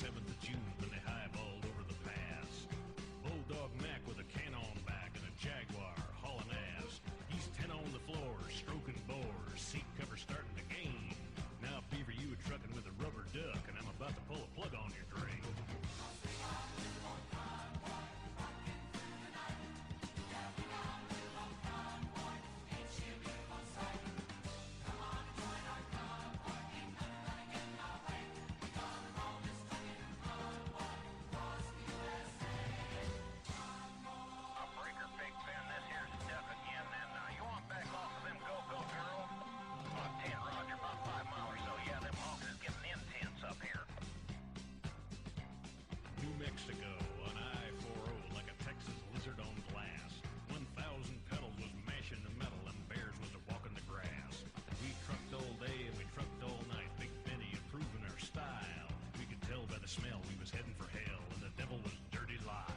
7th of June when they highballed over the pass. Bulldog Mac with a cannon back and a Jaguar hauling ass. He's 10 on the floor, stroking bores, seat cover starting to gain. Now Beaver, you were trucking with a rubber duck, and I'm about to pull a plug on your drain. Mexico on I-40 like a Texas lizard on glass. 1,000 pedals was mashing the metal and bears was a walking the grass. We trucked all day and we trucked all night, Big Benny improving our style. We could tell by the smell we was heading for hell and the devil was Dirty Lyle.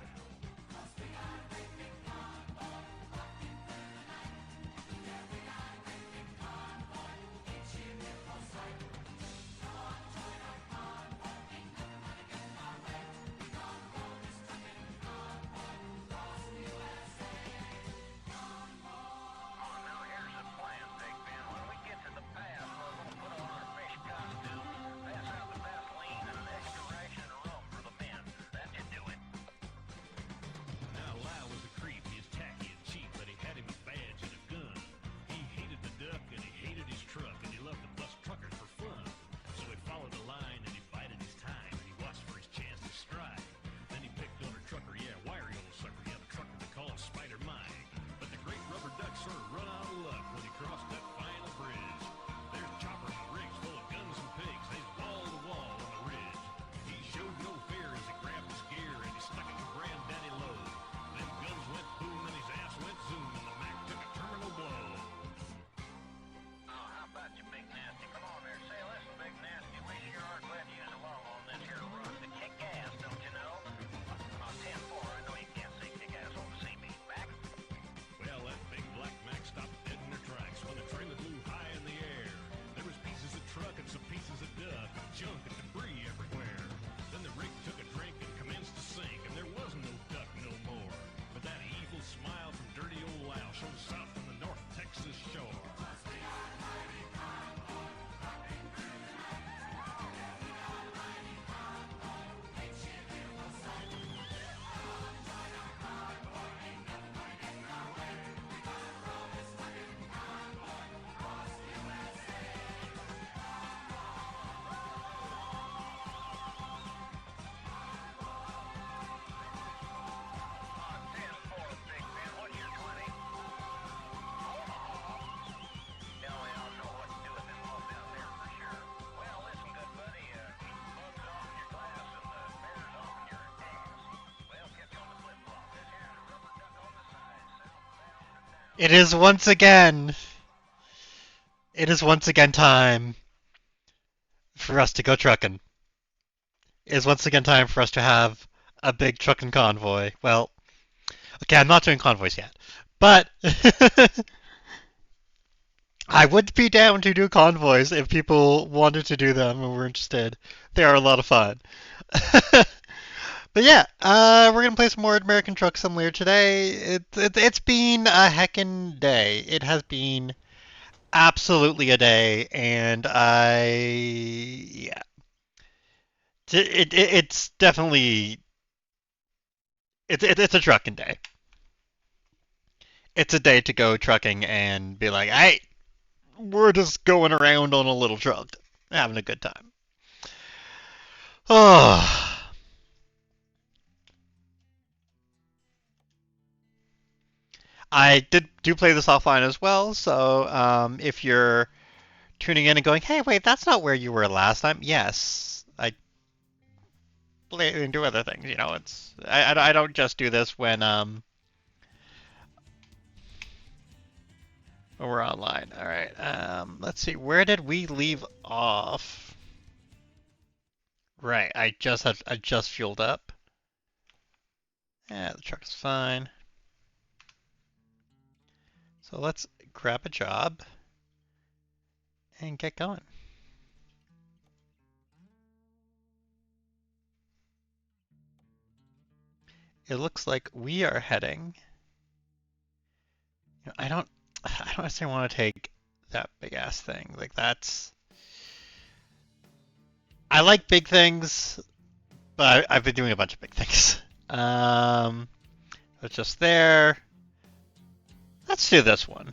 It is once again. It is once again time for us to go trucking. It is once again time for us to have a big trucking convoy. Well, okay, I'm not doing convoys yet, but I would be down to do convoys if people wanted to do them and were interested. They are a lot of fun. But yeah, we're gonna play some more American Truck Simulator today. It's been a heckin' day. It has been absolutely a day, and yeah, it's definitely it's a trucking day. It's a day to go trucking and be like, hey, we're just going around on a little truck, having a good time. Oh. I do play this offline as well, so if you're tuning in and going, hey, wait, that's not where you were last time. Yes, I play and do other things. You know, I don't just do this when we're online. All right. Let's see. Where did we leave off? Right. I just fueled up. Yeah, the truck is fine. So let's grab a job and get going. it looks like we are heading. I don't necessarily want to take that big ass thing. Like that's. I like big things, but I've been doing a bunch of big things. It's just there. Let's do this one.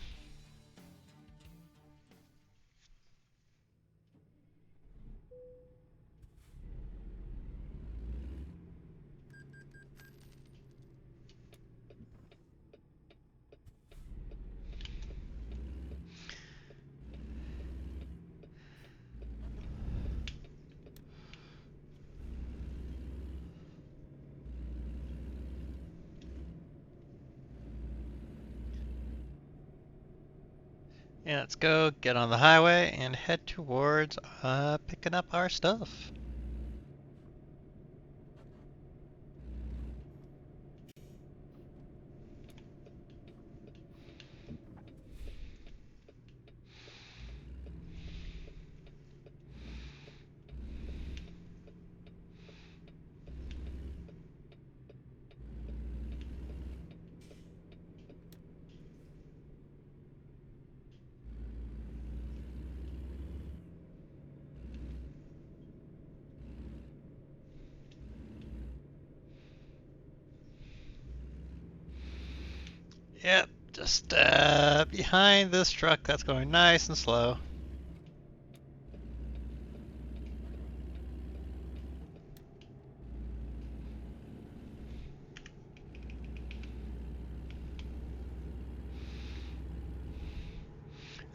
Yeah, let's go get on the highway and head towards picking up our stuff. Yep, just behind this truck that's going nice and slow.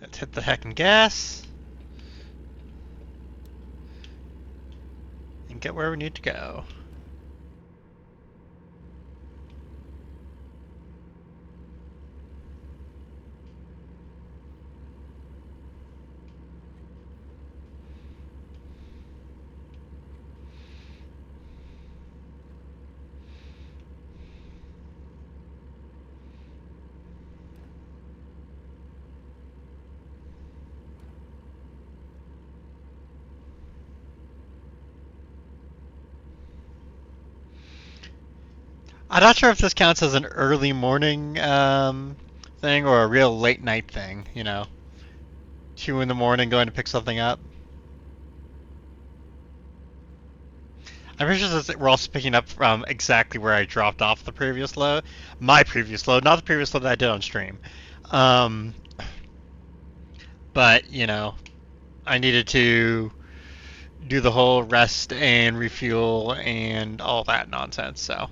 Let's hit the heckin' gas and get where we need to go. I'm not sure if this counts as an early morning thing or a real late night thing, 2 in the morning going to pick something up. I'm pretty sure that we're also picking up from exactly where I dropped off the previous load. My previous load, not the previous load that I did on stream. Um, but, I needed to do the whole rest and refuel and all that nonsense, so.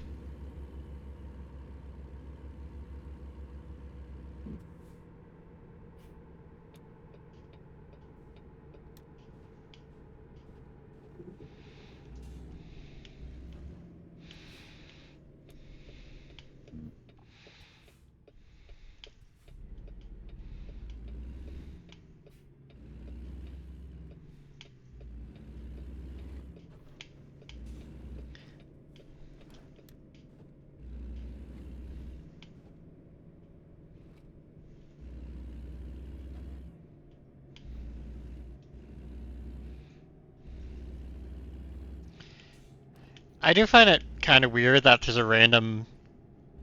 I do find it kind of weird that there's a random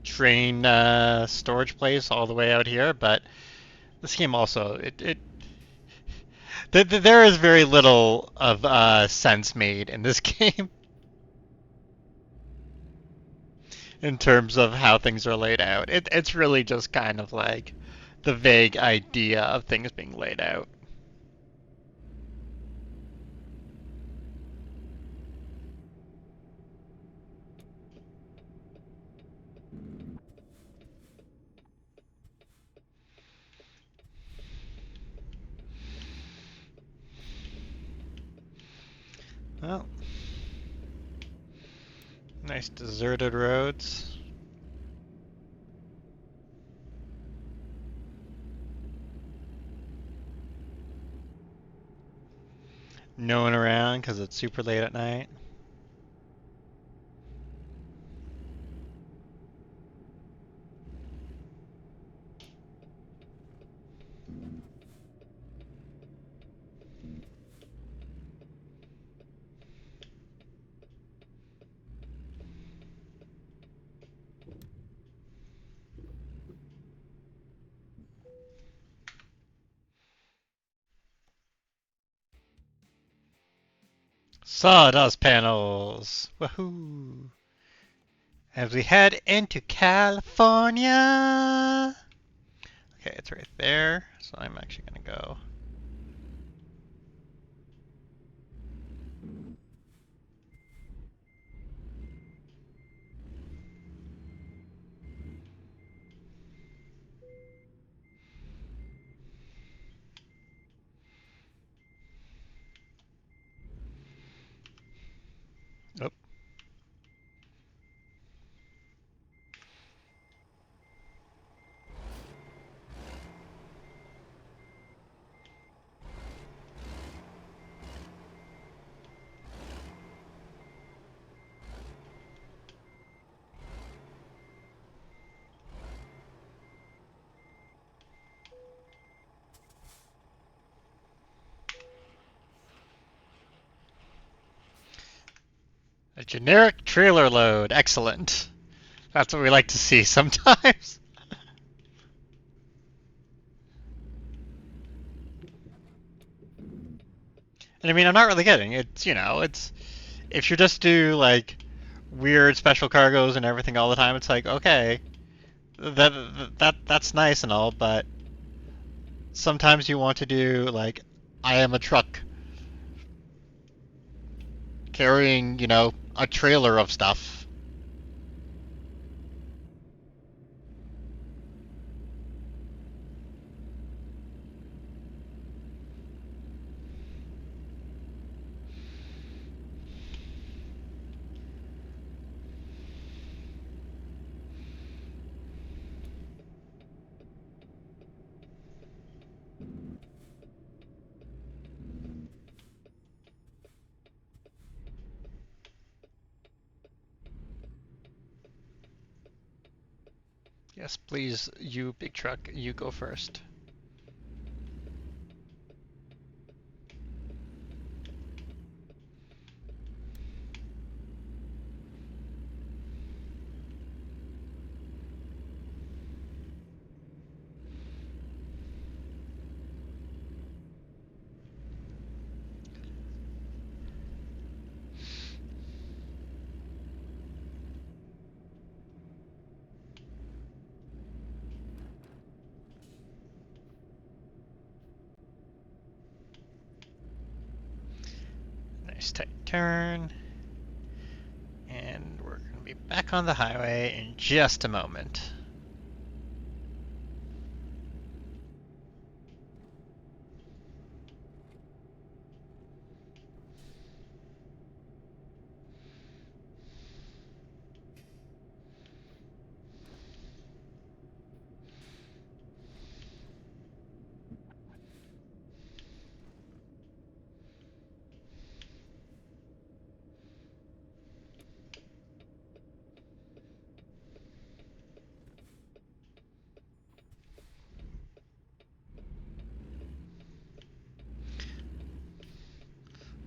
train storage place all the way out here, but this game also there is very little of sense made in this game in terms of how things are laid out. It's really just kind of like the vague idea of things being laid out. Well, nice deserted roads. No one around because it's super late at night. Sawdust panels. Woohoo! As we head into California. Okay, it's right there. So I'm actually gonna go. Oh. A generic trailer load. Excellent. That's what we like to see sometimes. And I mean, I'm not really kidding. It's if you just do like weird special cargoes and everything all the time, it's like okay, that's nice and all, but sometimes you want to do like I am a truck carrying, a trailer of stuff. Yes, please, you big truck, you go first. Nice tight turn. And we're going to be back on the highway in just a moment.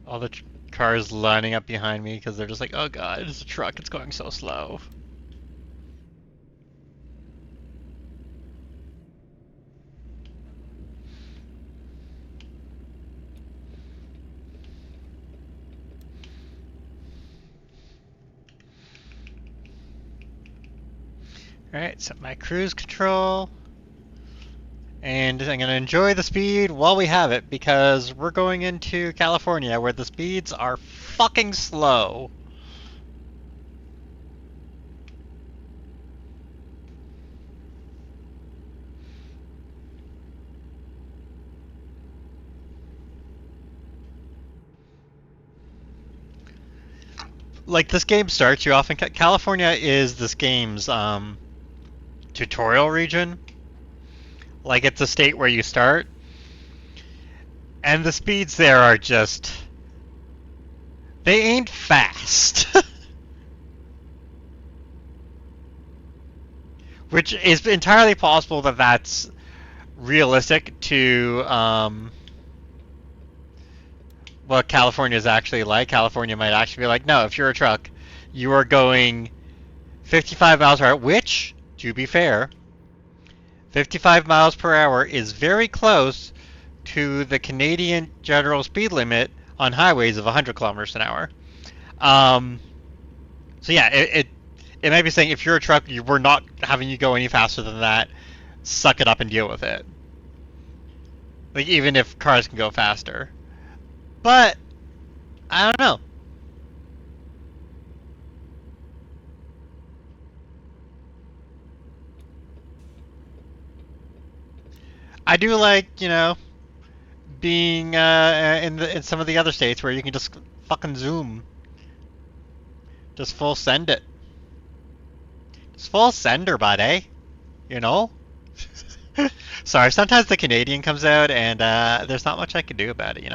All the cars lining up behind me because they're just like, oh god, it's a truck, it's going so slow. Alright, set my cruise control. And I'm going to enjoy the speed while we have it because we're going into California where the speeds are fucking slow. Like this game starts, you often California is this game's tutorial region. Like it's a state where you start, and the speeds there are just they ain't fast. Which is entirely possible that that's realistic to what California is actually like. California might actually be like, no, if you're a truck, you are going 55 miles per hour, which, to be fair, 55 miles per hour is very close to the Canadian general speed limit on highways of 100 kilometers an hour. Um, so yeah, it might be saying if you're a truck, we're not having you go any faster than that. Suck it up and deal with it. Like even if cars can go faster, but I don't know. I do like being in some of the other states where you can just fucking zoom, just full send it, just full sender, buddy. You know. Sorry, sometimes the Canadian comes out and there's not much I can do about it.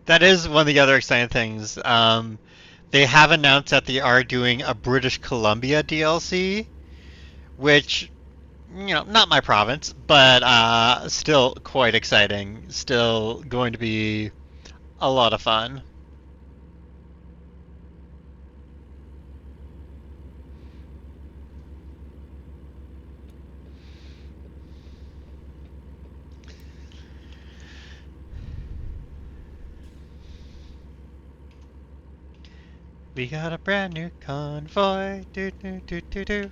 That is one of the other exciting things. They have announced that they are doing a British Columbia DLC, which, not my province, but still quite exciting. Still going to be a lot of fun. We got a brand new convoy, do do do do do.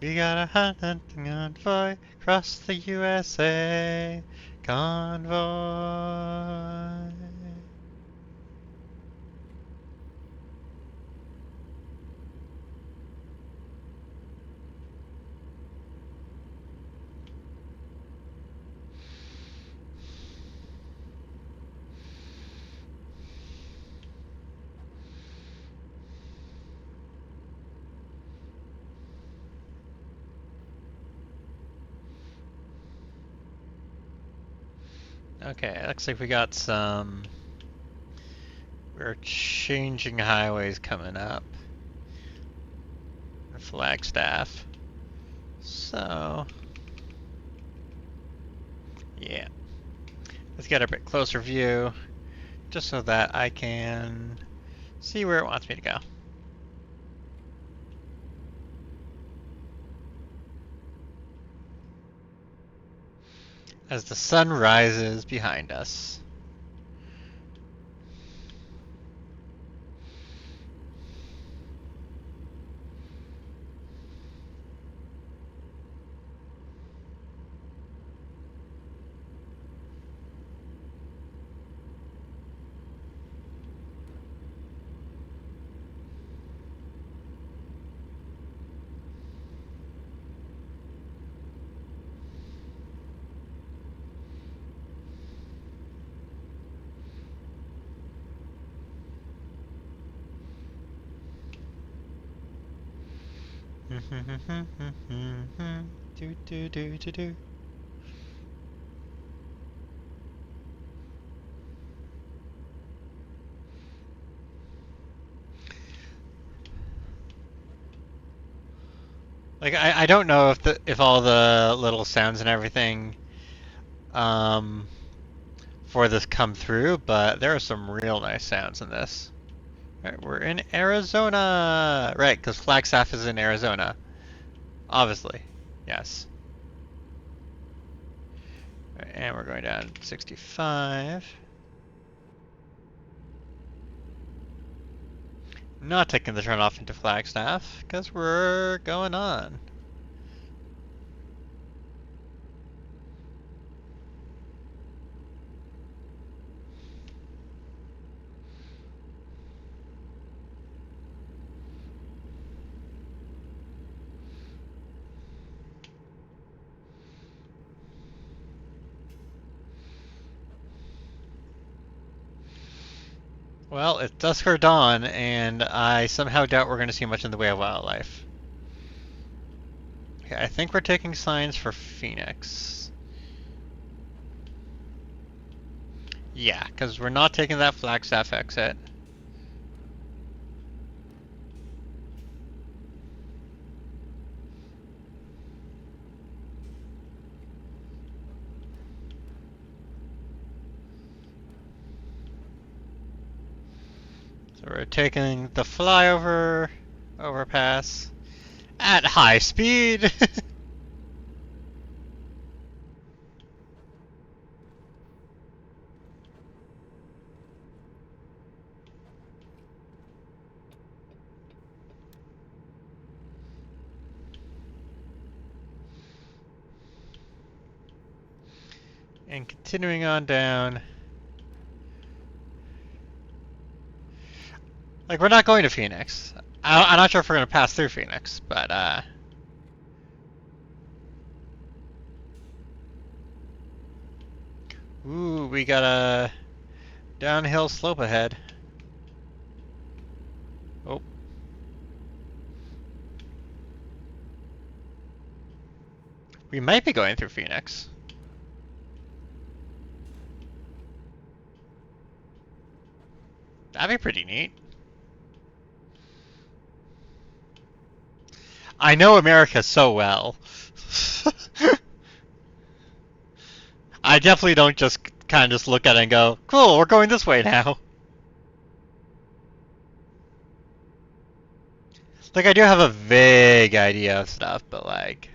We got a hunting convoy across the USA. Convoy. Okay, looks like we got some. We're changing highways coming up. Flagstaff. So. Yeah. Let's get a bit closer view, just so that I can see where it wants me to go. As the sun rises behind us. Do do do do do. Like I don't know if all the little sounds and everything um for this come through, but there are some real nice sounds in this. Right, we're in Arizona, right? Because Flagstaff is in Arizona, obviously. Yes. Right, and we're going down 65. Not taking the turn off into Flagstaff because we're going on. Well, it's dusk or dawn, and I somehow doubt we're going to see much in the way of wildlife. Okay, I think we're taking signs for Phoenix. Yeah, because we're not taking that Flagstaff exit. So we're taking the flyover overpass at high speed. And continuing on down. Like, we're not going to Phoenix. I'm not sure if we're going to pass through Phoenix, but, ooh, we got a downhill slope ahead. Oh. We might be going through Phoenix. That'd be pretty neat. I know America so well. I definitely don't just kind of just look at it and go, cool, we're going this way now. Like, I do have a vague idea of stuff, but like...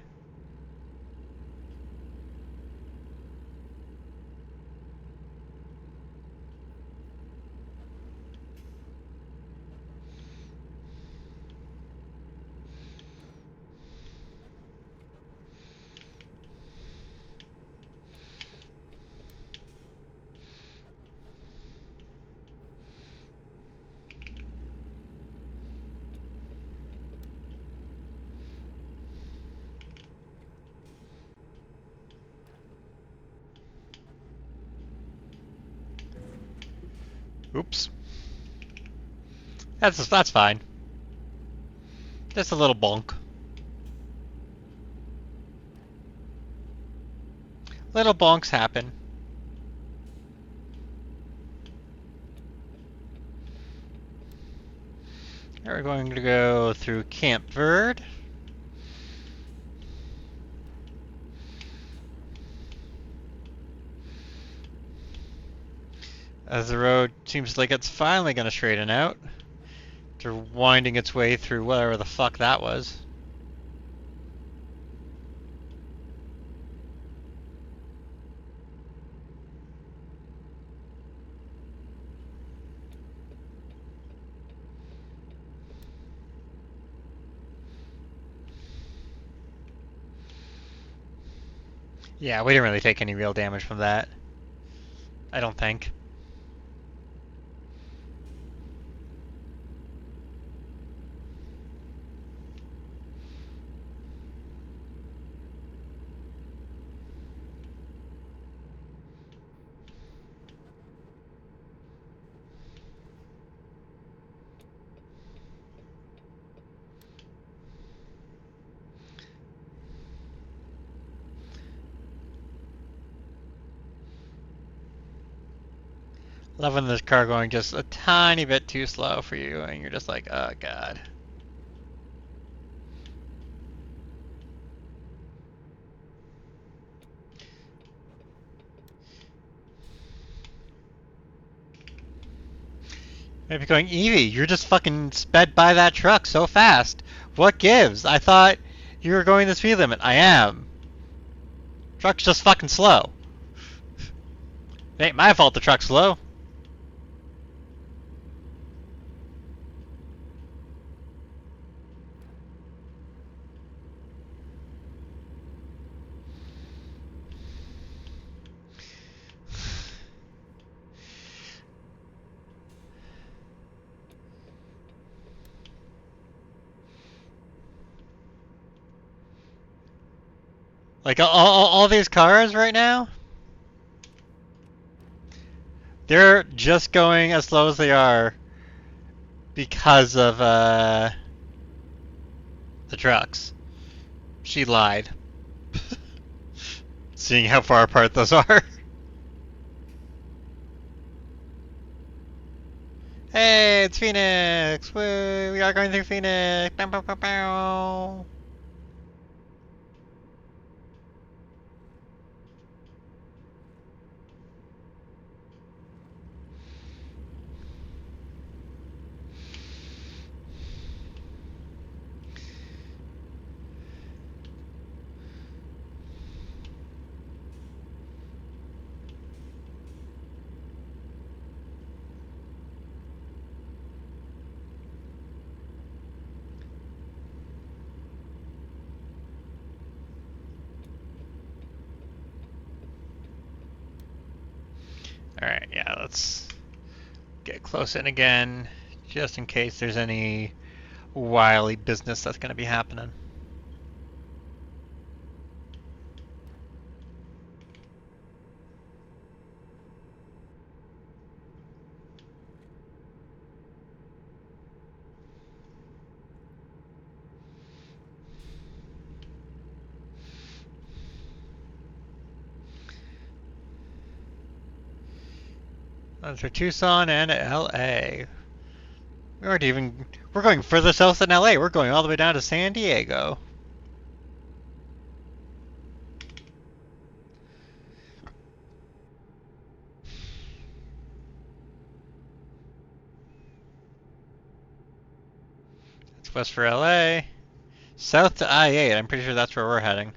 Oops. That's fine. Just a little bonk. Little bonks happen. We're going to go through Camp Verde. As the road seems like it's finally going to straighten out. After winding its way through whatever the fuck that was. Yeah, we didn't really take any real damage from that. I don't think. Loving this car going just a tiny bit too slow for you, and you're just like, oh god. Maybe going, Evie, you're just fucking sped by that truck so fast. What gives? I thought you were going the speed limit. I am. Truck's just fucking slow. It ain't my fault the truck's slow. Like, all these cars right now, they're just going as slow as they are because of, the trucks. She lied. Seeing how far apart those are. Hey, it's Phoenix! Woo! We are going through Phoenix! Bow, bow, bow, bow. Alright, yeah, let's get close in again, just in case there's any wily business that's going to be happening. That's for Tucson and LA. We're going further south than LA. We're going all the way down to San Diego. That's west for LA. South to I-8. I'm pretty sure that's where we're heading.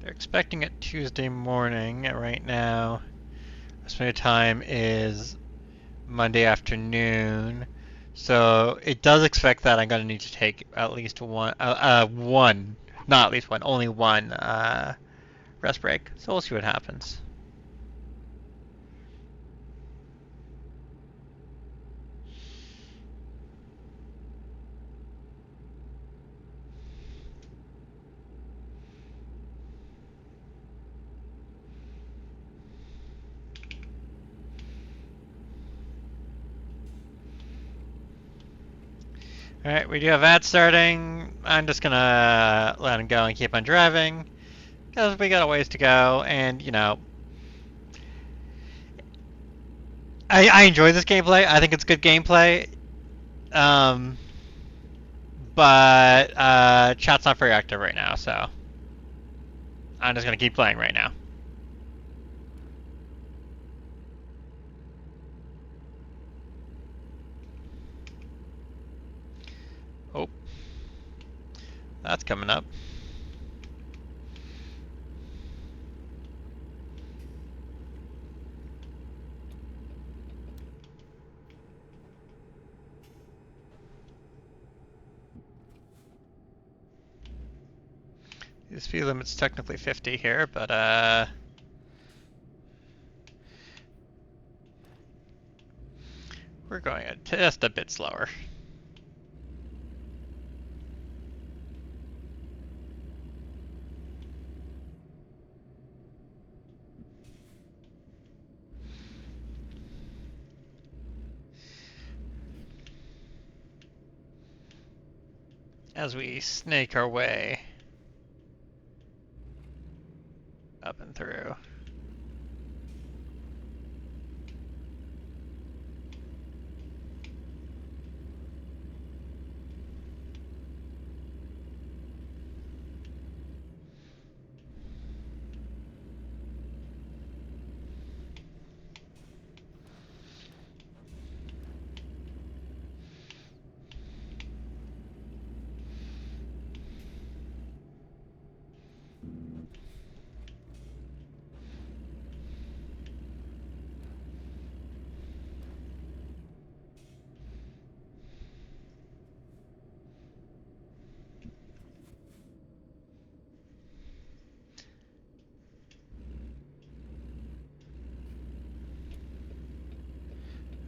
They're expecting it Tuesday morning. Right now, estimated time is Monday afternoon. So it does expect that I'm going to need to take at least one, not at least one, only one rest break. So we'll see what happens. Alright, we do have ads starting. I'm just gonna let him go and keep on driving. Because we got a ways to go, and, you know, I enjoy this gameplay. I think it's good gameplay. Um, but chat's not very active right now, so I'm just gonna keep playing right now. Oh, that's coming up. The speed limit's technically 50 here, but we're going just a bit slower. As we snake our way up and through.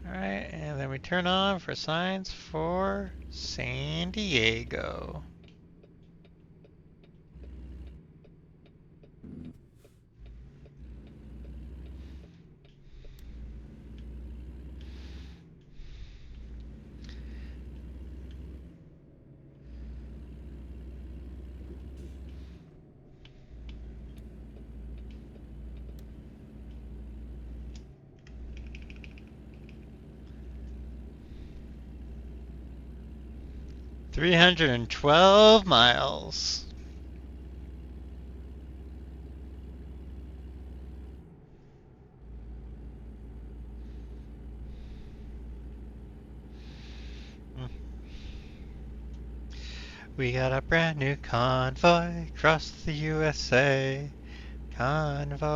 Alright, and then we turn on for signs for San Diego. $312 miles. We got a brand new convoy across the USA. Convoy.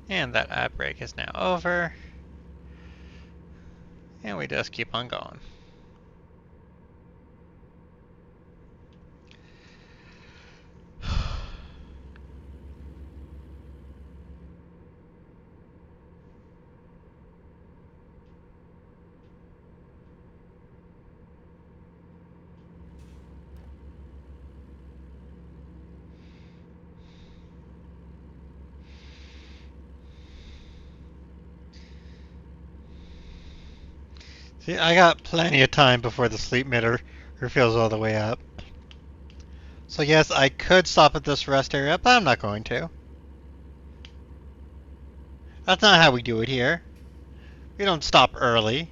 And that outbreak is now over. And we just keep on going. See, I got plenty of time before the sleep meter refills all the way up. So yes, I could stop at this rest area, but I'm not going to. That's not how we do it here. We don't stop early.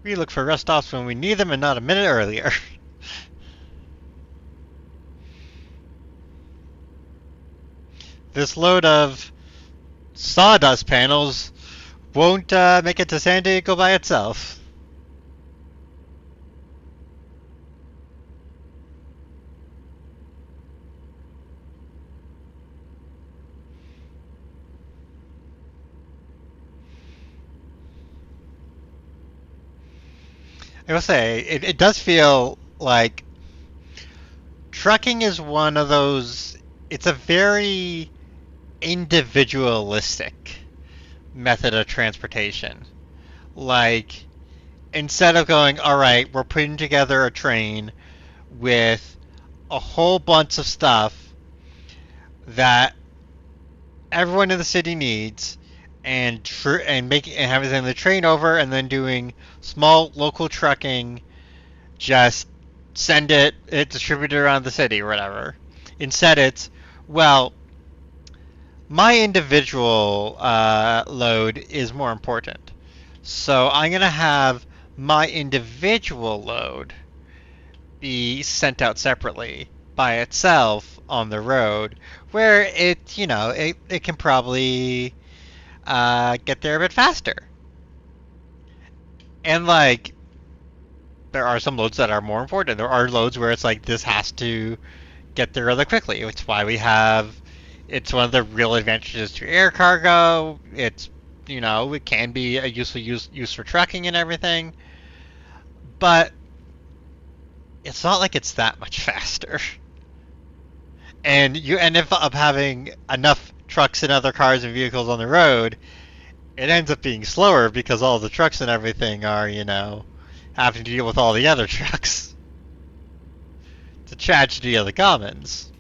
We look for rest stops when we need them and not a minute earlier. This load of sawdust panels won't make it to San Diego by itself. I will say, it does feel like trucking is one of those, it's a very individualistic method of transportation. Like, instead of going, all right, we're putting together a train with a whole bunch of stuff that everyone in the city needs, and having the train over, and then doing small local trucking, just send it distributed around the city or whatever. Instead, it's, well, my individual load is more important. So I'm going to have my individual load be sent out separately by itself on the road, where it can probably get there a bit faster. And like, there are some loads that are more important. There are loads where it's like, this has to get there really quickly. It's one of the real advantages to air cargo. It can be a useful use for trucking and everything, but it's not like it's that much faster. And you end up having enough trucks and other cars and vehicles on the road, it ends up being slower because all the trucks and everything are, having to deal with all the other trucks. It's a tragedy of the commons.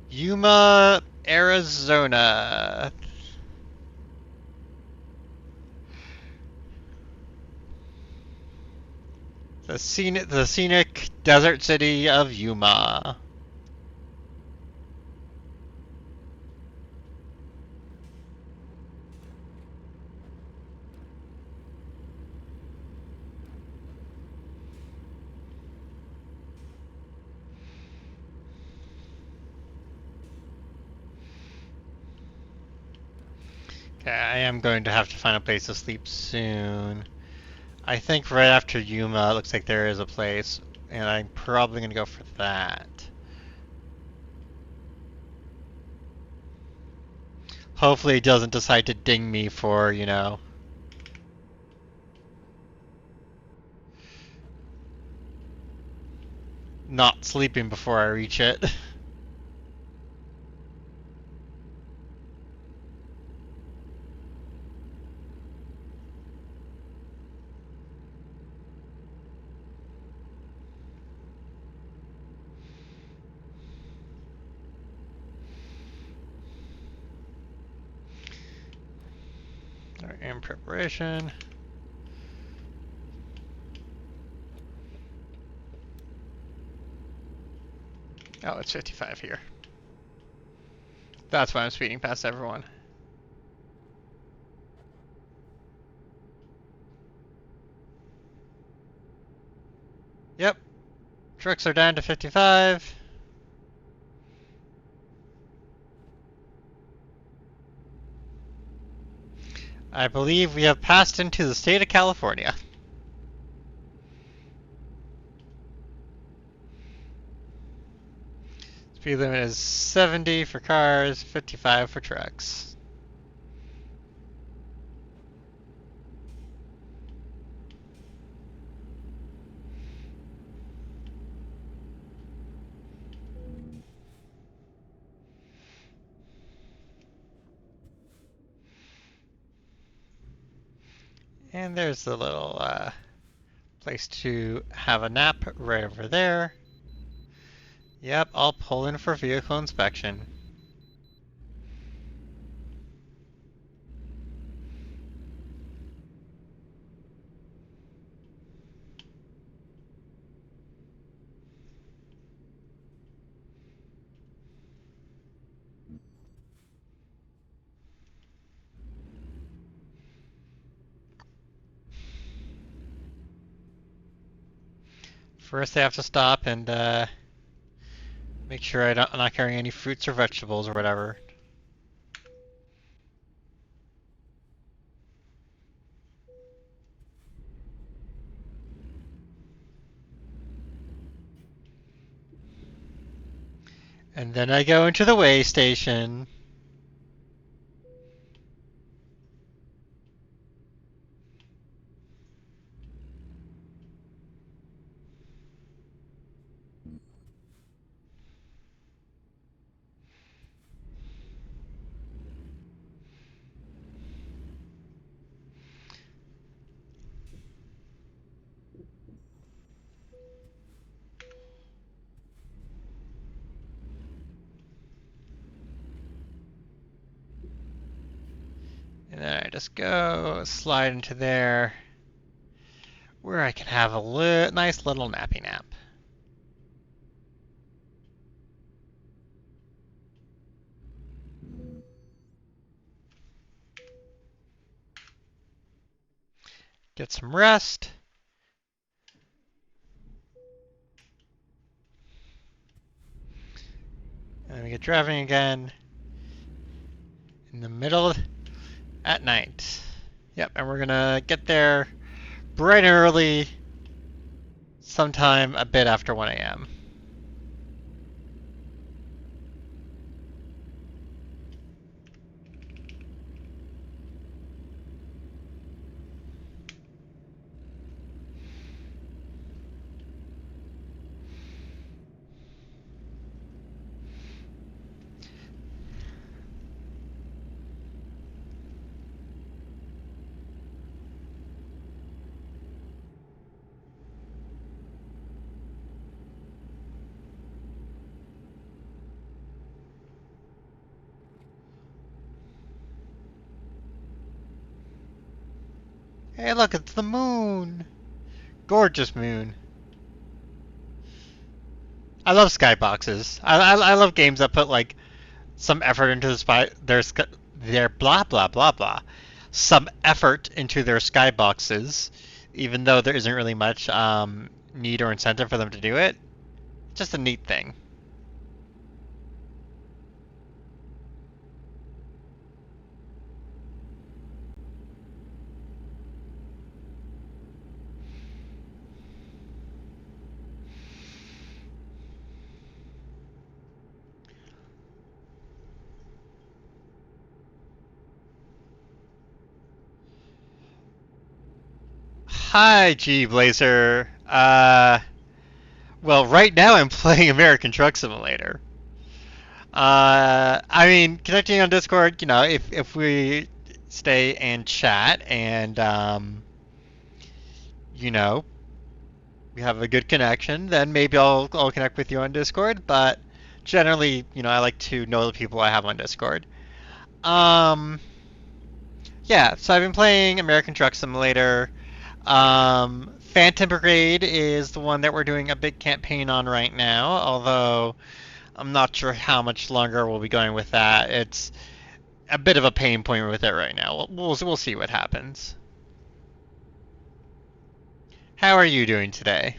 Yuma, Arizona. The scenic desert city of Yuma. Okay, I am going to have to find a place to sleep soon. I think right after Yuma, it looks like there is a place, and I'm probably going to go for that. Hopefully it doesn't decide to ding me for, you know, not sleeping before I reach it. Alright, in preparation. Oh, it's 55 here. That's why I'm speeding past everyone. Yep. Trucks are down to 55. I believe we have passed into the state of California. Speed limit is 70 for cars, 55 for trucks. And there's the little place to have a nap right over there. Yep, I'll pull in for vehicle inspection. First I have to stop and make sure I'm not carrying any fruits or vegetables or whatever. And then I go into the weigh station. And then I just go slide into there where I can have a nice little nappy nap. Get some rest. And we get driving again in the middle at night. Yep, and we're gonna get there bright and early, sometime a bit after 1 a.m. Hey, look, it's the moon! Gorgeous moon. I love skyboxes. I love games that put like some effort into their blah blah blah blah, some effort into their skyboxes, even though there isn't really much need or incentive for them to do it. Just a neat thing. Hi, G Blazer. Well, right now I'm playing American Truck Simulator. I mean, connecting on Discord, if we stay and chat and you know, we have a good connection, then maybe I'll connect with you on Discord. But generally, I like to know the people I have on Discord. Um, yeah. So I've been playing American Truck Simulator. Phantom Brigade is the one that we're doing a big campaign on right now, although I'm not sure how much longer we'll be going with that. It's a bit of a pain point with it right now. We'll see what happens. How are you doing today?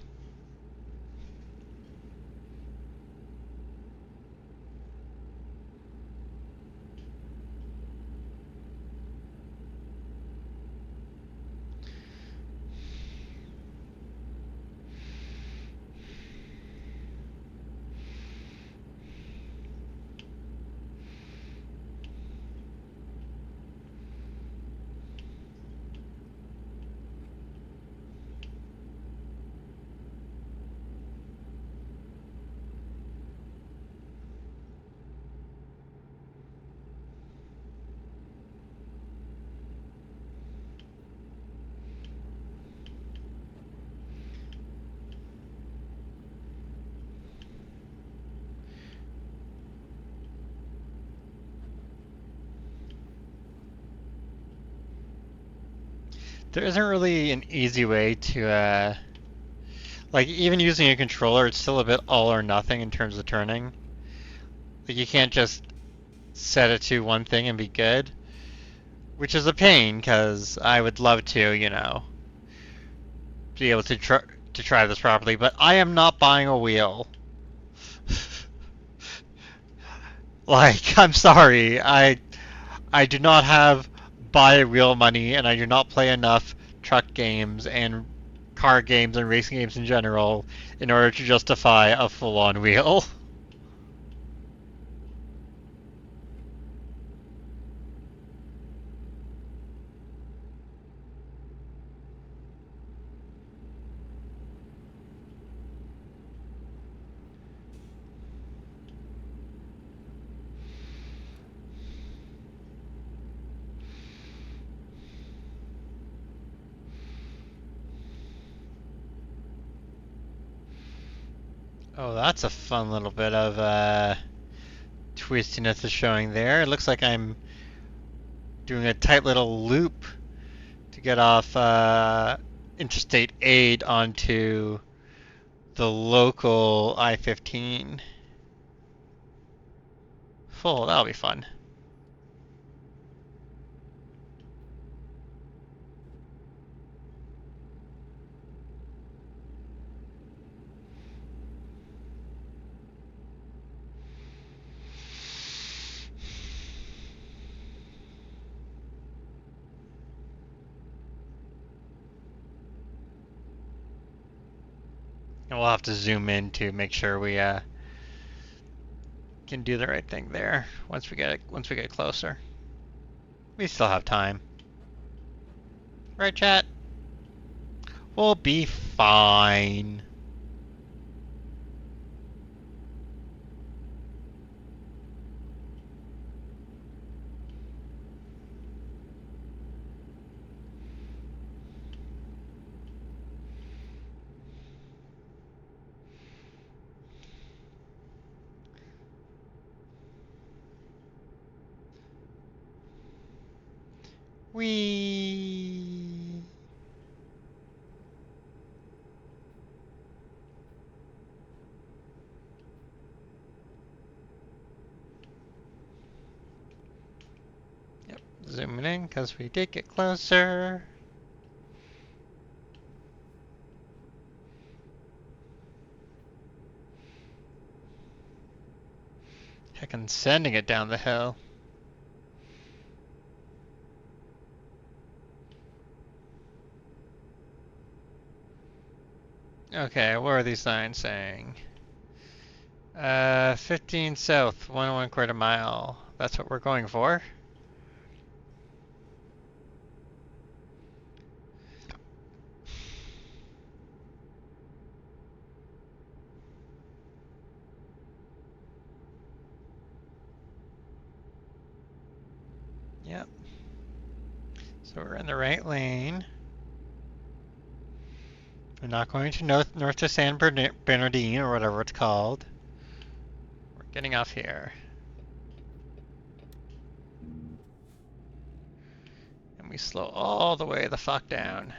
There isn't really an easy way to, like, even using a controller, it's still a bit all or nothing in terms of turning. Like, you can't just set it to one thing and be good, which is a pain, because I would love to, be able to try this properly, but I am not buying a wheel. Like, I'm sorry, I do not have buy wheel money, and I do not play enough truck games and car games and racing games in general in order to justify a full-on wheel. Oh, that's a fun little bit of twistiness is showing there. It looks like I'm doing a tight little loop to get off Interstate 8 onto the local I-15. Full, that'll be fun. And we'll have to zoom in to make sure we can do the right thing there once we get closer. We still have time. Right, chat? We'll be fine. We Yep, zooming in because we did get closer. Heck, I'm sending it down the hill. Okay, what are these signs saying? 15 south, 1 1/4 mile. That's what we're going for. Yep. So we're in the right lane. We're not going to north to San Bernardino or whatever it's called. We're getting off here. And we slow all the way the fuck down.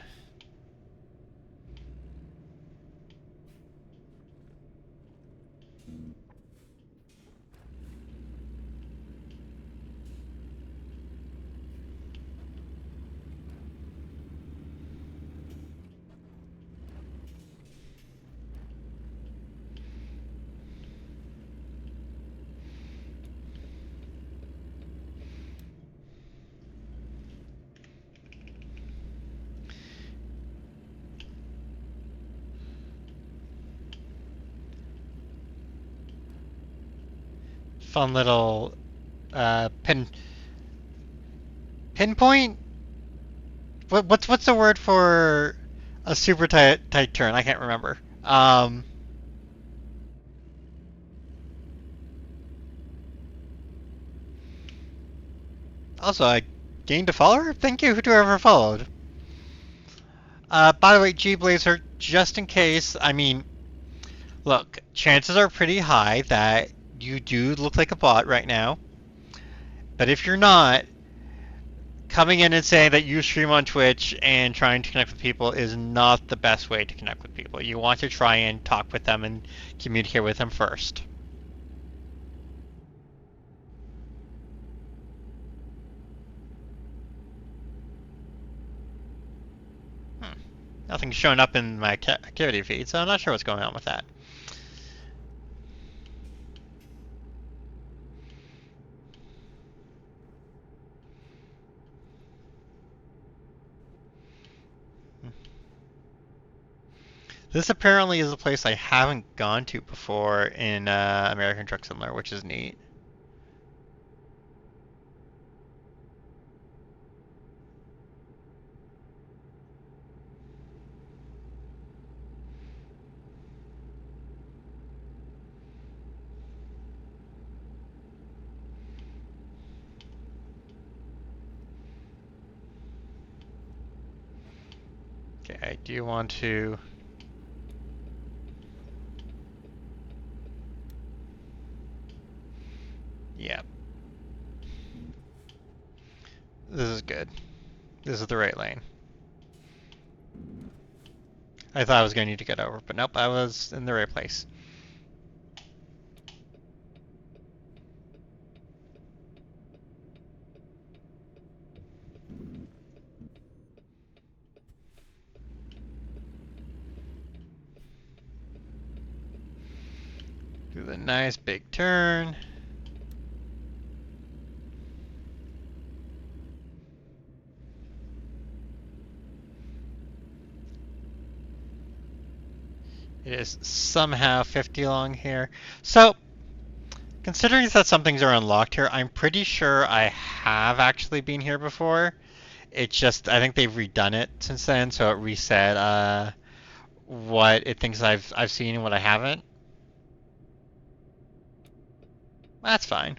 Fun little pinpoint. What's the word for a super tight turn? I can't remember. Also, I gained a follower. Thank you to whoever followed. By the way, G Blazer, just in case, I mean, look, chances are pretty high that you do look like a bot right now. But if you're not, coming in and saying that you stream on Twitch and trying to connect with people is not the best way to connect with people. You want to try and talk with them and communicate with them first. Nothing's showing up in my activity feed, so I'm not sure what's going on with that. This apparently is a place I haven't gone to before in American Truck Simulator, which is neat. Okay, I do want to... Yep. This is good. This is the right lane. I thought I was going to need to get over, but nope, I was in the right place. Do the nice big turn. It is somehow 50 along here. So, considering that some things are unlocked here, I'm pretty sure I have actually been here before. It's just, I think they've redone it since then, so it reset what it thinks I've seen and what I haven't. That's fine.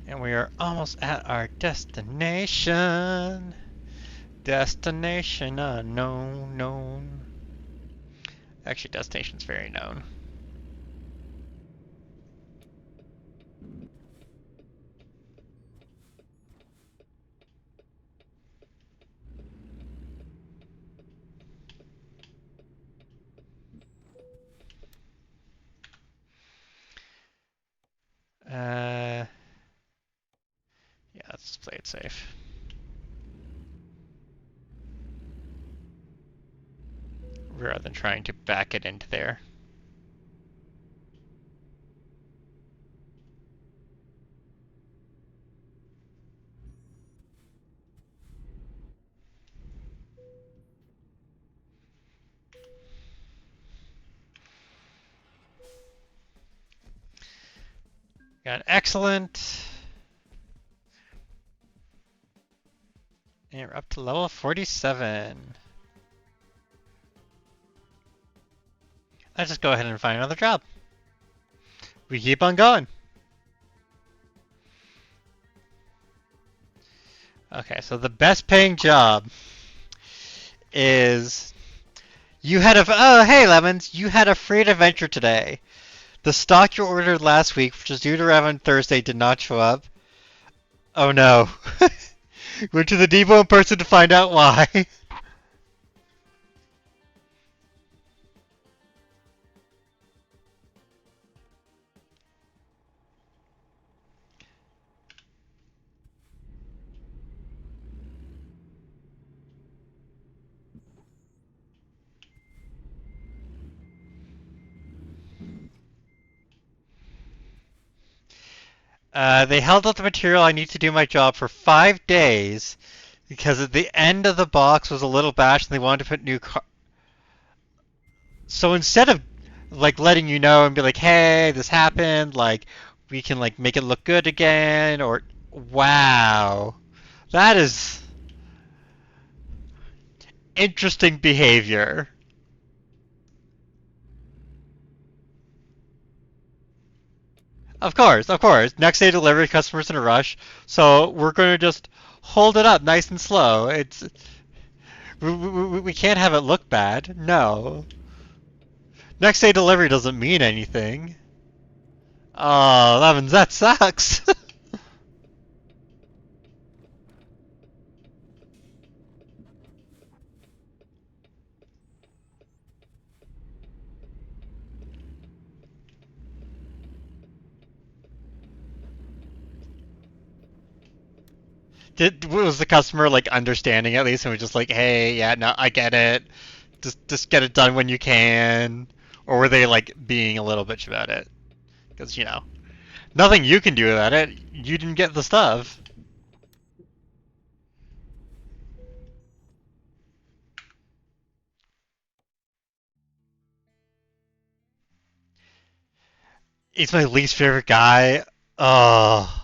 And we are almost at our destination. Destination unknown, known. Actually, destination's very known. Yeah, let's play it safe. Rather than trying to back it into there. Got excellent. And we're up to level 47. Let's just go ahead and find another job. We keep on going. Okay, so the best paying job is you had a oh hey Lemons, you had a freight adventure today. The stock you ordered last week, which was due to arrive on Thursday, did not show up. Oh no. Went to the depot in person to find out why. They held up the material I need to do my job for 5 days because at the end of the box was a little batch and they wanted to put new So instead of like letting you know and be like, hey, this happened, like we can like make it look good again, or wow, that is interesting behavior. Of course, of course. Next day delivery, customers in a rush, so we're going to just hold it up nice and slow. It's we can't have it look bad. No. Next day delivery doesn't mean anything. Oh, Levins, that sucks. Was the customer like understanding at least and was just like, hey, yeah, no, I get it. Just get it done when you can, or were they like being a little bitch about it? Because nothing you can do about it. You didn't get the stuff. He's my least favorite guy. Oh,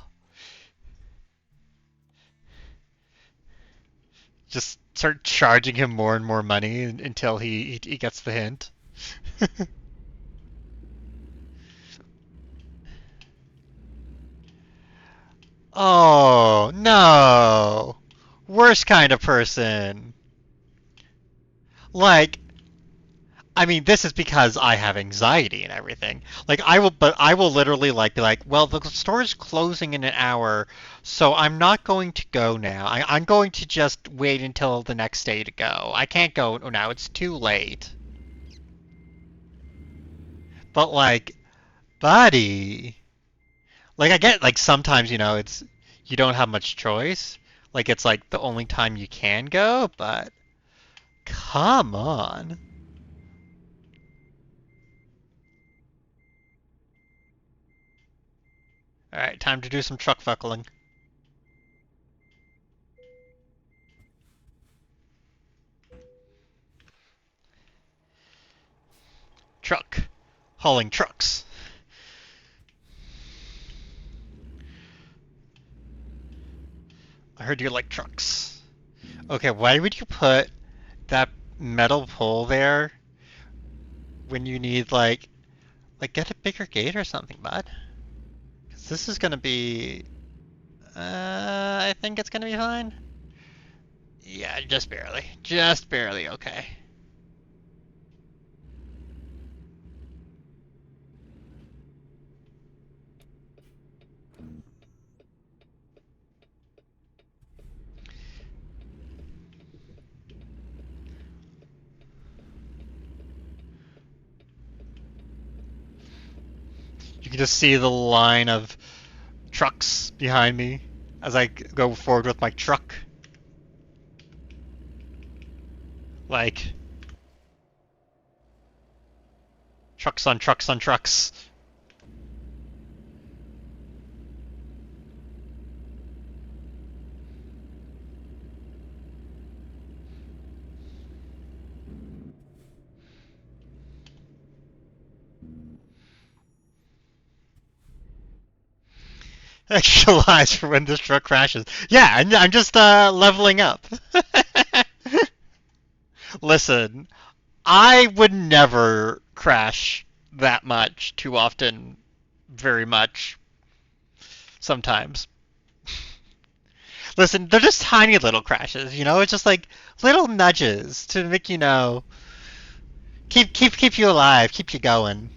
just start charging him more and more money until he gets the hint. Oh no, worst kind of person. Like, I mean, this is because I have anxiety and everything. Like, I will literally like be like, well, the store is closing in an hour, so I'm not going to go now. I'm going to just wait until the next day to go. I can't go now. It's too late. But like, buddy, like I get like sometimes it's you don't have much choice. Like it's like the only time you can go, but come on. All right, time to do some truck buckling. Truck. Hauling trucks. I heard you like trucks. Okay, why would you put that metal pole there when you need like get a bigger gate or something, bud? Because this is gonna be I think it's gonna be fine. Yeah, just barely. Just barely okay. You can just see the line of trucks behind me as I go forward with my truck. Like, trucks on trucks on trucks. Extra lives for when this truck crashes. Yeah, I'm just leveling up. Listen, I would never crash that much too often, very much, sometimes. Listen, they're just tiny little crashes, you know? It's just like little nudges to make you know, keep you alive, keep you going.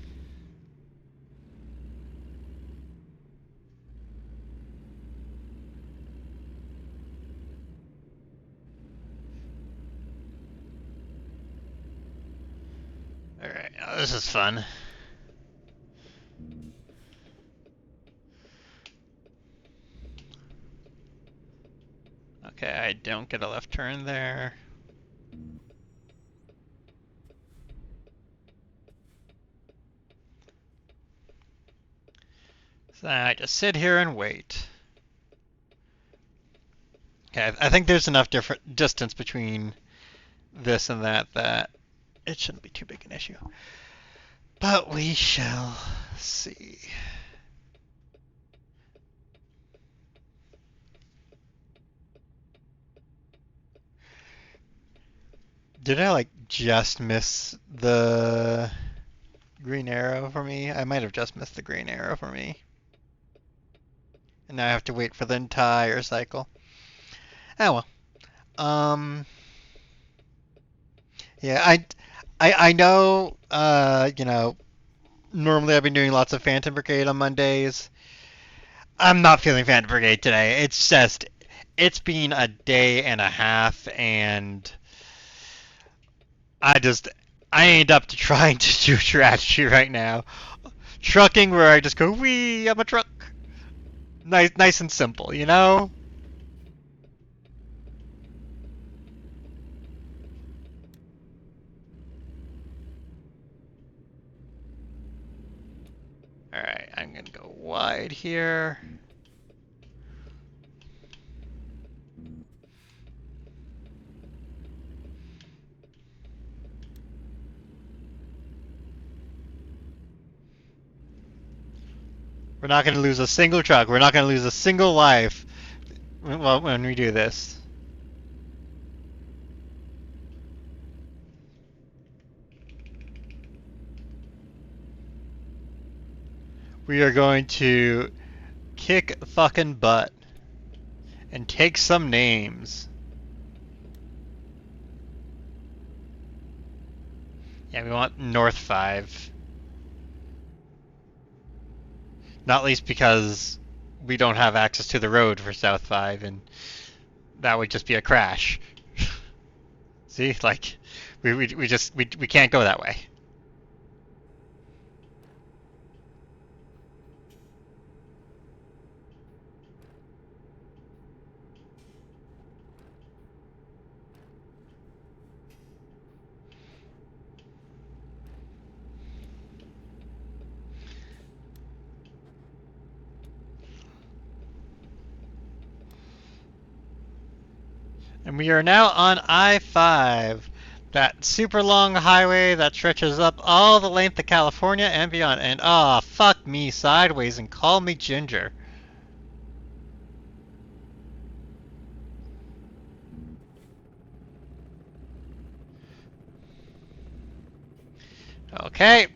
All right, this is fun. Okay, I don't get a left turn there. So I just sit here and wait. Okay, I think there's enough different distance between this and that it shouldn't be too big an issue. But we shall see. Did I like just miss the green arrow for me? I might have just missed the green arrow for me. And now I have to wait for the entire cycle. Oh well. Um yeah, I know you know, normally I've been doing lots of Phantom Brigade on Mondays. I'm not feeling Phantom Brigade today. It's just it's been a day and a half and I just I ain't up to trying to do strategy right now. Trucking where I just go, wee, I'm a truck. Nice and simple, you know? Alright, I'm gonna go wide here. We're not gonna lose a single truck. We're not gonna lose a single life when we do this. We are going to kick fucking butt and take some names. Yeah, we want North 5. Not least because we don't have access to the road for South 5, and that would just be a crash. See, like, we can't go that way. And we are now on I-5, that super long highway that stretches up all the length of California and beyond. And fuck me sideways and call me Ginger. Okay.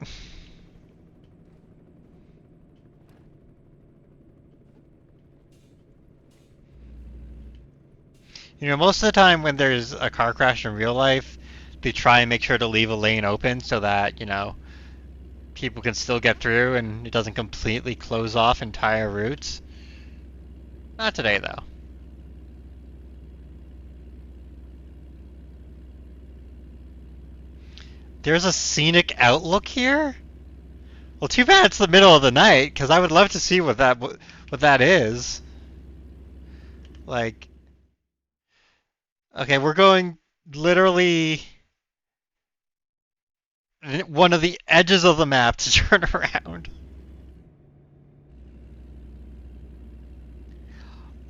You know, most of the time when there's a car crash in real life, they try and make sure to leave a lane open so that, you know, people can still get through and it doesn't completely close off entire routes. Not today, though. There's a scenic outlook here? Well, too bad it's the middle of the night, because I would love to see what that is. Like, okay, we're going literally one of the edges of the map to turn around.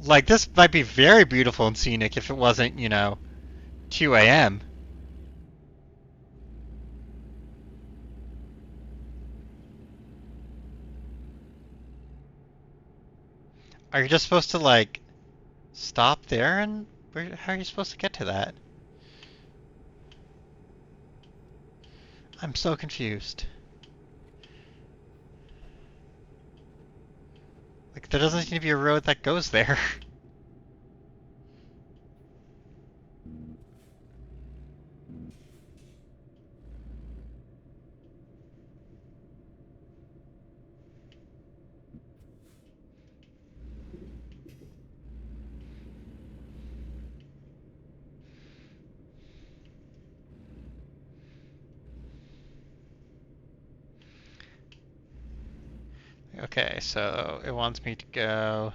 Like, this might be very beautiful and scenic if it wasn't, you know, 2 a.m. Are you just supposed to, like, stop there and how are you supposed to get to that? I'm so confused. Like, there doesn't seem to be a road that goes there. Okay, so it wants me to go.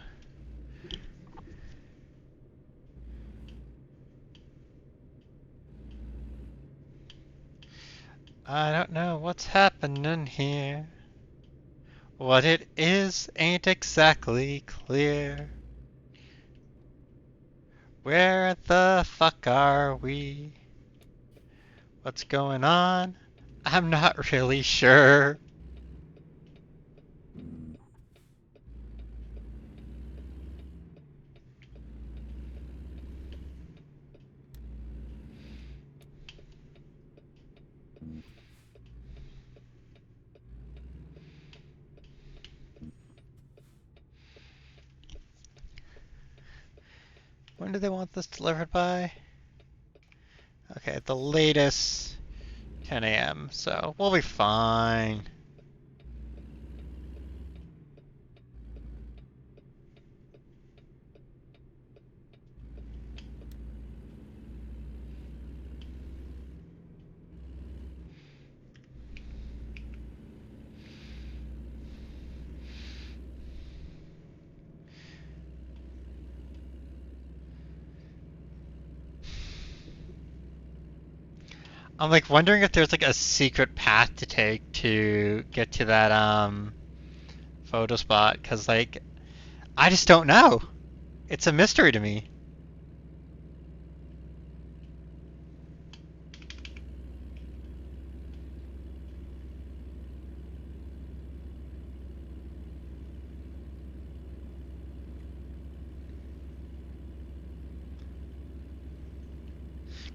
I don't know what's happening here. What it is ain't exactly clear. Where the fuck are we? What's going on? I'm not really sure. When do they want this delivered by? Okay, at the latest 10 a.m., so we'll be fine. I'm like wondering if there's like a secret path to take to get to that photo spot, cause like I just don't know. It's a mystery to me.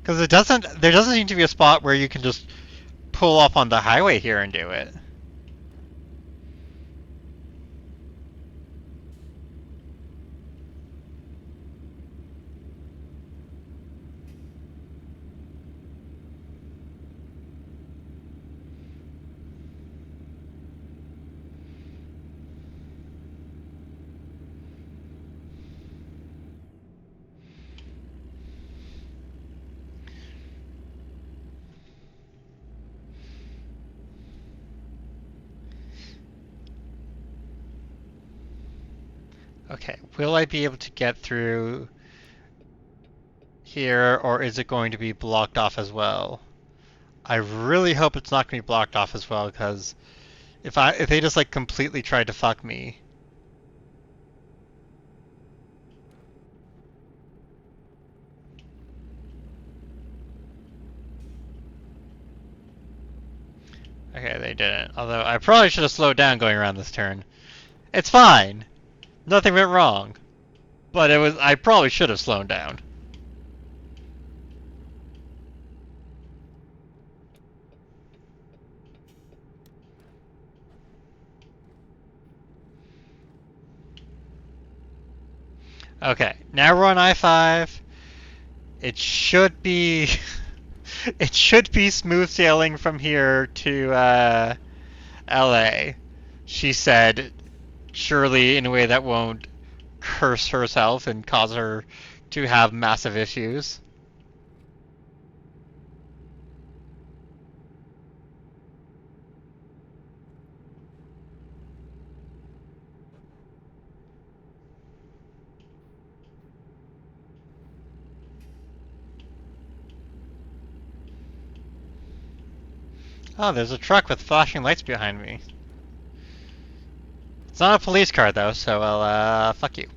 Because there doesn't seem to be a spot where you can just pull up on the highway here and do it. Okay, will I be able to get through here, or is it going to be blocked off as well? I really hope it's not going to be blocked off as well, because if they just like completely tried to fuck me. Okay, they didn't. Although I probably should have slowed down going around this turn. It's fine. Nothing went wrong. But I probably should have slowed down. Okay, now we're on I-5. It should be it should be smooth sailing from here to LA. She said, surely in a way that won't curse herself and cause her to have massive issues. Oh, there's a truck with flashing lights behind me. It's not a police car though, so I'll fuck you.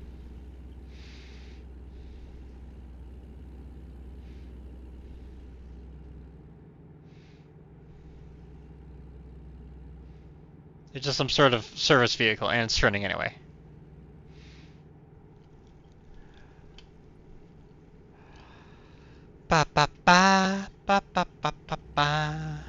It's just some sort of service vehicle, and it's turning anyway. ba ba ba ba ba ba ba ba.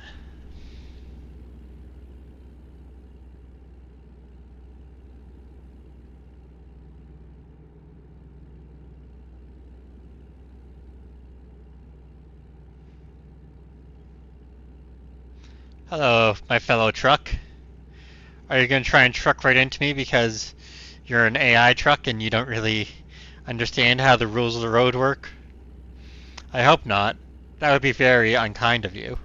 Hello, my fellow truck. Are you gonna try and truck right into me because you're an AI truck and you don't really understand how the rules of the road work? I hope not. That would be very unkind of you.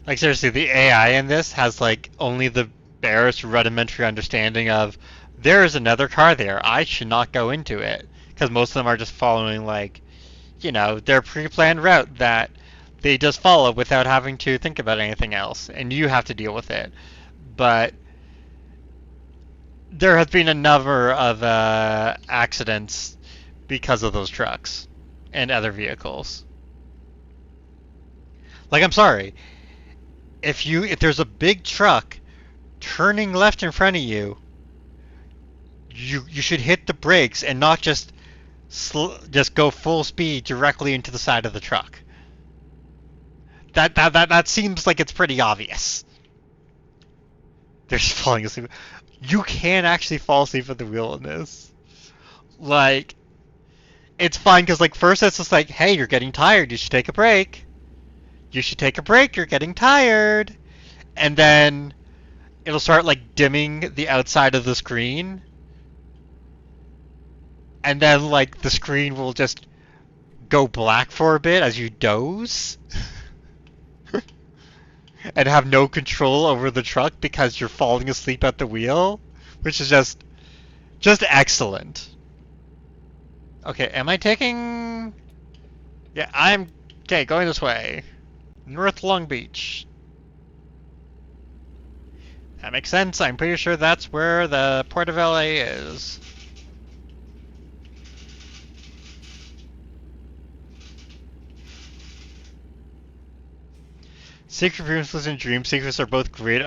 Like seriously, the AI in this has like only the barest rudimentary understanding of there is another car there. I should not go into it because most of them are just following like their pre-planned route that they just follow without having to think about anything else, and you have to deal with it. But there has been a number of accidents because of those trucks and other vehicles. Like I'm sorry, if there's a big truck turning left in front of you, you should hit the brakes and not just go full speed directly into the side of the truck. That seems like it's pretty obvious. They're just falling asleep. You can actually fall asleep at the wheel in this. Like, it's fine because like first it's just like, hey, you're getting tired. You should take a break. You should take a break. You're getting tired. And then it'll start like dimming the outside of the screen. And then like the screen will just go black for a bit as you doze. And have no control over the truck because you're falling asleep at the wheel, which is just excellent. Okay, am I taking? Yeah, I'm okay. Going this way, North Long Beach. That makes sense. I'm pretty sure that's where the Port of LA is. Secret Rooms and Dream Sequence are both great.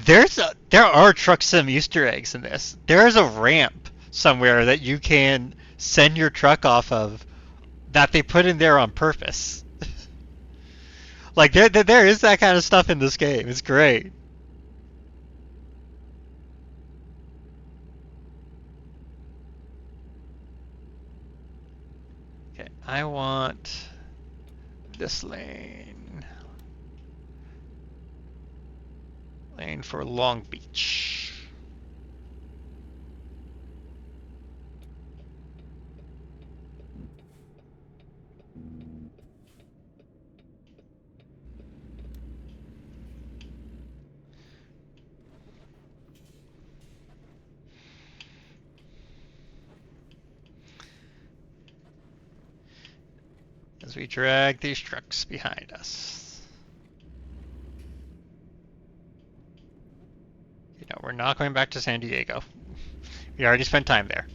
There are Truck Sim Easter eggs in this. There is a ramp somewhere that you can send your truck off of that they put in there on purpose. Like there is that kind of stuff in this game. It's great. Okay, I want this lane. Lane for Long Beach. As we drag these trucks behind us. We're not going back to San Diego. We already spent time there.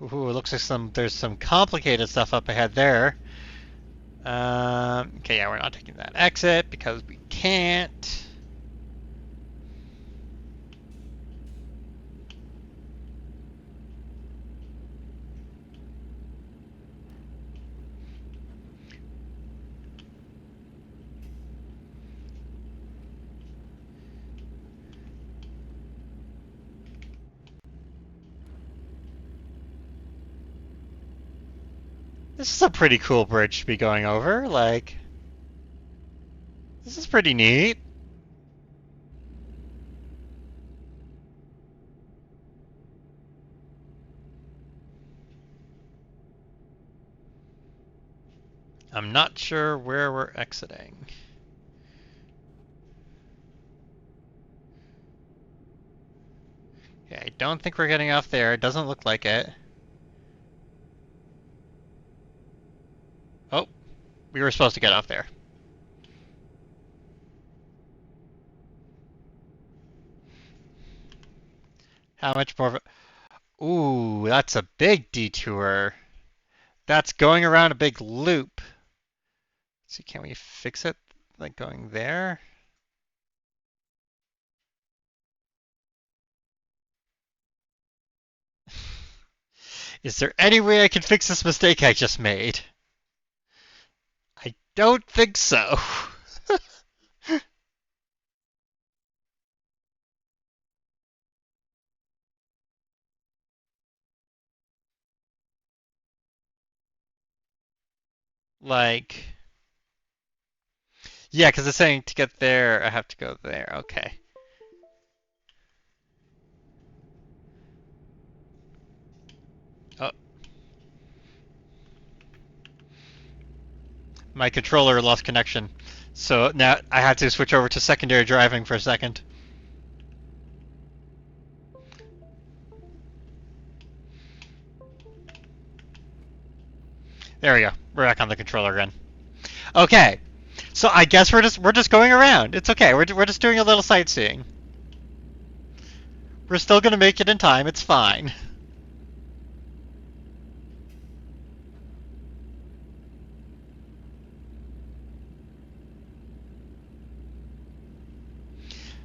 Ooh, it looks like there's some complicated stuff up ahead there. Okay, yeah, we're not taking that exit because we can't. This is a pretty cool bridge to be going over. Like, this is pretty neat. I'm not sure where we're exiting. Okay, I don't think we're getting off there. It doesn't look like it. We were supposed to get off there. How much more of a... Ooh, that's a big detour. That's going around a big loop. Let's see, can we fix it? Like going there? Is there any way I can fix this mistake I just made? I don't think so. Like, yeah, because it's saying to get there, I have to go there. Okay. Oh, my controller lost connection. So now I had to switch over to secondary driving for a second. There we go. We're back on the controller again. Okay. So I guess we're just going around. It's okay. We're just doing a little sightseeing. We're still gonna make it in time. It's fine.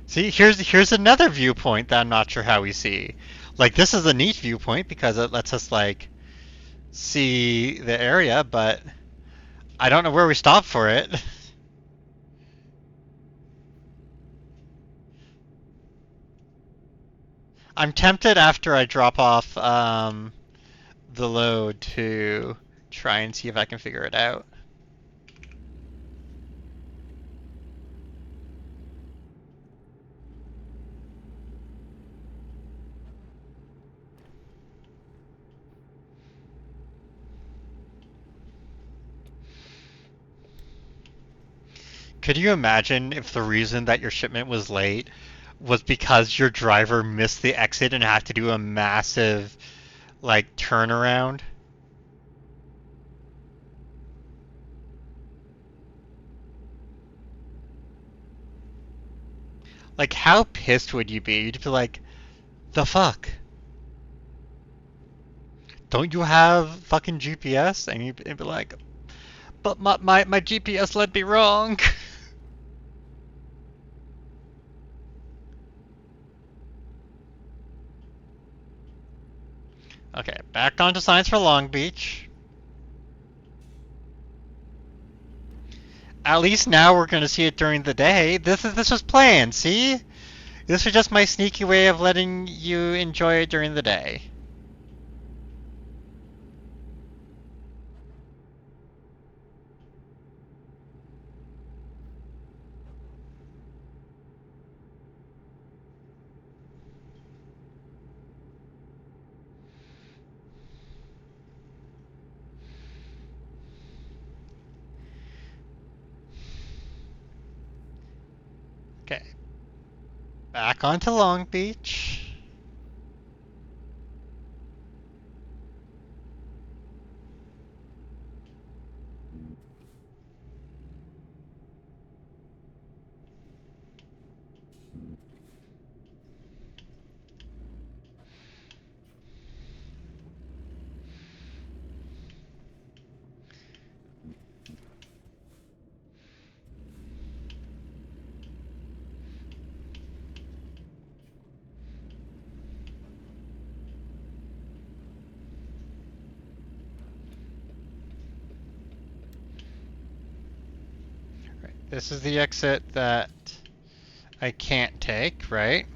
See, here's another viewpoint that I'm not sure how we see. Like this is a neat viewpoint because it lets us like see the area, but I don't know where we stop for it. I'm tempted after I drop off the load to try and see if I can figure it out. Could you imagine if the reason that your shipment was late was because your driver missed the exit and had to do a massive like turnaround? Like how pissed would you be? You'd be like, the fuck? Don't you have fucking GPS? And you'd be like, but my GPS led me wrong. Okay, back onto Science for Long Beach. At least now we're gonna see it during the day. This was planned, see? This was just my sneaky way of letting you enjoy it during the day. Okay, back onto Long Beach. Right, this is the exit that I can't take, right?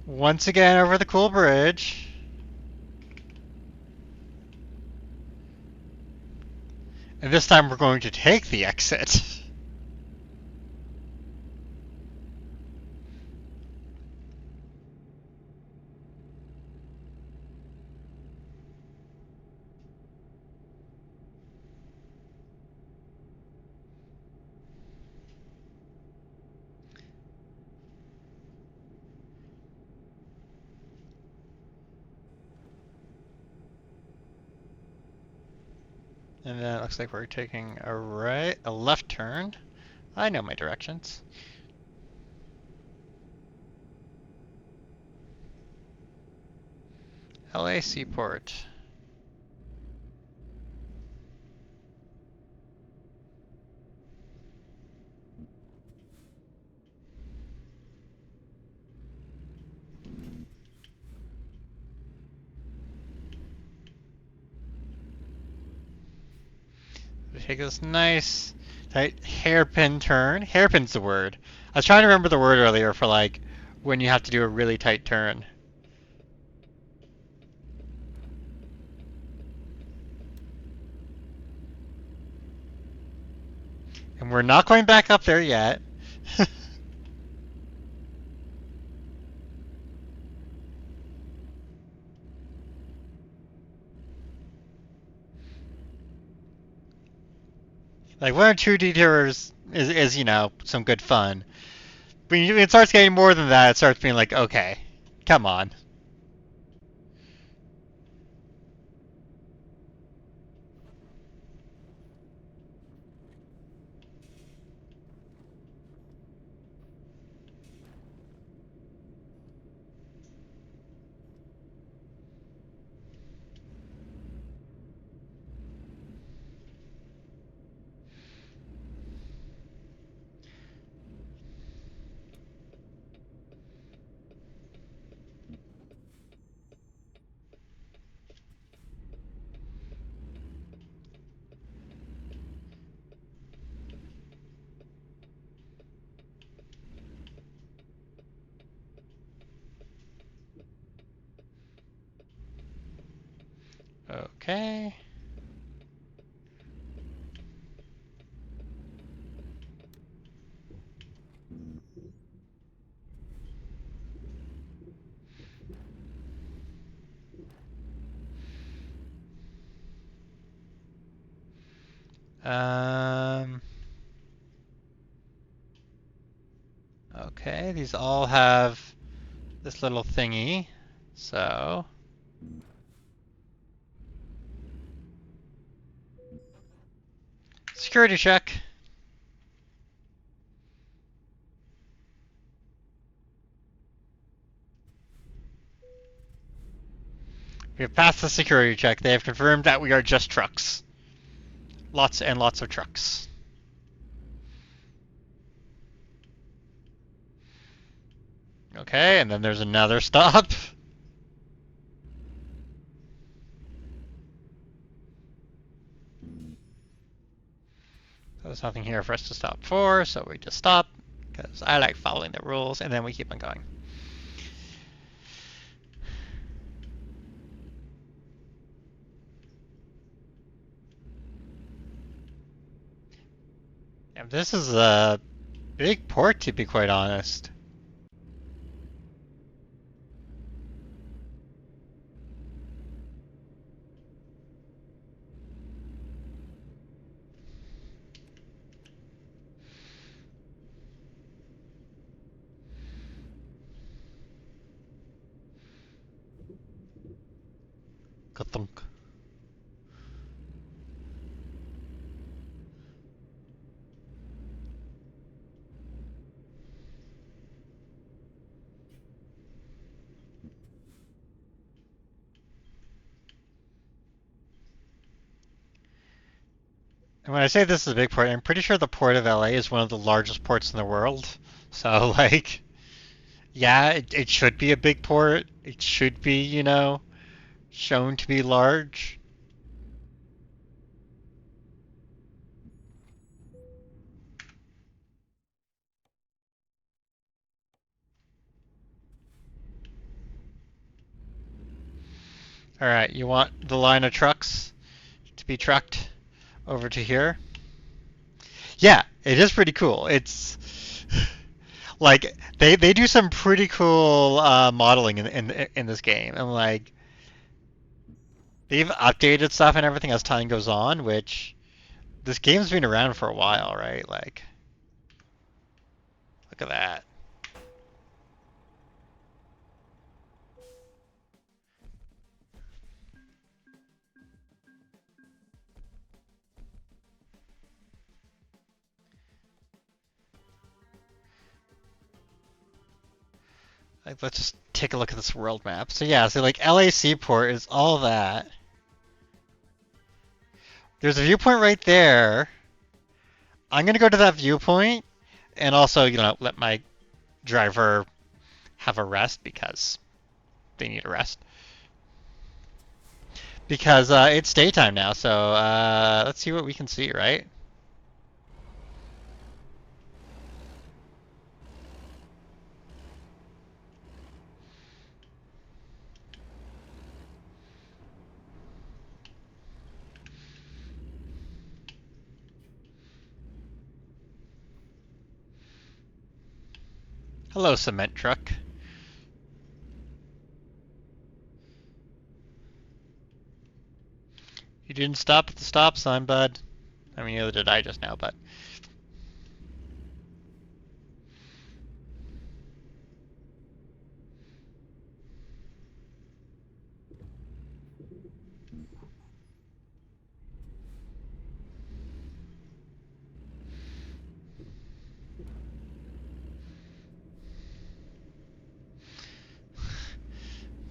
Once again over the cool bridge. And this time we're going to take the exit. And then it looks like we're taking a left turn. I know my directions. LA Seaport. We take this nice, tight hairpin turn. Hairpin's the word. I was trying to remember the word earlier for like when you have to do a really tight turn. And we're not going back up there yet. Like one or two detours is some good fun. When it starts getting more than that, it starts being like, okay, come on. Okay. Um. Okay, these all have this little thingy. So, security check. We have passed the security check. They have confirmed that we are just trucks. Lots and lots of trucks. Okay, and then there's another stop. There's nothing here for us to stop for, so we just stop, because I like following the rules, and then we keep on going. And this is a big port, to be quite honest. Ka-thunk. And when I say this is a big port, I'm pretty sure the port of LA is one of the largest ports in the world. So, like, yeah, it should be a big port. It should be, shown to be large. Alright, you want the line of trucks to be trucked over to here? Yeah, it is pretty cool. It's like they do some pretty cool modeling in this game, and like they've updated stuff and everything as time goes on, which this game's been around for a while, right? Like, look at that. Like, let's just take a look at this world map. So yeah, so like LA Seaport is all that. There's a viewpoint right there. I'm gonna go to that viewpoint and also, let my driver have a rest because they need a rest. Because it's daytime now, so let's see what we can see, right? Hello, cement truck. You didn't stop at the stop sign, bud. I mean, neither did I just now, but...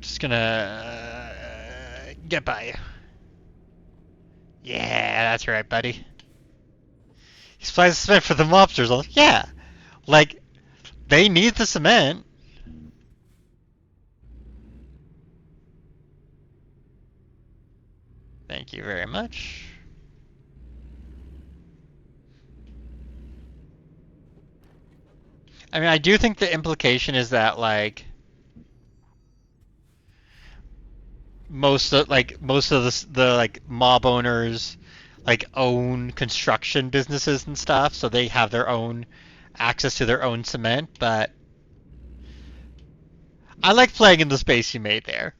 Just gonna get by you. Yeah, that's right, buddy. He supplies the cement for the mobsters. I'm like, yeah, like they need the cement. Thank you very much. I mean, I do think the implication is that like most of the like mob owners like own construction businesses and stuff, so they have their own access to their own cement. But I like playing in the space you made there.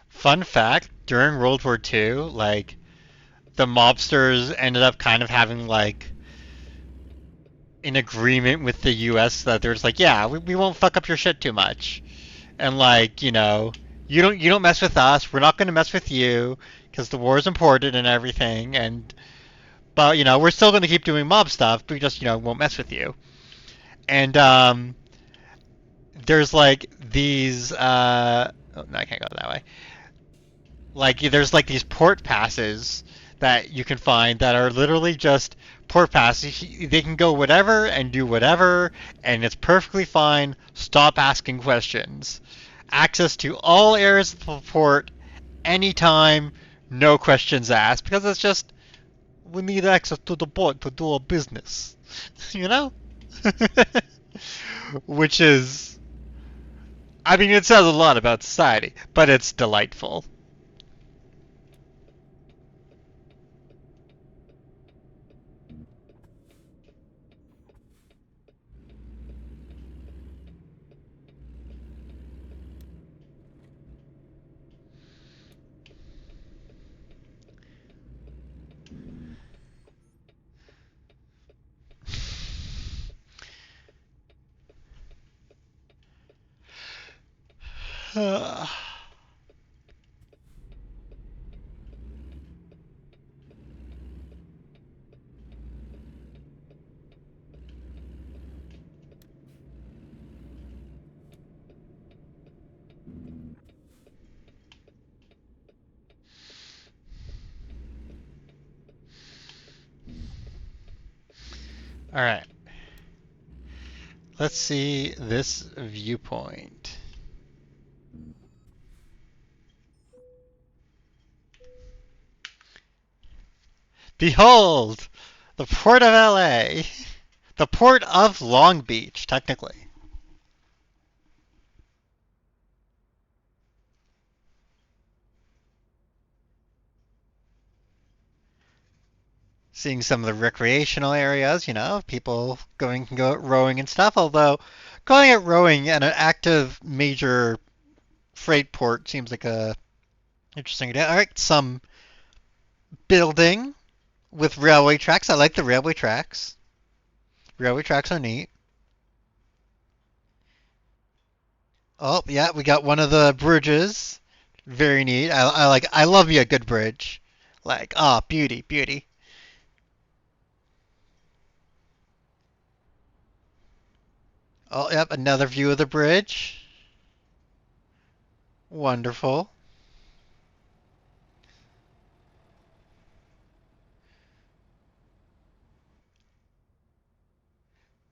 Fun fact: during World War II, like the mobsters ended up kind of having like an agreement with the U.S. that they're just like, yeah, we won't fuck up your shit too much, and like you don't mess with us, we're not gonna mess with you because the war is important and everything, and but we're still gonna keep doing mob stuff, but we just won't mess with you. And there's like these oh, no, I can't go that way. Like there's like these port passes that you can find that are literally just port passes. They can go whatever and do whatever, and it's perfectly fine. Stop asking questions. Access to all areas of the port anytime, no questions asked, because it's just we need access to the port to do our business. you know? Which is, I mean, it says a lot about society, but it's delightful. All right. Let's see this viewpoint. Behold, the port of LA. The port of Long Beach, technically. Seeing some of the recreational areas, people can go out rowing and stuff, although going out rowing at an active major freight port seems like a interesting idea. All right, some building with railway tracks. I like the railway tracks. Railway tracks are neat. Oh, yeah, we got one of the bridges. Very neat. I love me a good bridge. Like, ah, beauty, beauty. Oh, yep, another view of the bridge. Wonderful.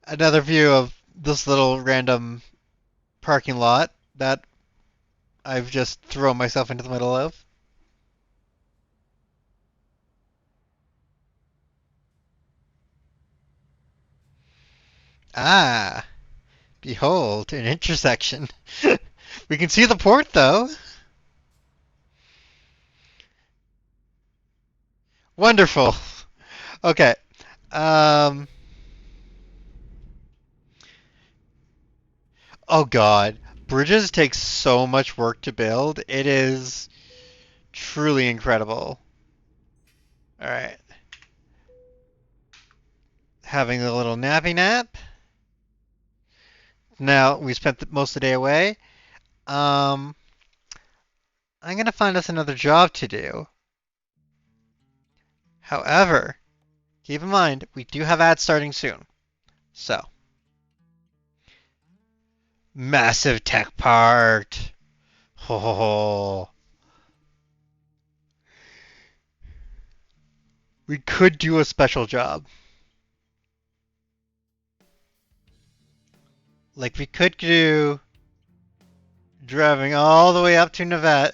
Another view of this little random parking lot that I've just thrown myself into the middle of. Ah, behold, an intersection. We can see the port though. Wonderful. Okay. Um. Oh God, bridges take so much work to build. It is truly incredible. All right. Having a little nappy nap. Now we spent most of the day away. Um. I'm gonna find us another job to do. However, keep in mind we do have ads starting soon. So, massive tech part. Ho ho ho. We could do a special job. Like we could do driving all the way up to Nevada,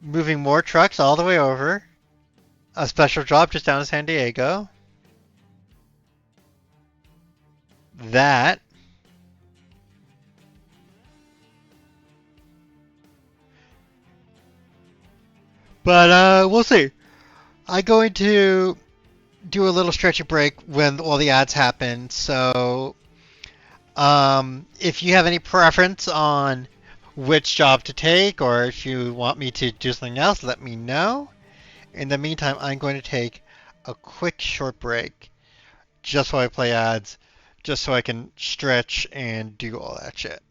moving more trucks all the way over. A special job just down to San Diego. That. But we'll see. I'm going to do a little stretchy break when all the ads happen. So, if you have any preference on which job to take, or if you want me to do something else, let me know. In the meantime, I'm going to take a quick short break just while I play ads, just so I can stretch and do all that shit.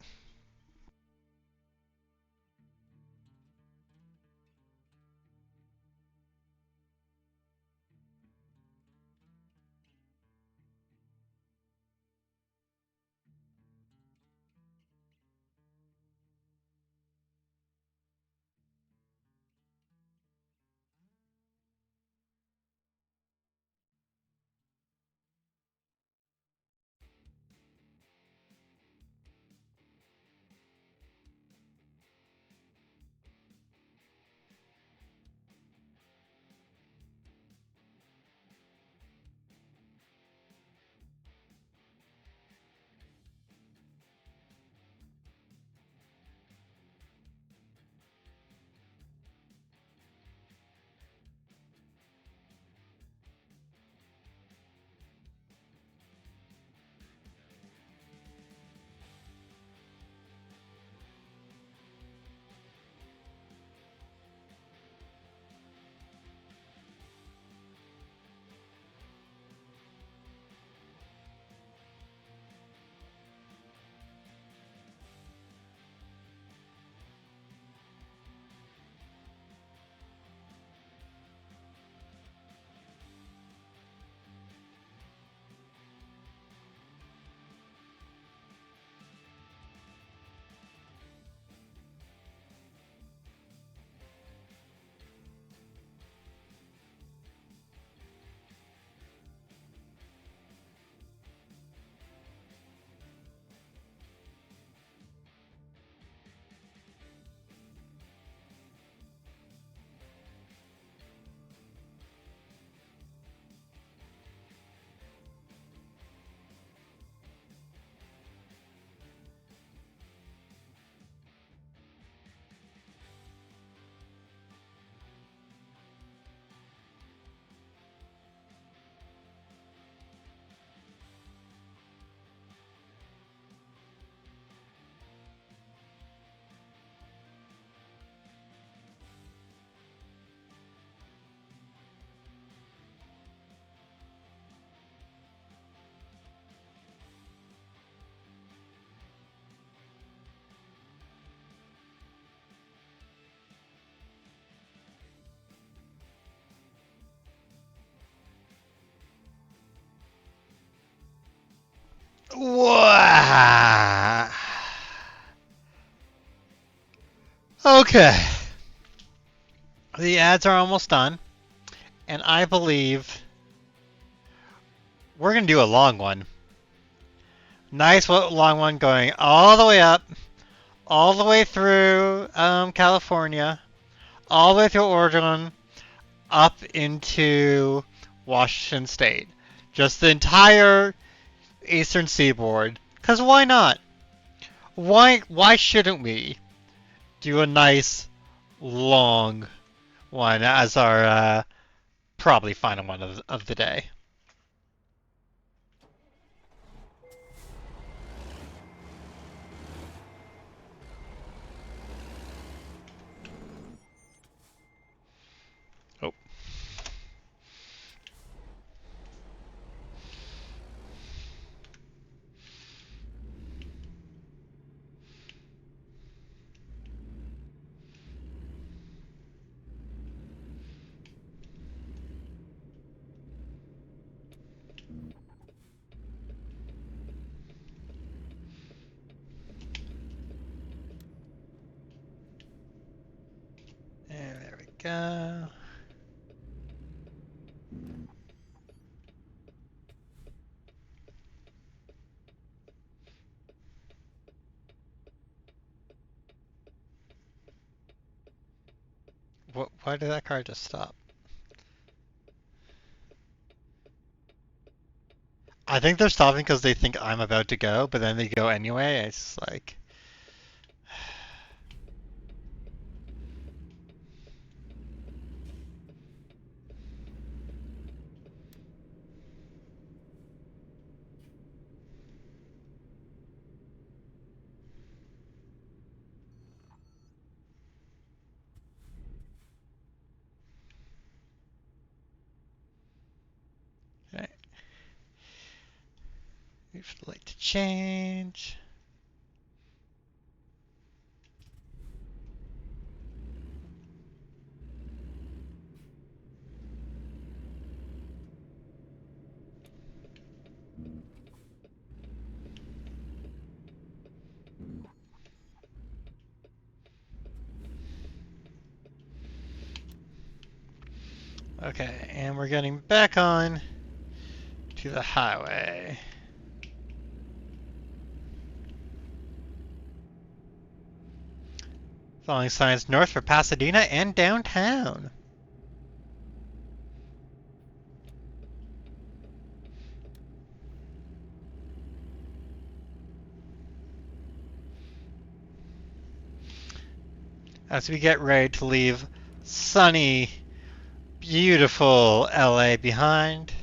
Wah. Okay. The ads are almost done, and I believe we're going to do a long one. Nice long one going all the way up, all the way through California, all the way through Oregon, up into Washington State. Just the entire eastern seaboard. Because why not? Why shouldn't we do a nice long one as our probably final one of the day? Oh. And there we go. Why did that car just stop? I think they're stopping because they think I'm about to go, but then they go anyway. It's like... Okay. Wait for the light to change. Okay, and we're getting back on to the highway. Following signs north for Pasadena and downtown. As we get ready to leave sunny, beautiful LA behind.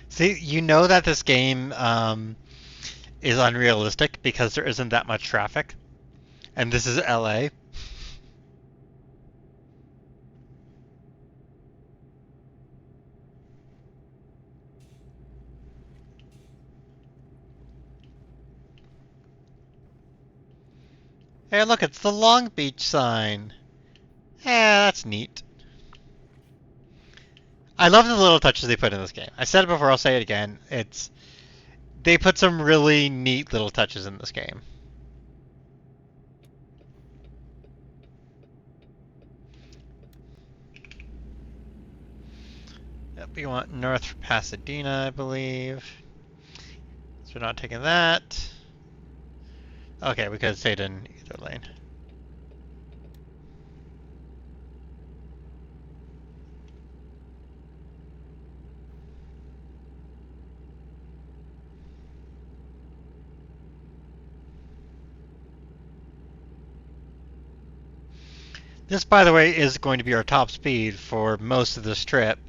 See, you know that this game is unrealistic because there isn't that much traffic. And this is LA. Hey, look, it's the Long Beach sign. Yeah, that's neat. I love the little touches they put in this game. I said it before, I'll say it again. They put some really neat little touches in this game. Yep, we want north for Pasadena, I believe. So we're not taking that. Okay, we could have stayed in either lane. This, by the way, is going to be our top speed for most of this trip,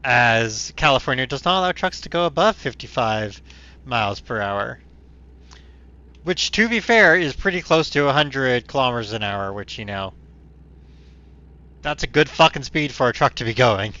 as California does not allow trucks to go above 55 miles per hour. Which, to be fair, is pretty close to 100 kilometers an hour, which, you know, that's a good fucking speed for a truck to be going.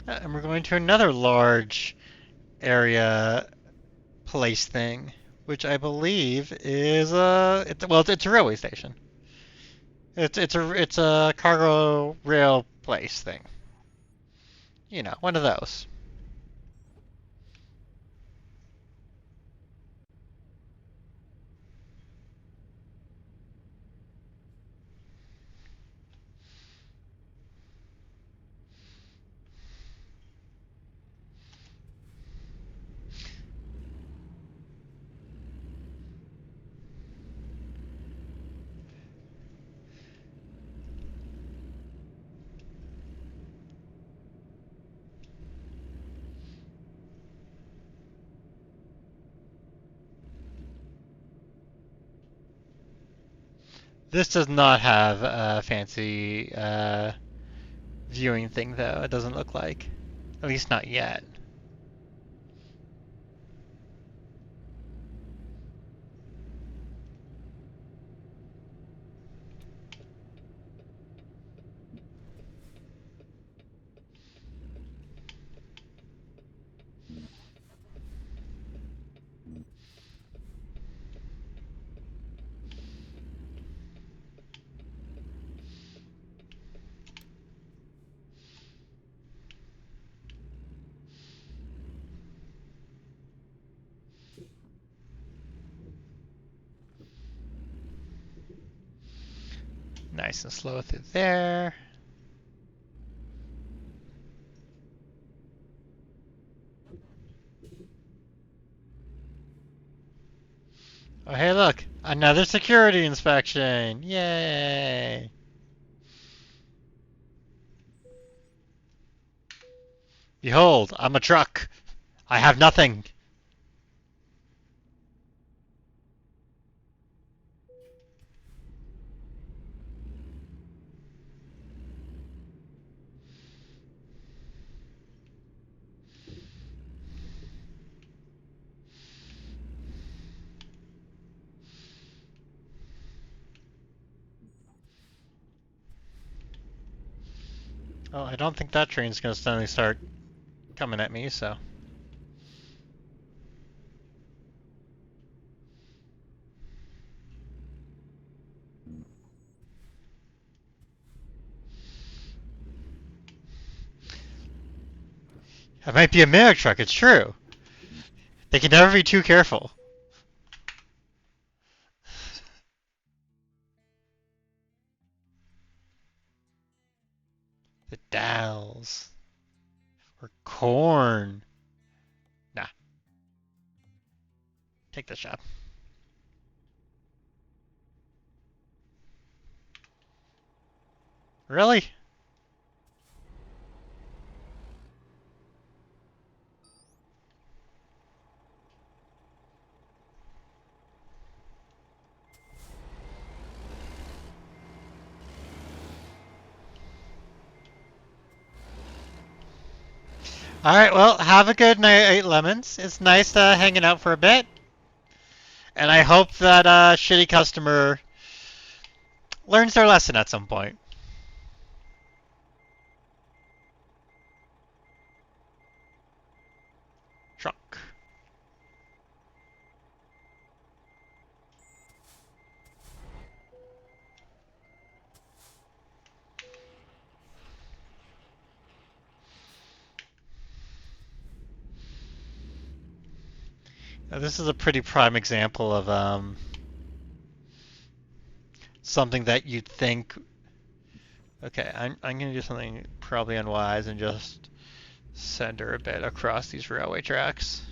And we're going to another large area place thing, which I believe is it's a railway station. It's a cargo rail place thing. You know, one of those. This does not have a fancy viewing thing, though. It doesn't look like. At least not yet. Nice and slow through there. Oh, hey, look! Another security inspection! Yay! Behold, I'm a truck! I have nothing! Oh, I don't think that train's gonna suddenly start coming at me, so. It might be a Merrick truck, it's true. They can never be too careful. The Dalles. Or corn. Nah. Take the shot. Really? Alright, well, have a good night, Lemons. It's nice hanging out for a bit. And I hope that shitty customer learns their lesson at some point. Truck. Now, this is a pretty prime example of something that you'd think. Okay, I'm gonna do something probably unwise and just send her a bit across these railway tracks.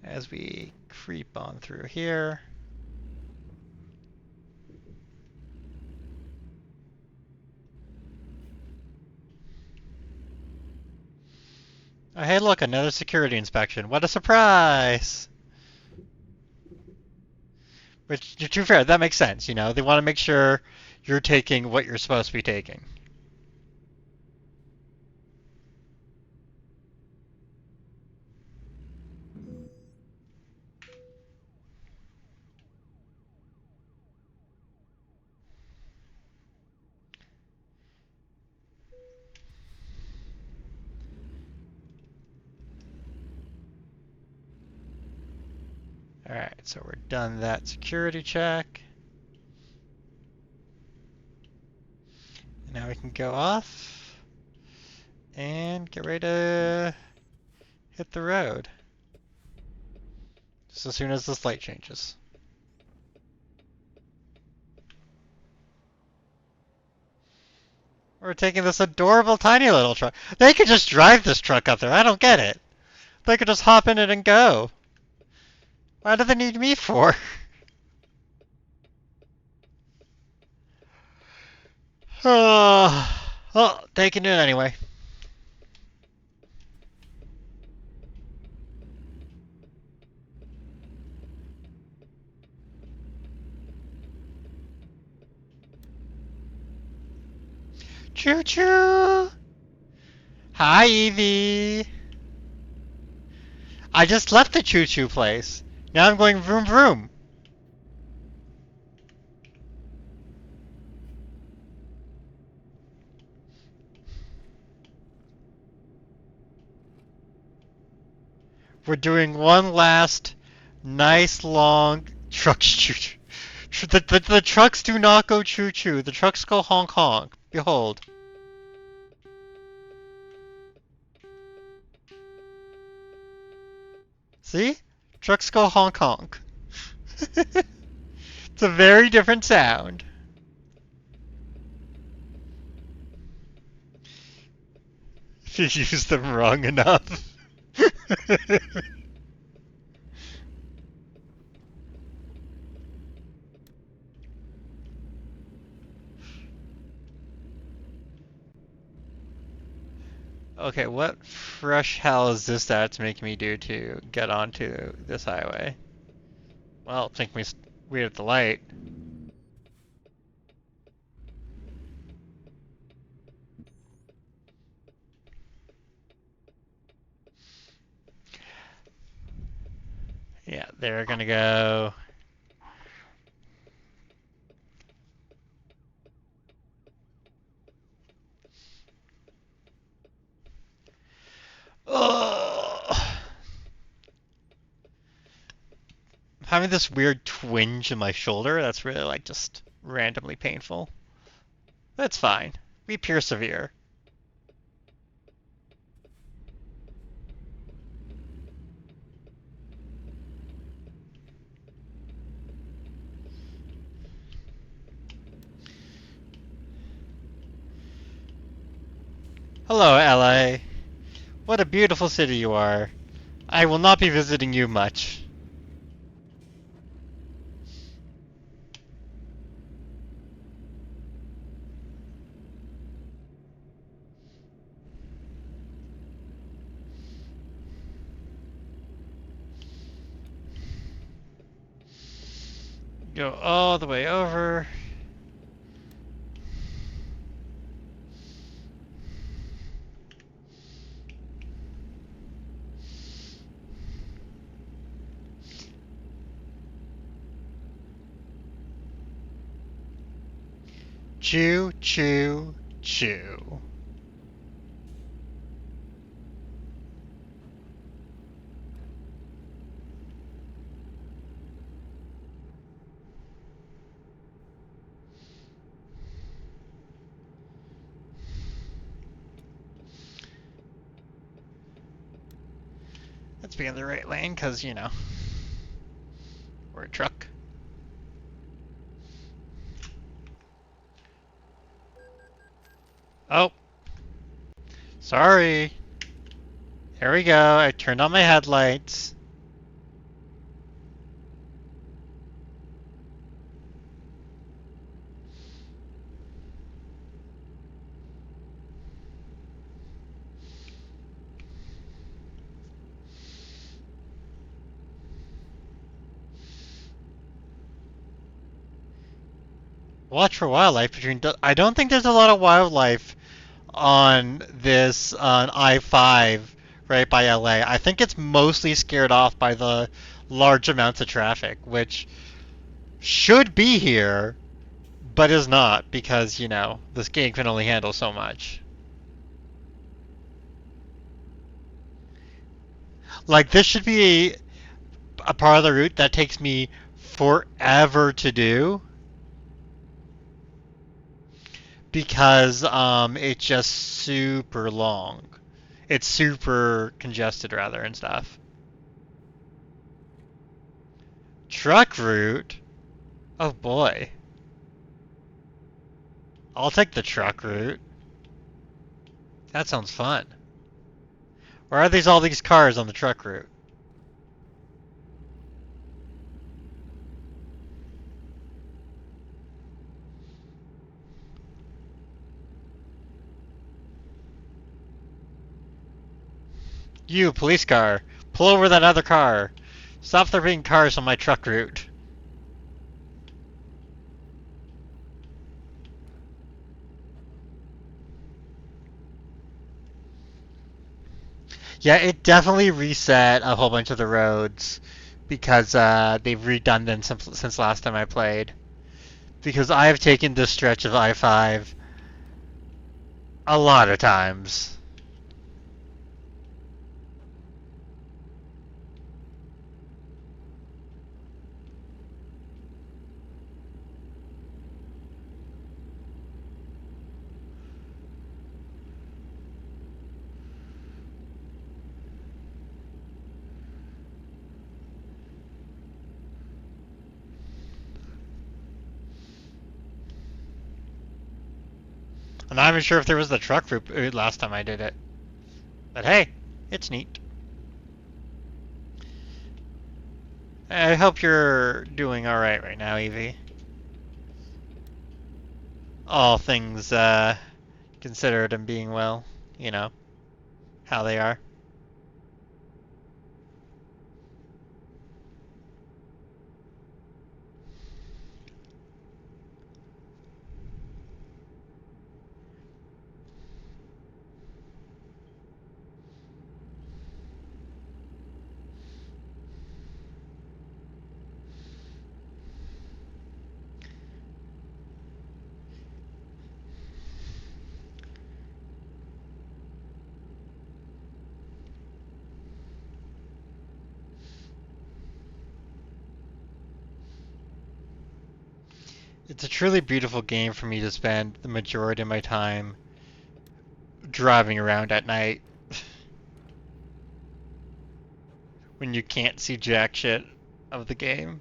As we creep on through here. Oh, hey, look, another security inspection. What a surprise! Which, to be fair, that makes sense. You know, they want to make sure you're taking what you're supposed to be taking. Alright, so we're done that security check. Now we can go off and get ready to hit the road. Just as soon as this light changes. We're taking this adorable tiny little truck. They could just drive this truck up there. I don't get it. They could just hop in it and go. Why do they need me for? Well, they can do it anyway. Choo choo! Hi, Evie! I just left the choo choo place. Now I'm going vroom vroom. We're doing one last nice long truck choo choo. The trucks do not go choo choo. The trucks go honk honk. Behold. See? Trucks go honk honk. It's a very different sound. If you use them wrong enough. Okay, what fresh hell is this that's making me do to get onto this highway? Well, it's making me wait at the light. Yeah, they're gonna go. Oh! I'm having this weird twinge in my shoulder that's really like just randomly painful. That's fine. We persevere. Hello, LA. What a beautiful city you are. I will not be visiting you much. Go all the way over. Choo, choo, choo. Let's be in the right lane, because, you know, we're a truck. Oh. Sorry. There we go. I turned on my headlights. Watch for wildlife between. I don't think there's a lot of wildlife on this on I-5 right by LA. I think it's mostly scared off by the large amounts of traffic, which should be here, but is not because, this game can only handle so much. Like, this should be a part of the route that takes me forever to do because it's just super long. It's super congested rather and stuff. Truck route? Oh boy. I'll take the truck route. That sounds fun. Why are all these cars on the truck route? You, police car, pull over that other car. Stop there being cars on my truck route. Yeah, it definitely reset a whole bunch of the roads because they've redone them since last time I played. Because I have taken this stretch of I-5 a lot of times. I'm not even sure if there was the truck route last time I did it. But hey, it's neat. I hope you're doing alright right now, Evie. All things considered and being well, how they are. It's a truly beautiful game for me to spend the majority of my time driving around at night when you can't see jack shit of the game.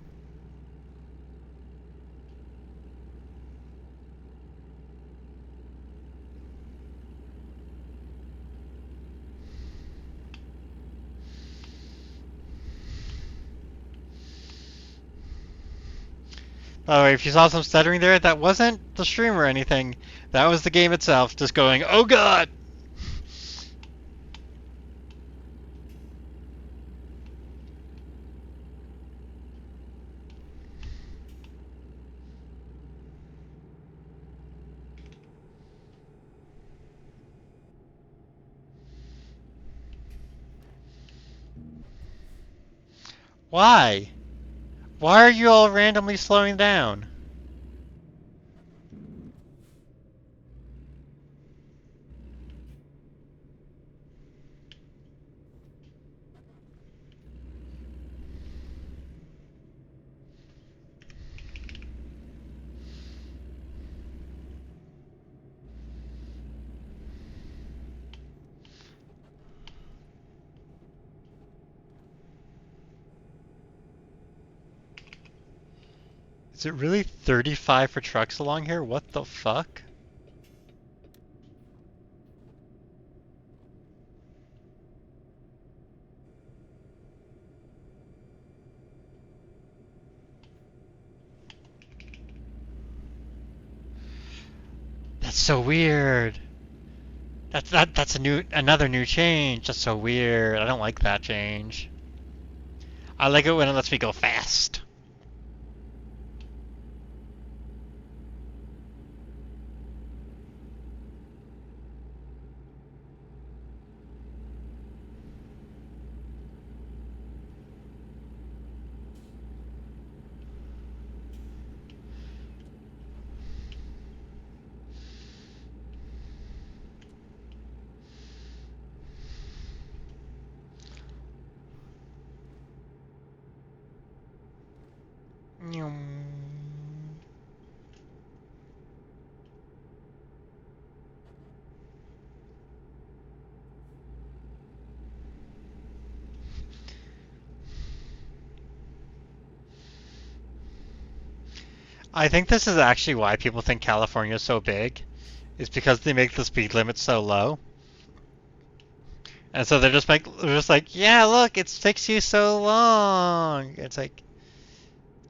By the way, if you saw some stuttering there, that wasn't the stream or anything. That was the game itself just going, oh god! Why? Why are you all randomly slowing down? Is it really 35 for trucks along here? What the fuck? That's so weird. That's another new change. That's so weird. I don't like that change. I like it when it lets me go fast. I think this is actually why people think California is so big, is because they make the speed limit so low. And so they're just like, yeah, look, it takes you so long. It's like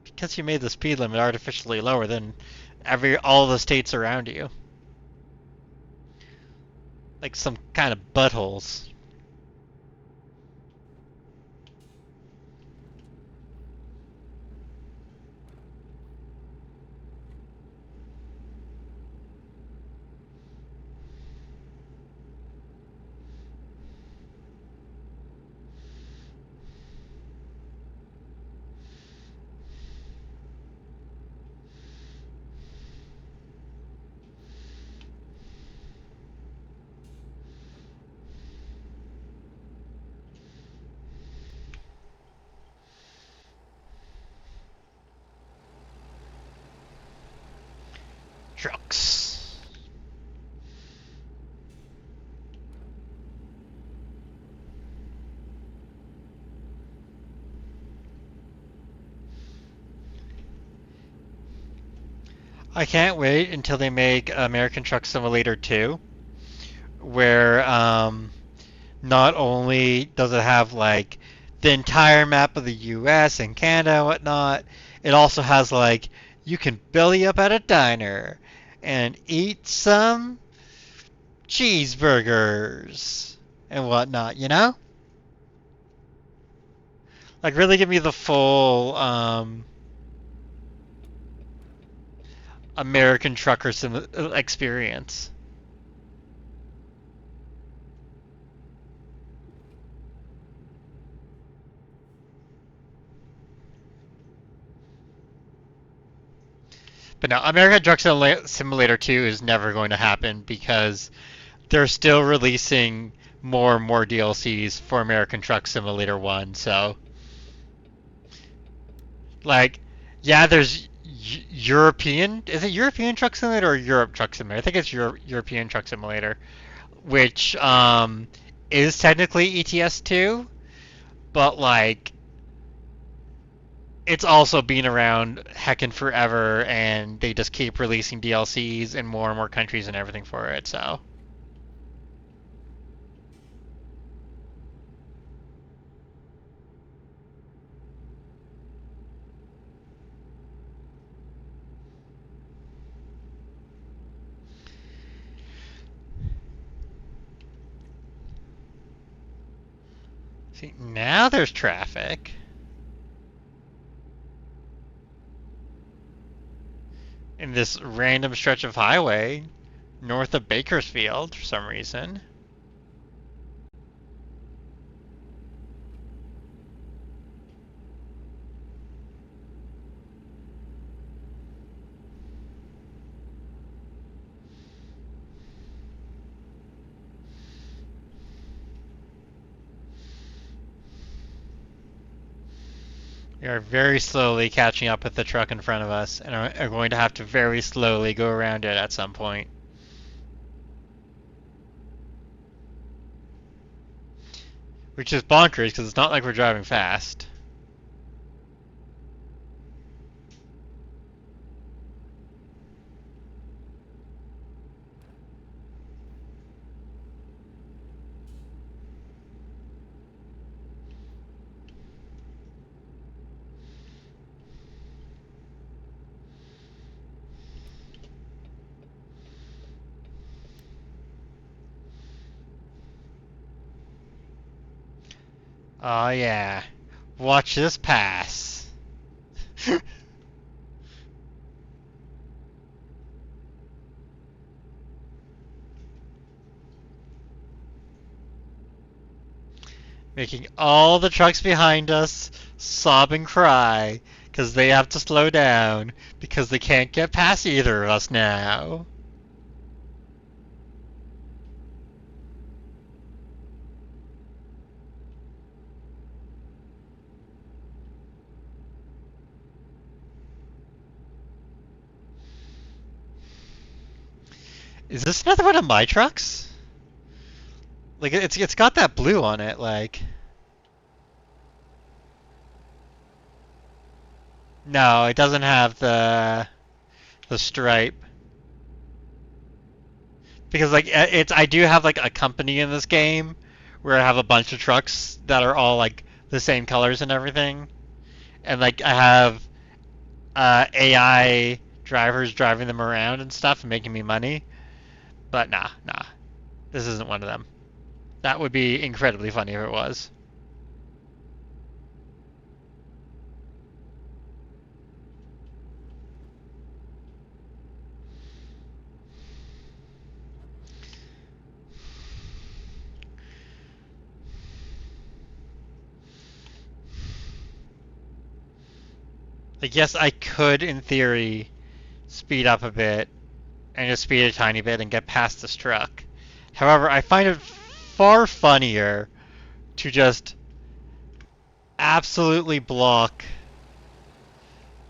because you made the speed limit artificially lower than all the states around you. Like some kind of buttholes. Trucks. I can't wait until they make American Truck Simulator 2, where not only does it have like the entire map of the US and Canada and whatnot, it also has like you can belly up at a diner and eat some cheeseburgers and whatnot, you know? Like really give me the full American trucker experience. But no, American Truck Simulator 2 is never going to happen because they're still releasing more and more DLCs for American Truck Simulator 1. So, like, yeah, there's European. Is it European Truck Simulator or Europe Truck Simulator? I think it's European Truck Simulator, which is technically ETS 2, but like it's also been around heckin' forever, and they just keep releasing DLCs in more and more countries and everything for it. So. See, now there's traffic. In this random stretch of highway north of Bakersfield for some reason. We are very slowly catching up with the truck in front of us and are going to have to very slowly go around it at some point. Which is bonkers because it's not like we're driving fast. Oh yeah. Watch this pass. Making all the trucks behind us sob and cry because they have to slow down because they can't get past either of us now. Is this another one of my trucks? Like it's got that blue on it, like. No, it doesn't have the the stripe. Because like I do have like a company in this game where I have a bunch of trucks that are all like the same colors and everything, and like I have AI drivers driving them around and stuff and making me money. But nah, this isn't one of them. That would be incredibly funny if it was. Like, yes, I could, in theory, speed up a bit and just speed a tiny bit and get past this truck. However, I find it far funnier to just absolutely block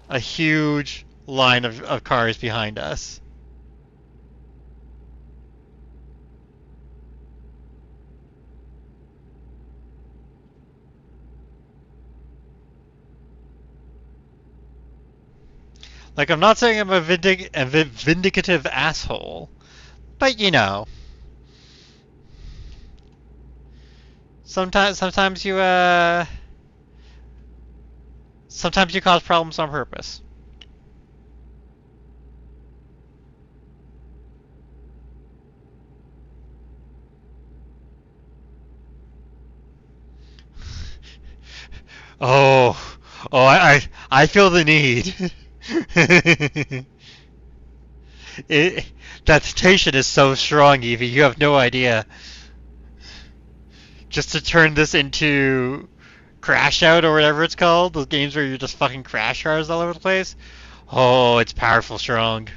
a huge line of cars behind us. Like, I'm not saying I'm a vindicative asshole, but you know, sometimes sometimes you cause problems on purpose. Oh, I feel the need. it, that temptation is so strong, Evie. You have no idea. Just to turn this into Crash Out or whatever it's called, those games where you just fucking crash cars all over the place. Oh, it's powerful, strong.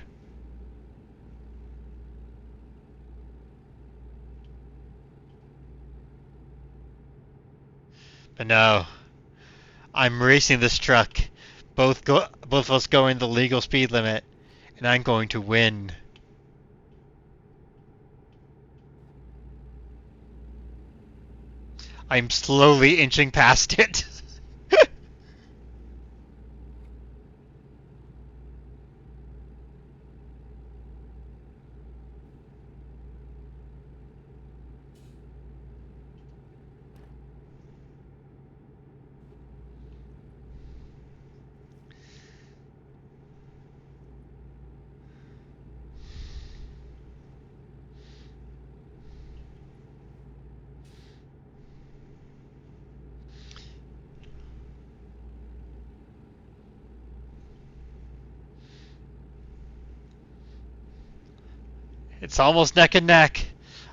But no, I'm racing this truck. Both of us going the legal speed limit, and I'm going to win. I'm slowly inching past it. It's almost neck and neck.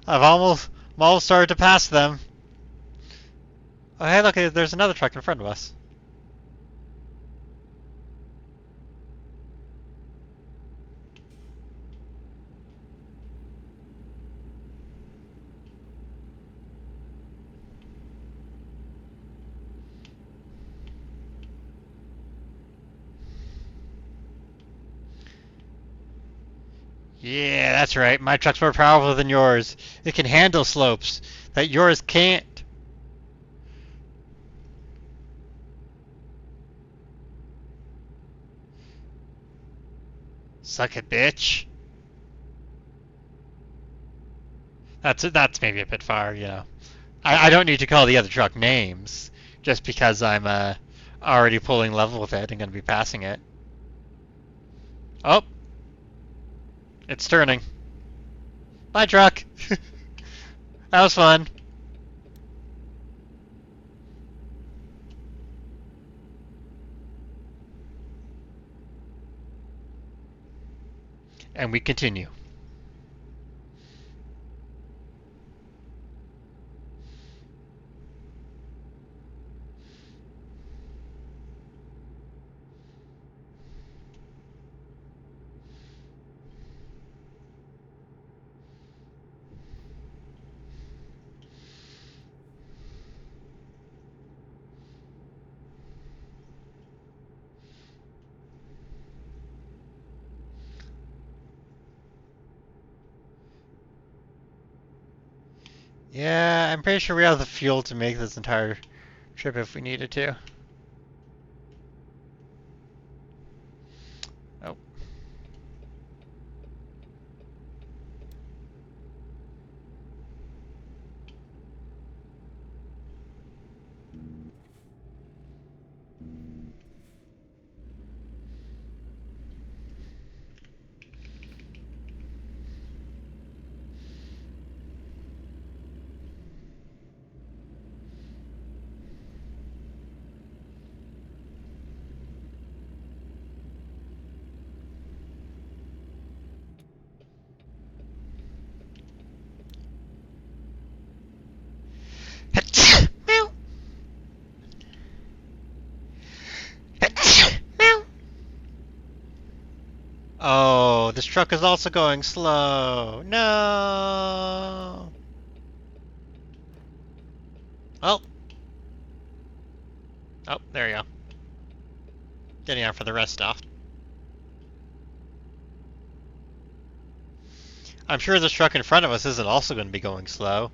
I'm almost started to pass them. Oh, hey, look, there's another truck in front of us. Yeah, that's right. My truck's more powerful than yours. It can handle slopes that yours can't. Suck it, bitch. That's maybe a bit far, you know. I don't need to call the other truck names just because I'm already pulling level with it and going to be passing it. Oh, it's turning. Bye, truck. That was fun. And we continue. Yeah, I'm pretty sure we have the fuel to make this entire trip if we needed to. Oh. Oh, this truck is also going slow. No. Oh, oh, there you go. Getting out for the rest stop. I'm sure this truck in front of us isn't also going to be going slow.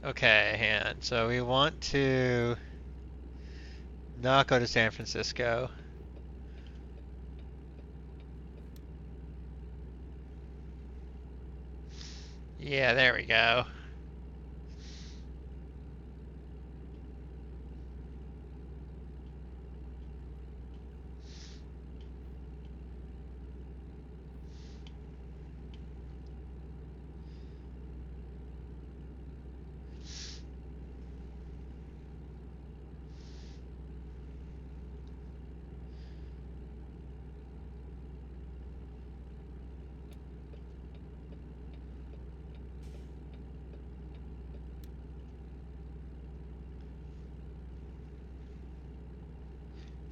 Okay, and so we want to not go to San Francisco. Yeah, there we go.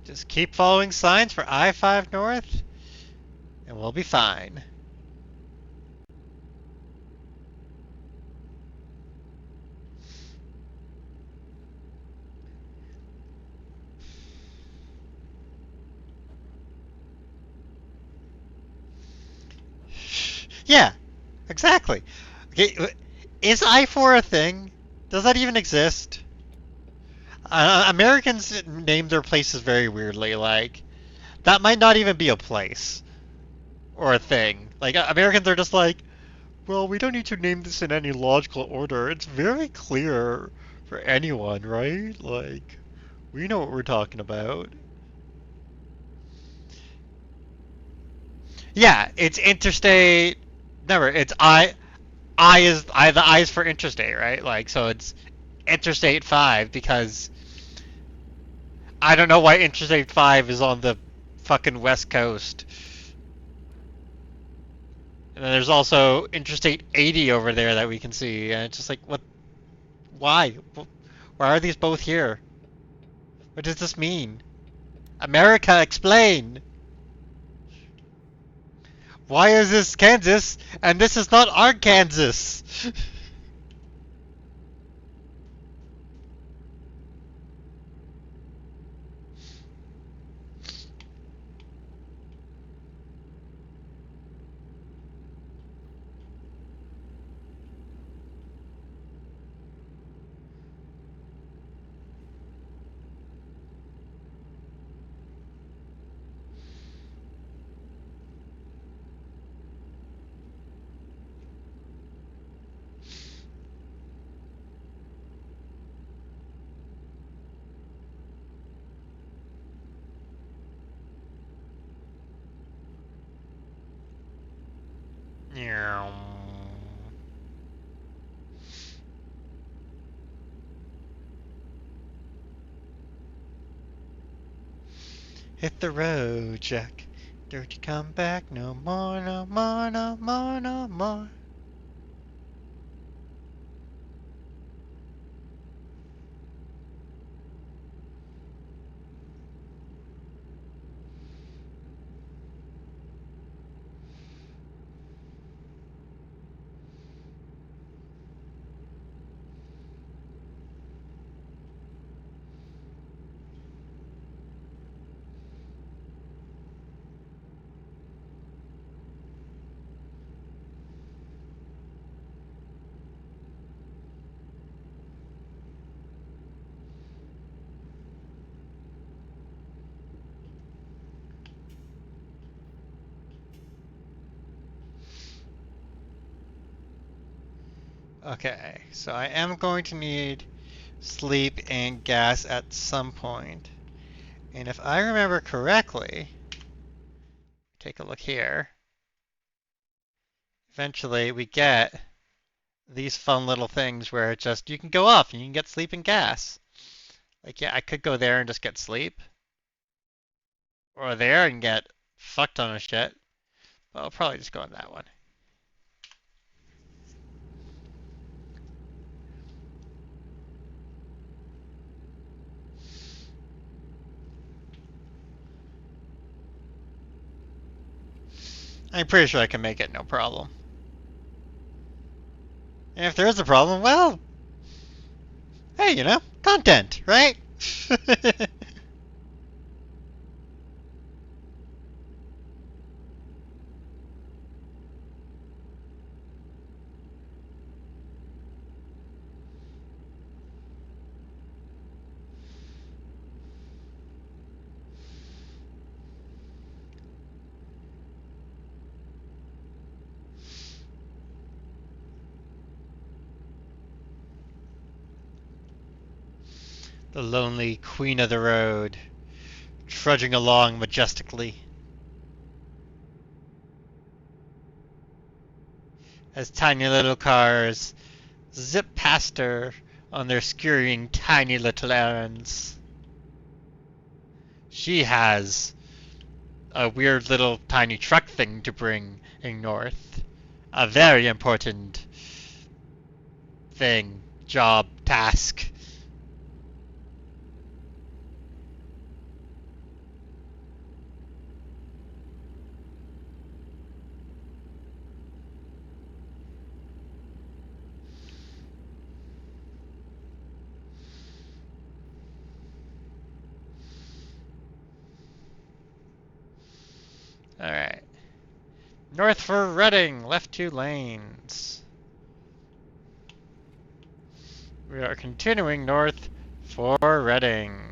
Just keep following signs for I-5 North, and we'll be fine. Yeah, exactly. Okay, is I-4 a thing? Does that even exist? Americans name their places very weirdly. Like, that might not even be a place or a thing. Like, Americans are just like, well, we don't need to name this in any logical order. It's very clear for anyone, right? Like, we know what we're talking about. Yeah, it's interstate. Never. It's I. The I is for interstate, right? Like, so it's Interstate 5 because I don't know why Interstate 5 is on the fucking West Coast. And then there's also Interstate 80 over there that we can see, and it's just like, what? Why? Why are these both here? What does this mean? America, explain! Why is this Kansas and this is not Arkansas? Hit the road, Jack. Don't you come back no more, no more, no more, no more. Okay, so I am going to need sleep and gas at some point. And if I remember correctly, take a look here. Eventually we get these fun little things where it just you can go off and you can get sleep and gas. Like, yeah, I could go there and just get sleep. Or there and get fucked on a shit. But I'll probably just go on that one. I'm pretty sure I can make it no problem. And if there is a problem, well, hey, content, right? The lonely queen of the road, trudging along majestically, as tiny little cars zip past her on their scurrying tiny little errands. She has a weird little tiny truck thing to bring in north. A very important thing, job, task. Alright. North for Reading, left 2 lanes. We are continuing north for Reading.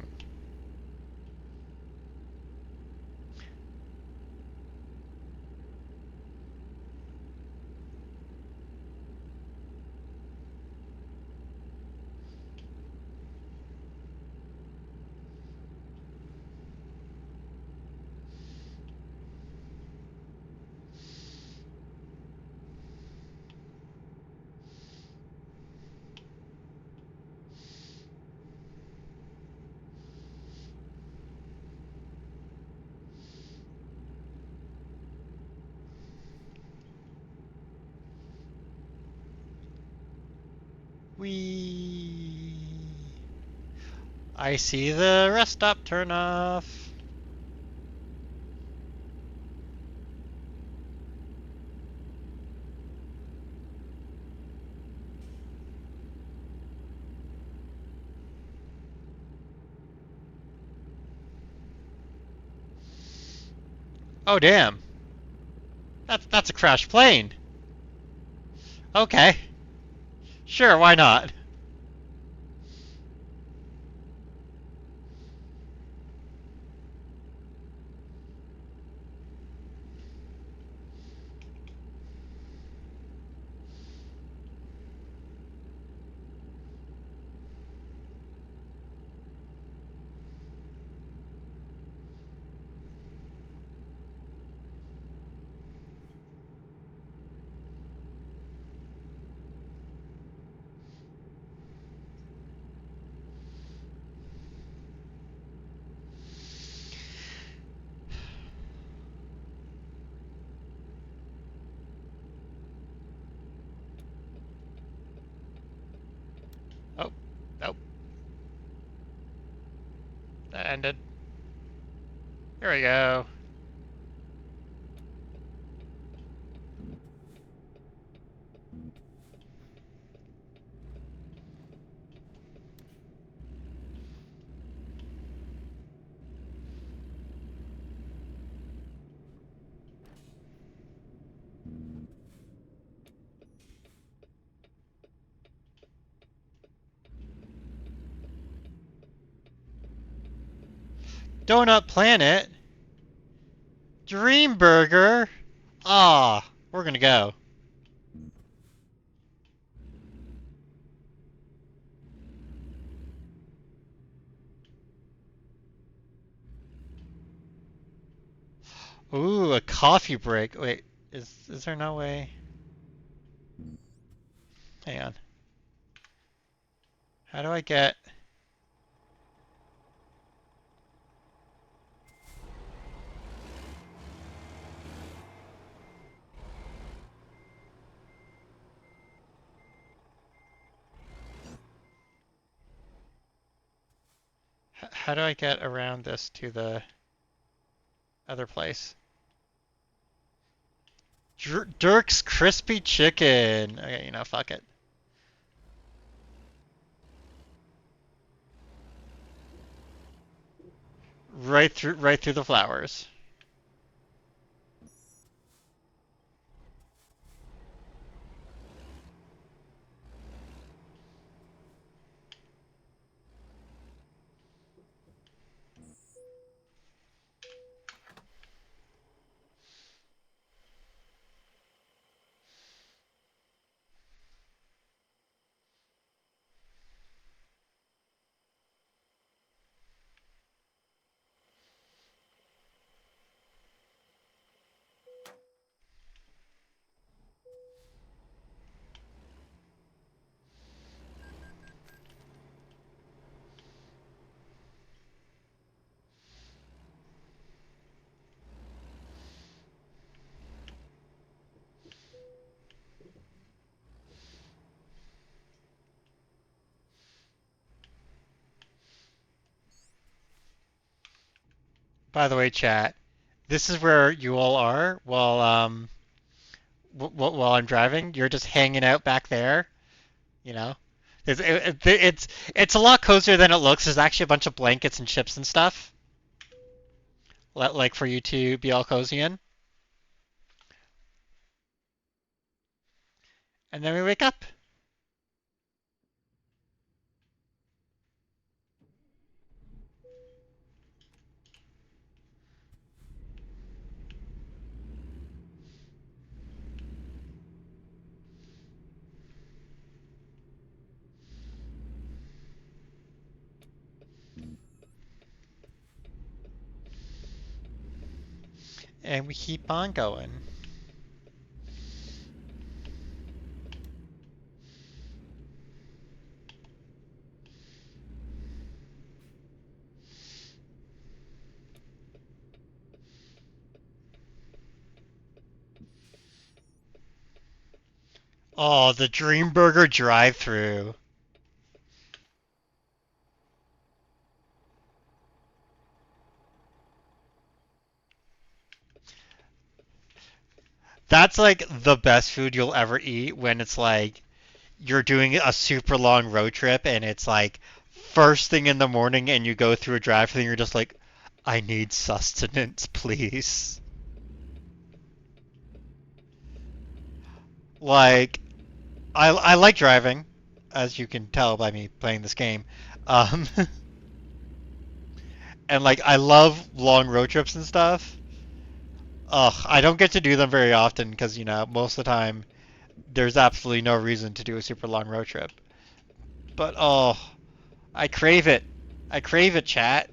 I see the rest stop turn off. Oh damn. That's a crashed plane. Okay. Sure, why not? Oh, nope. That ended. Here we go. Donut Planet. Dream Burger. Ah, we're gonna go. Ooh, a coffee break. Wait, is there no way? Hang on. How do I get? How do I get around this to the other place? Dirk's Crispy Chicken. Okay, fuck it. Right through the flowers. By the way, chat, this is where you all are while I'm driving. You're just hanging out back there, you know. It's a lot cozier than it looks. There's actually a bunch of blankets and chips and stuff, like for you to be all cozy in. And then we wake up. And we keep on going. Oh, the Dreamburger drive-through. That's like the best food you'll ever eat when it's like you're doing a super long road trip and it's like first thing in the morning and you go through a drive-through and you're just like, I need sustenance, please. Like, I like driving, as you can tell by me playing this game. Um, and like I love long road trips and stuff. Ugh, I don't get to do them very often because, most of the time there's absolutely no reason to do a super long road trip. But oh, I crave it. I crave it, chat.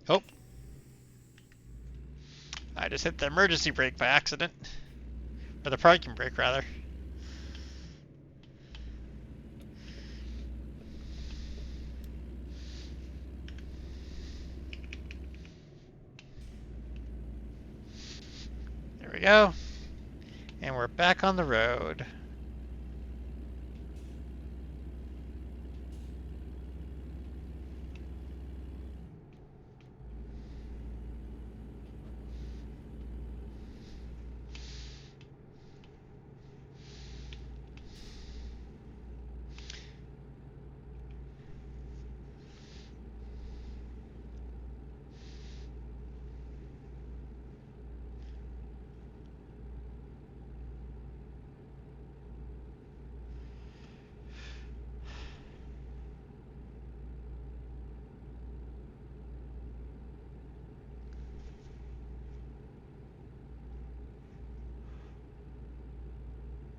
Oh, I just hit the emergency brake by accident. Or the parking brake, rather. There we go. And we're back on the road.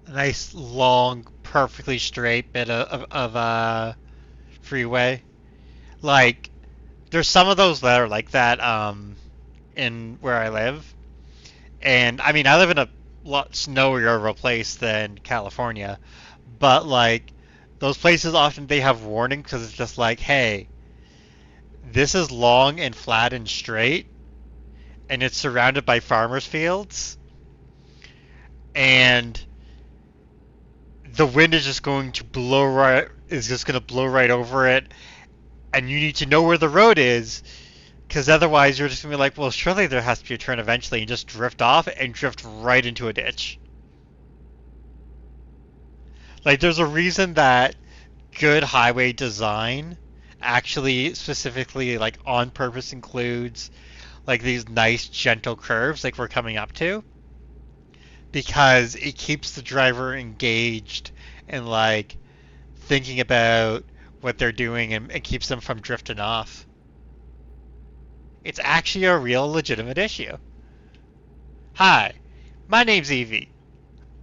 A nice, long, perfectly straight bit of freeway. Like, there's some of those that are like that in where I live. And I mean, I live in a lot snowier of a place than California, but like those places often they have warning because it's just like, hey, this is long and flat and straight, and it's surrounded by farmers' fields, and the wind is just going to blow right over it, and you need to know where the road is, because otherwise you're just gonna be like, well, surely there has to be a turn eventually, and just drift off and drift right into a ditch. Like, there's a reason that good highway design actually specifically, like, on purpose includes like these nice gentle curves like we're coming up to, because it keeps the driver engaged and like thinking about what they're doing, and it keeps them from drifting off. It's actually a real legitimate issue. Hi, my name's Evie.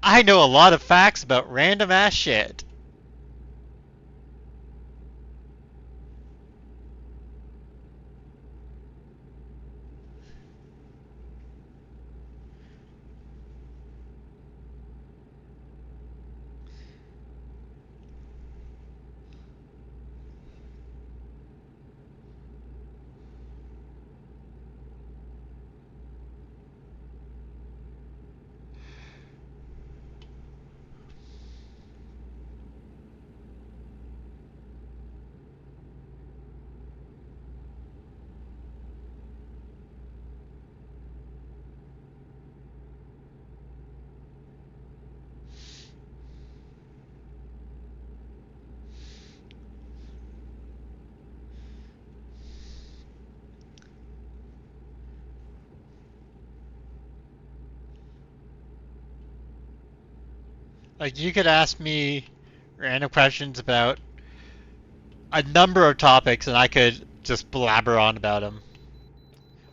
I know a lot of facts about random ass shit. Like, you could ask me random questions about a number of topics, and I could just blabber on about them.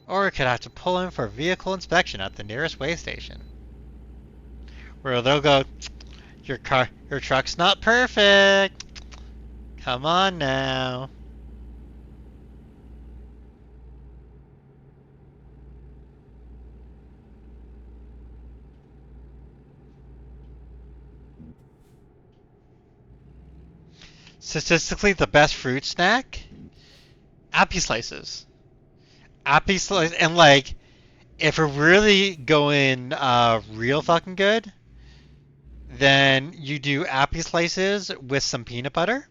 Or I could have to pull in for vehicle inspection at the nearest weigh station, where they'll go, your truck's not perfect. Come on now. Statistically, the best fruit snack? Appy slices. Appy slices, and like, if we're really going real fucking good, then you do appy slices with some peanut butter,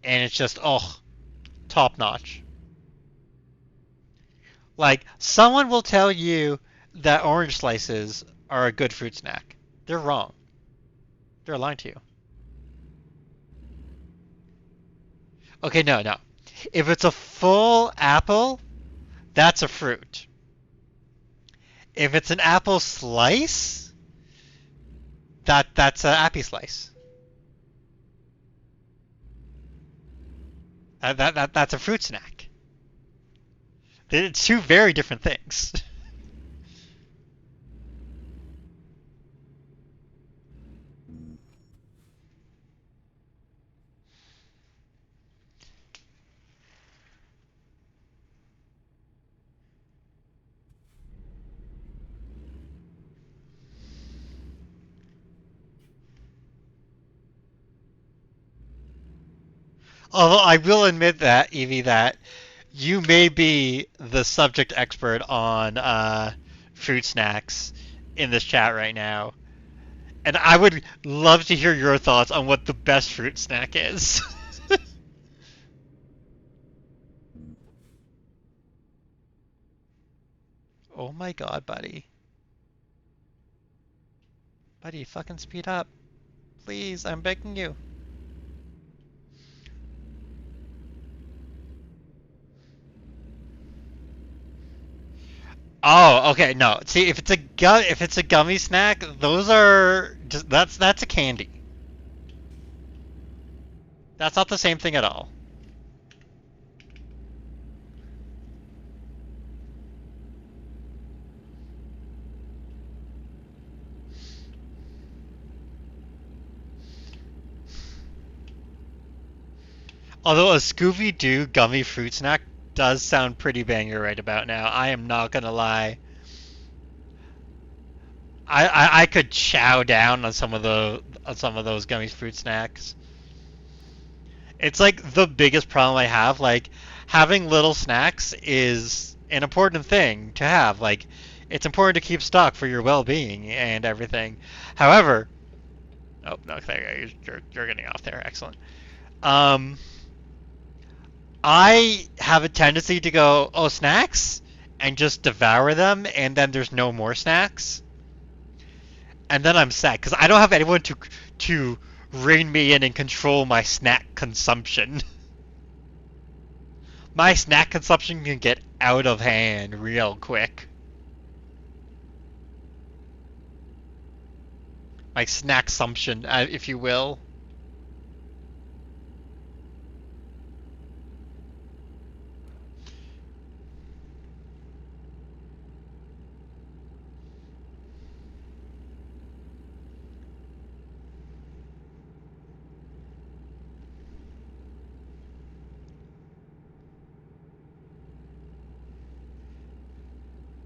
and it's just, oh, top notch. Like, someone will tell you that orange slices are a good fruit snack. They're wrong. They're lying to you. Okay, no. If it's a full apple, that's a fruit. If it's an apple slice, that's an appy slice. That's a fruit snack. It's two very different things. Although I will admit that, Evie, that you may be the subject expert on fruit snacks in this chat right now. And I would love to hear your thoughts on what the best fruit snack is. Oh my god, buddy. Buddy, fucking speed up. Please, I'm begging you. Oh, okay, no. See, if it's a gummy snack, those are just that's a candy. That's not the same thing at all. Although a Scooby-Doo gummy fruit snack does sound pretty banger right about now. I am not gonna lie. I could chow down on some of those gummy fruit snacks. It's like the biggest problem I have. Like, having little snacks is an important thing to have. Like, it's important to keep stock for your well-being and everything. However, Oh, no, there you go. You're getting off there. Excellent. Um, I have a tendency to go, oh, snacks, and just devour them, and then there's no more snacks, and then I'm sad because I don't have anyone to rein me in and control my snack consumption. My snack consumption can get out of hand real quick. My snack consumption, if you will.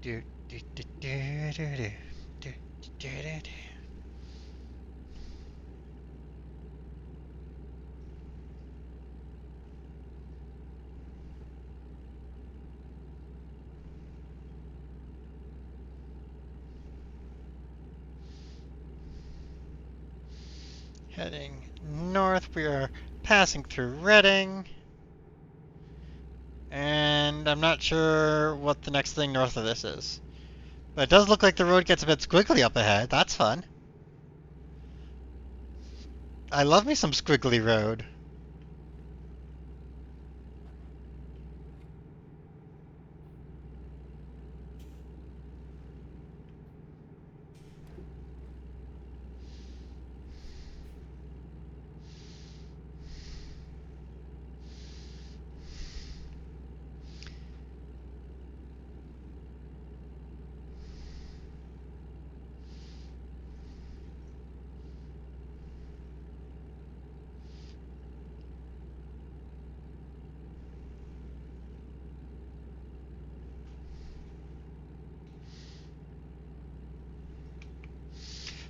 Do, do, do, do, do, do, do, do, do. Heading north, we are passing through Reading. And I'm not sure what the next thing north of this is. But it does look like the road gets a bit squiggly up ahead. That's fun. I love me some squiggly road.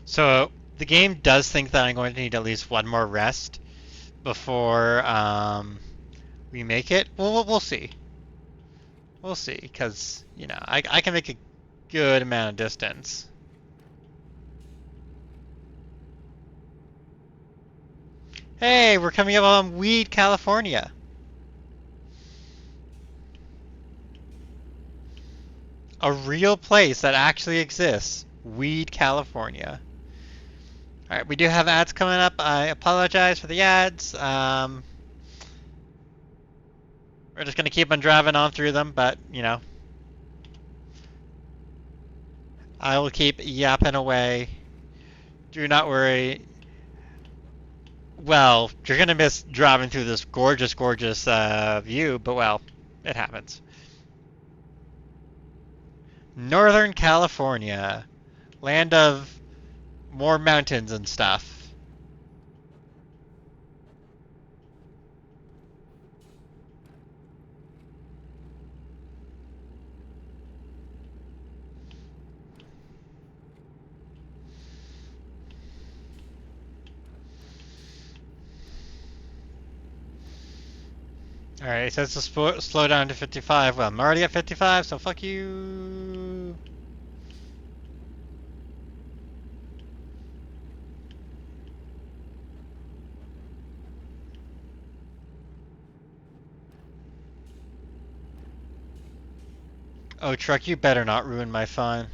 So the game does think that I'm going to need at least one more rest before we make it. Well, we'll see. We'll see, because, you know, I can make a good amount of distance. Hey, we're coming up on Weed, California. A real place that actually exists. Weed, California. Alright, we do have ads coming up. I apologize for the ads. We're just going to keep on driving on through them, but, you know. I will keep yapping away. Do not worry. Well, you're going to miss driving through this gorgeous, gorgeous view, but, well, it happens. Northern California. Land of more mountains and stuff. Alright, it says to slow down to 55. Well, I'm already at 55, so fuck you. Oh, truck, you better not ruin my fun.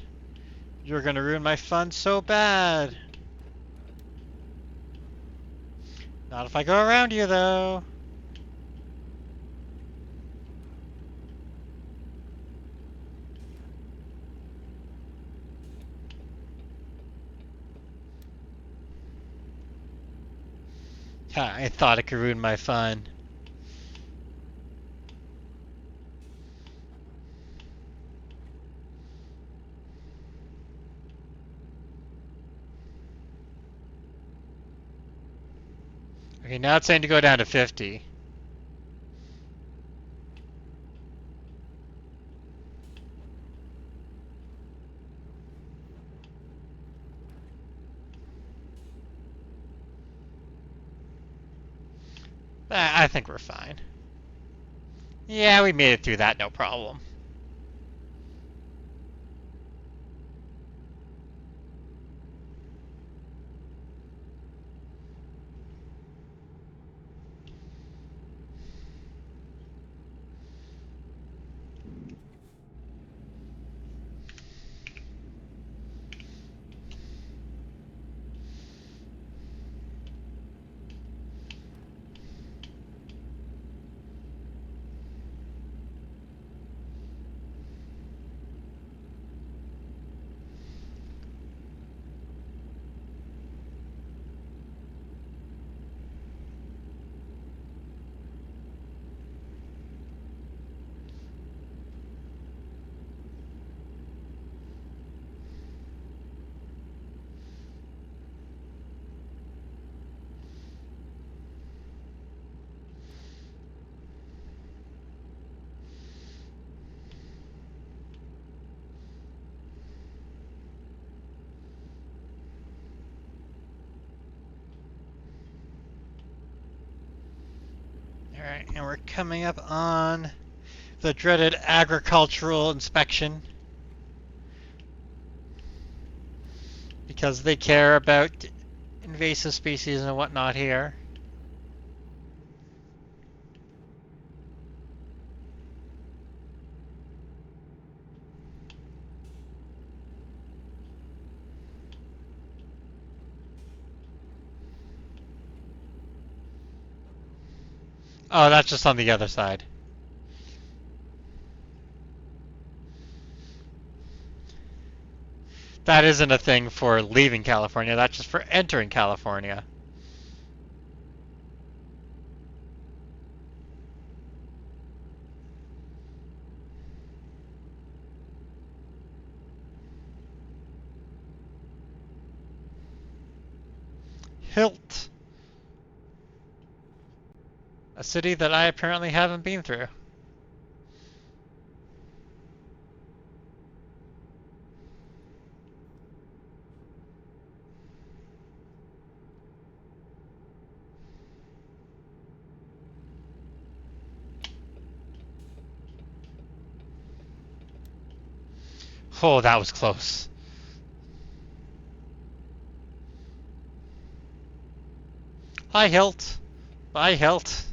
You're gonna ruin my fun so bad. Not if I go around you, though. Ha, I thought it could ruin my fun. Okay, now it's saying to go down to 50. I think we're fine. Yeah, we made it through that, no problem. Alright, and we're coming up on the dreaded agricultural inspection. Because they care about invasive species and whatnot here. Oh, that's just on the other side. That isn't a thing for leaving California, that's just for entering California. Hilt. A city that I apparently haven't been through. Oh, that was close. Hi, Hilt. Bye, Hilt.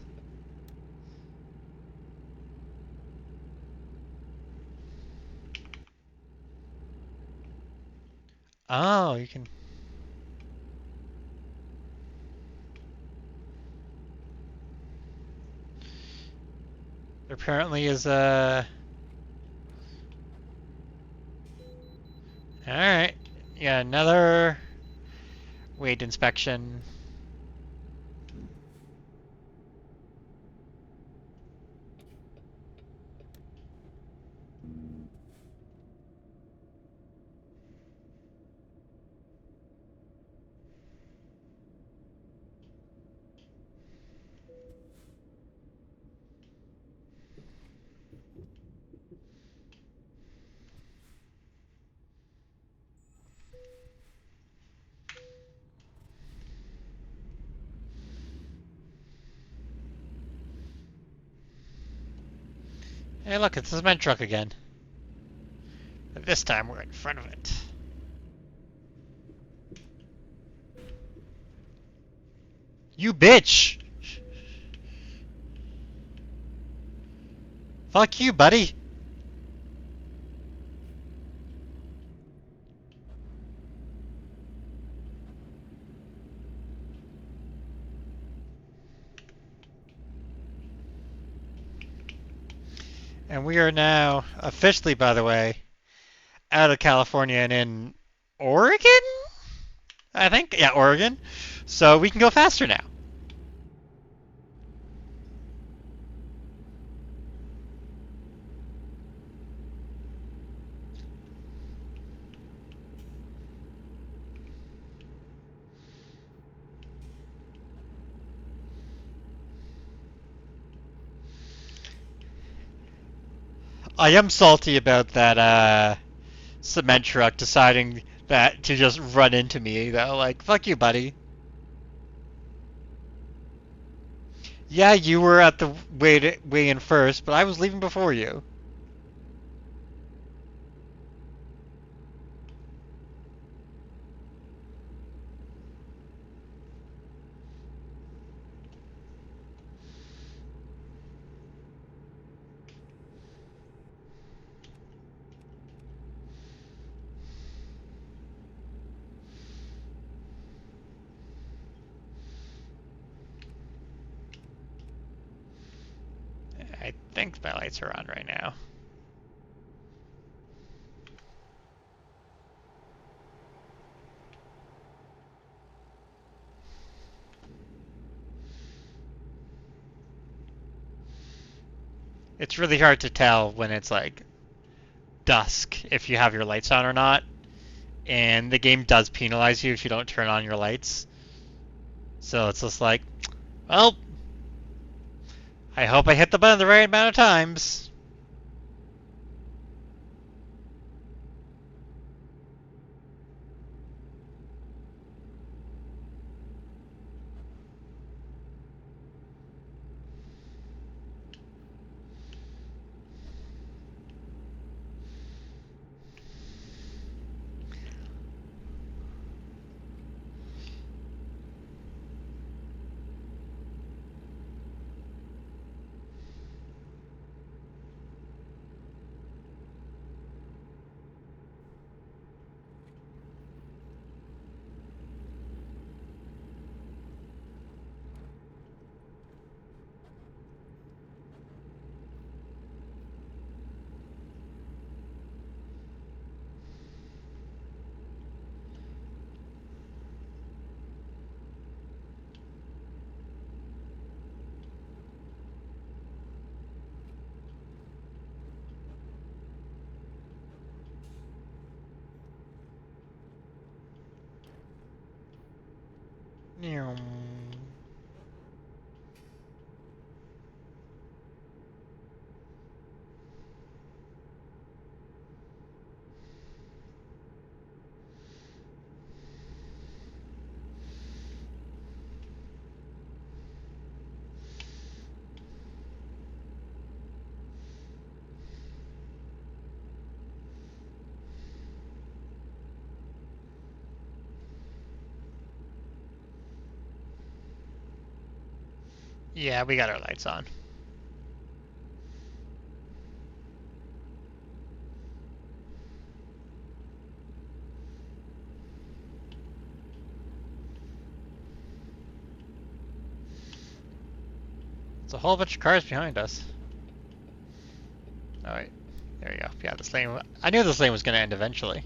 Oh, you can... There apparently is a... Alright. Yeah, another... weight inspection. Hey, look, it's the cement truck again. But this time we're in front of it. You bitch! Fuck you, buddy! And we are now, officially by the way, out of California and in Oregon? I think? Yeah, Oregon. So we can go faster now. I am salty about that cement truck deciding that to just run into me though. Like, fuck you, buddy. Yeah, you were at the way in first, but I was leaving before you. I think my lights are on right now. It's really hard to tell when it's like dusk if you have your lights on or not. And the game does penalize you if you don't turn on your lights. So it's just like, well, I hope I hit the button the right amount of times. Yeah, we got our lights on. There's a whole bunch of cars behind us. Alright, there we go. Yeah, this lane. I knew this lane was going to end eventually.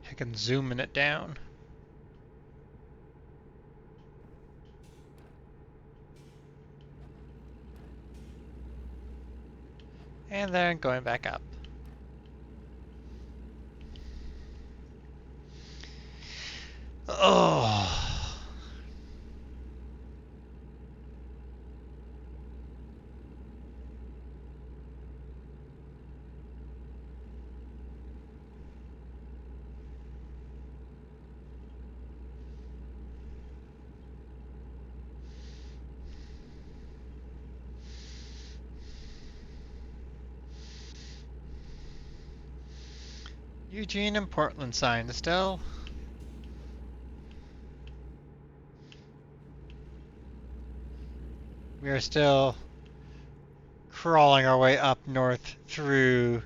I can zoom in it down. And then going back up. Oh. Eugene and Portland sign still. We are still crawling our way up north through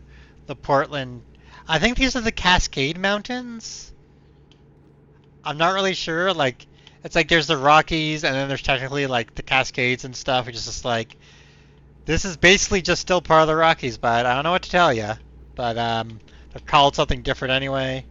the Portland. I think these are the Cascade Mountains. I'm not really sure. Like, it's like there's the Rockies, and then there's technically like the Cascades and stuff, which is just like this is basically just still part of the Rockies, but I don't know what to tell you. But they're called something different anyway.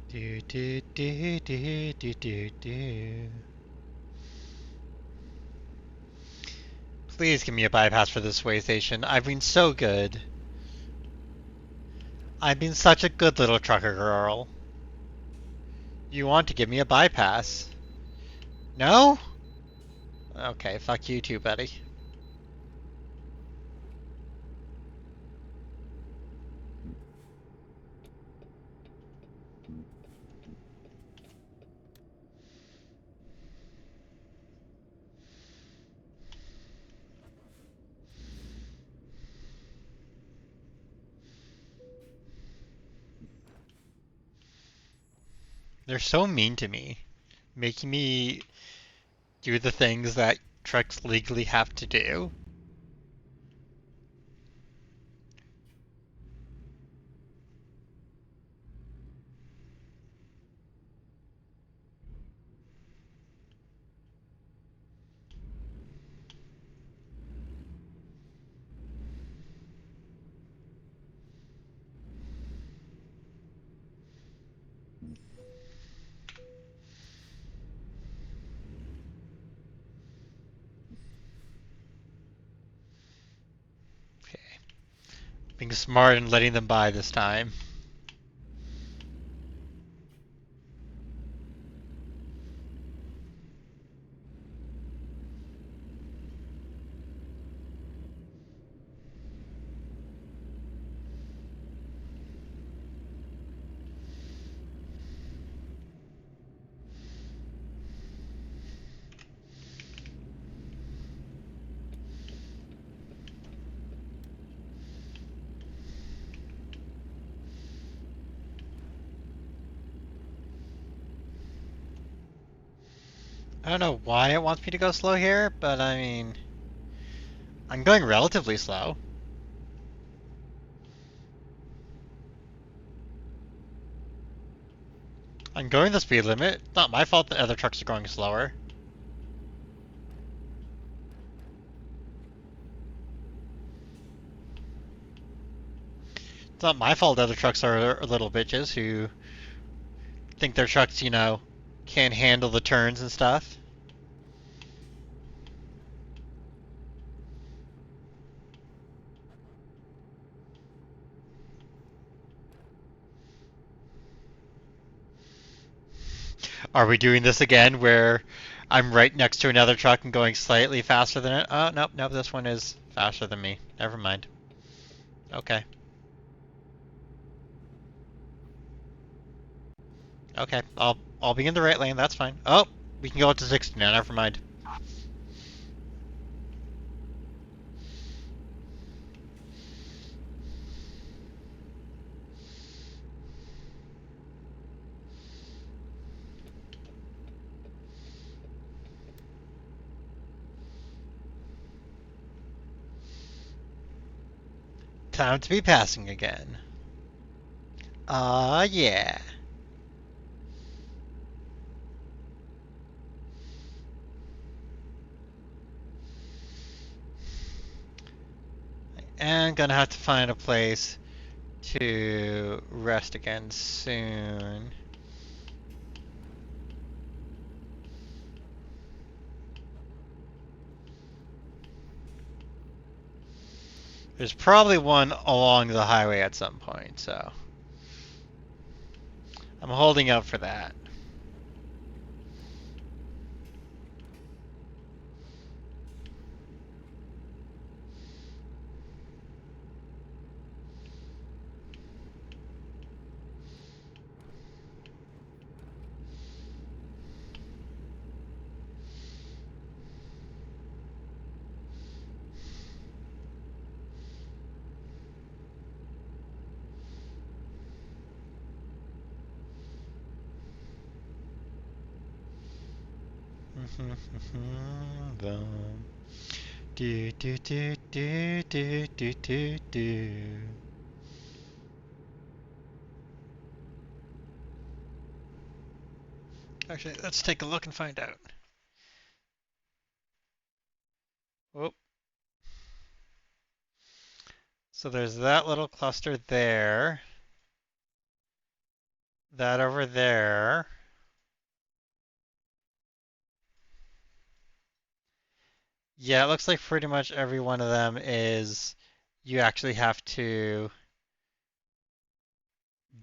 Do do do do do do do. Please give me a bypass for this way station. I've been so good. I've been such a good little trucker girl. You want to give me a bypass? No? Okay, fuck you too, buddy. They're so mean to me, making me do the things that trucks legally have to do. Okay. Being smart and letting them by this time. I don't know why it wants me to go slow here, but I mean, I'm going relatively slow. I'm going the speed limit. It's not my fault that other trucks are going slower. It's not my fault other trucks are little bitches who think their trucks, can't handle the turns and stuff. Are we doing this again where I'm right next to another truck and going slightly faster than it? Oh, nope, nope, this one is faster than me. Never mind. Okay. Okay, I'll be in the right lane, that's fine. Oh, we can go up to 60 now, never mind. Time to be passing again. Yeah. And gonna have to find a place to rest again soon. There's probably one along the highway at some point, so I'm holding out for that. Do do do do do do do do. Actually, let's take a look and find out. Whoop. So there's that little cluster there. That over there. Yeah, it looks like pretty much every one of them is you actually have to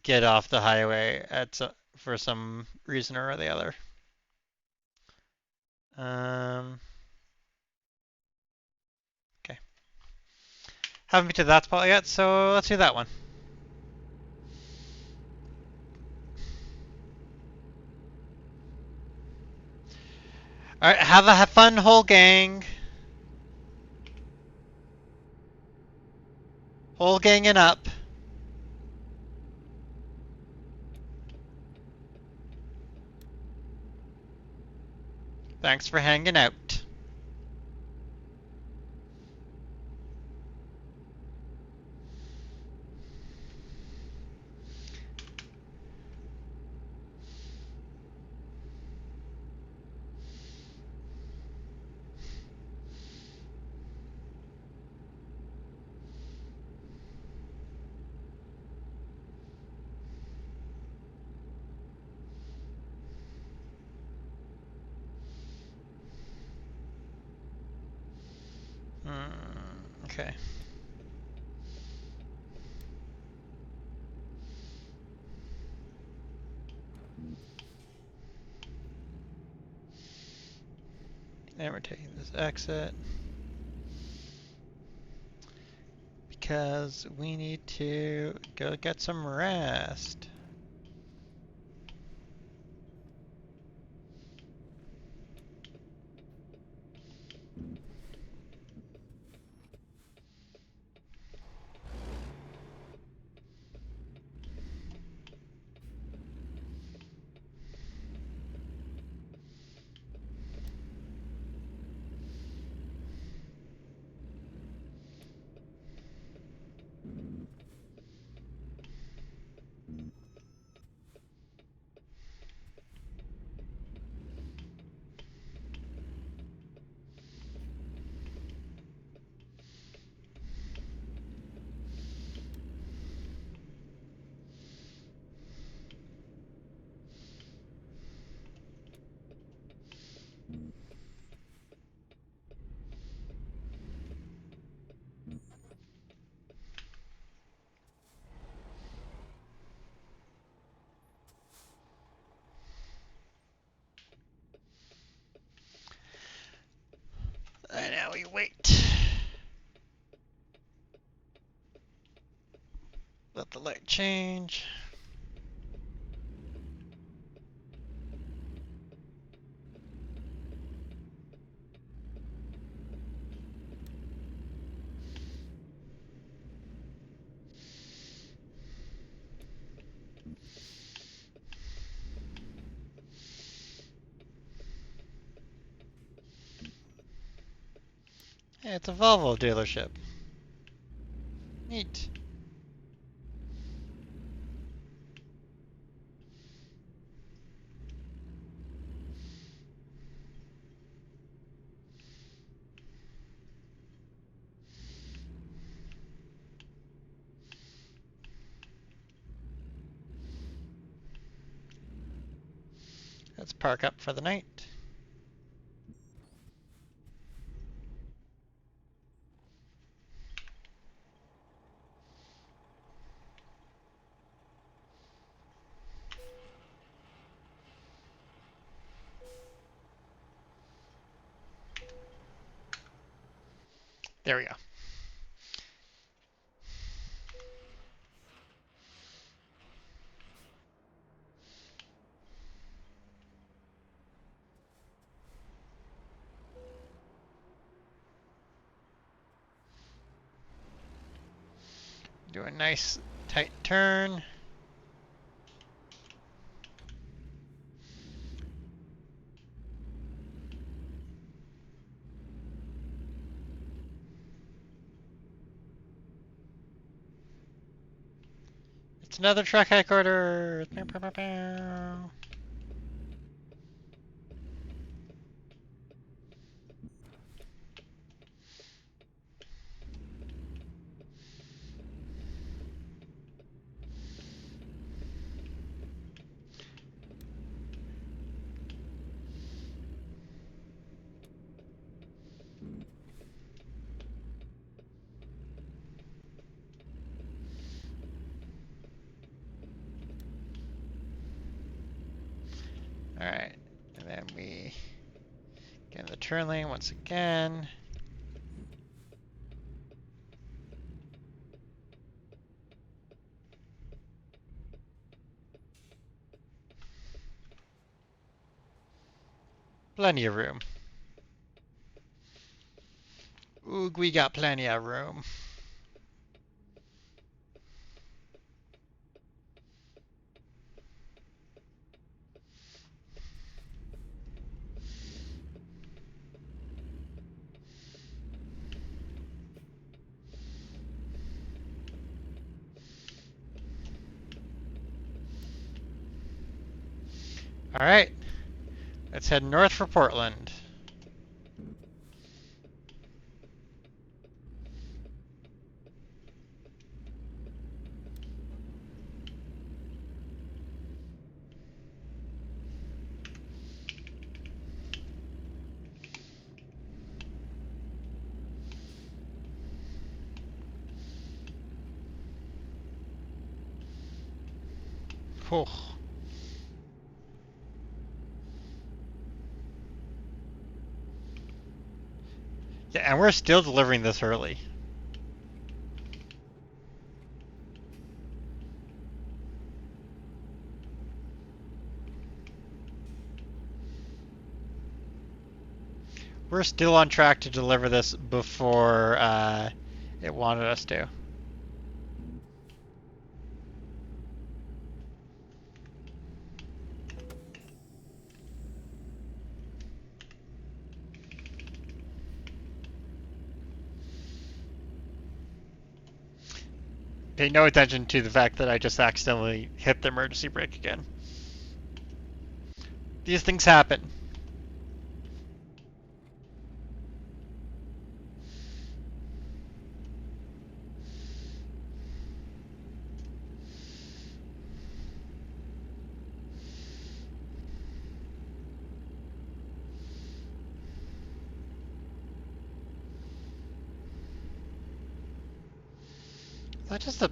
get off the highway for some reason or the other. Okay. Haven't been to that spot yet, so let's do that one. Alright, have fun, whole gang. Whole ganging up. Thanks for hanging out. Okay. And we're taking this exit. Because we need to go get some rest. Light change. Hey, it's a Volvo dealership. Neat. Let's park up for the night. There we go. Do a nice tight turn. It's another truck headquarters. Alright, and then we get in the turn lane once again. Plenty of room. Oog, we got plenty of room. Alright, let's head north for Portland. Whew. Yeah, and we're still delivering this early. We're still on track to deliver this before it wanted us to. Pay no attention to the fact that I just accidentally hit the emergency brake again. These things happen. Is that just a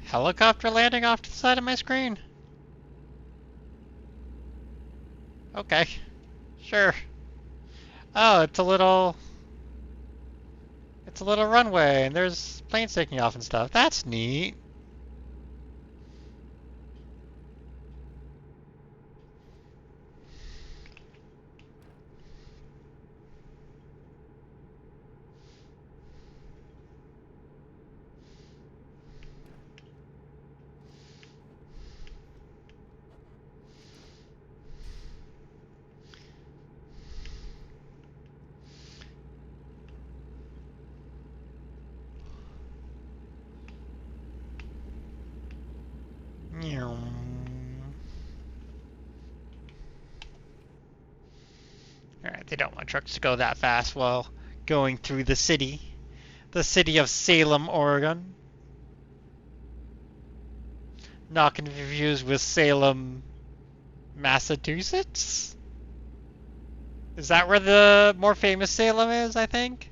helicopter landing off to the side of my screen? Okay. Sure. Oh, it's a little runway and there's planes taking off and stuff. That's neat. Alright, they don't want trucks to go that fast while going through the city. The city of Salem, Oregon. Not confused with Salem, Massachusetts? Is that where the more famous Salem is, I think?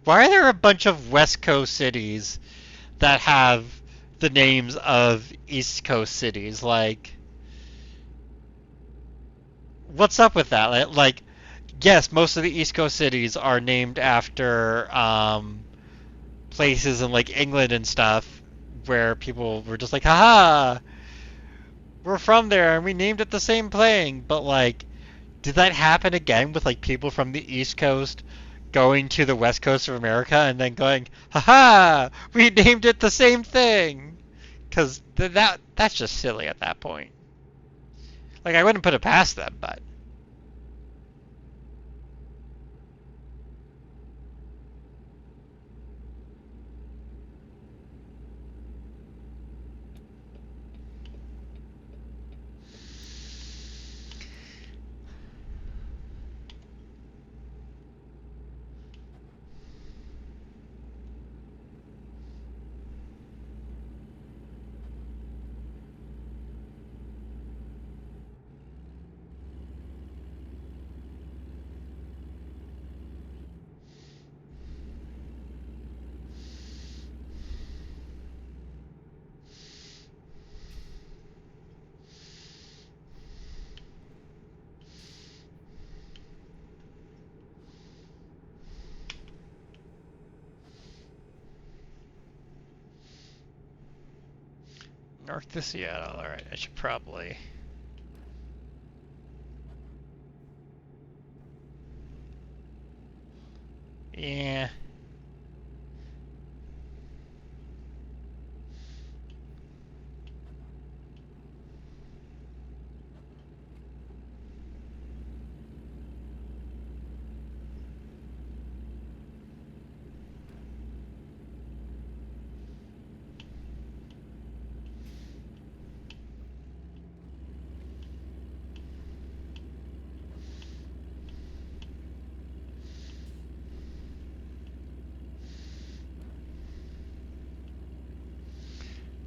Why are there a bunch of West Coast cities that have the names of East Coast cities? Like, what's up with that? Like, yes, most of the East Coast cities are named after places in like England and stuff where people were just like, haha, we're from there and we named it the same plane. But like, did that happen again with like people from the East Coast going to the West Coast of America and then going, haha, we named it the same thing? Because that's just silly at that point. Like, I wouldn't put it past them, but. North to Seattle. Alright, I should probably. Yeah.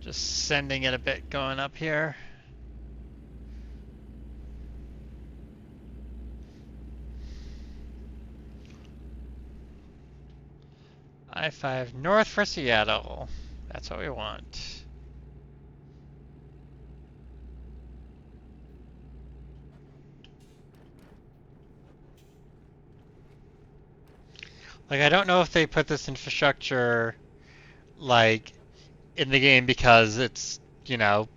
Just sending it a bit going up here. I-5 north for Seattle. That's what we want. Like, I don't know if they put this infrastructure, like, in the game because it's, you know,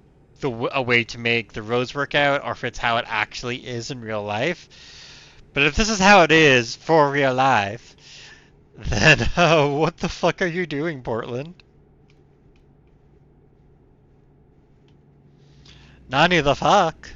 a way to make the roads work out, or if it's how it actually is in real life. But if this is how it is for real life, then what the fuck are you doing, Portland? Nani the fuck?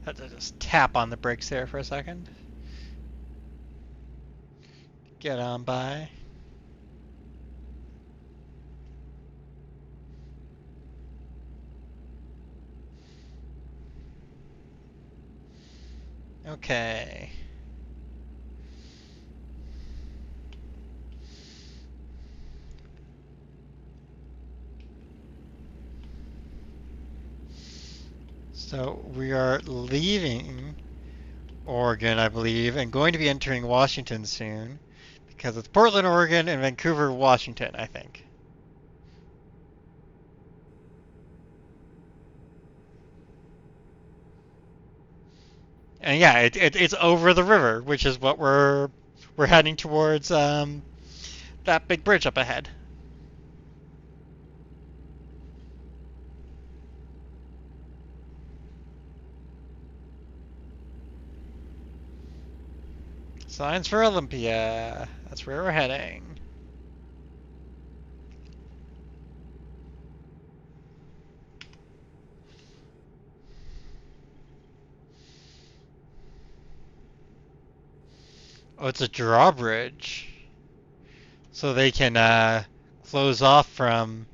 Had to just tap on the brakes there for a second. Get on by. Okay. So we are leaving Oregon, I believe, and going to be entering Washington soon because it's Portland, Oregon, and Vancouver, Washington, I think. And yeah, it's over the river, which is what we're heading towards. That big bridge up ahead. Signs for Olympia. That's where we're heading. Oh, it's a drawbridge. So they can close off from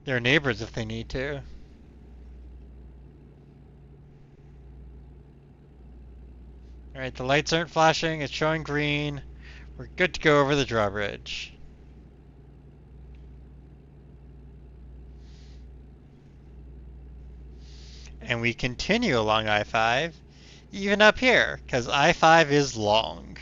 their neighbors if they need to. Alright, the lights aren't flashing, it's showing green. We're good to go over the drawbridge. And we continue along I-5, even up here, because I-5 is long.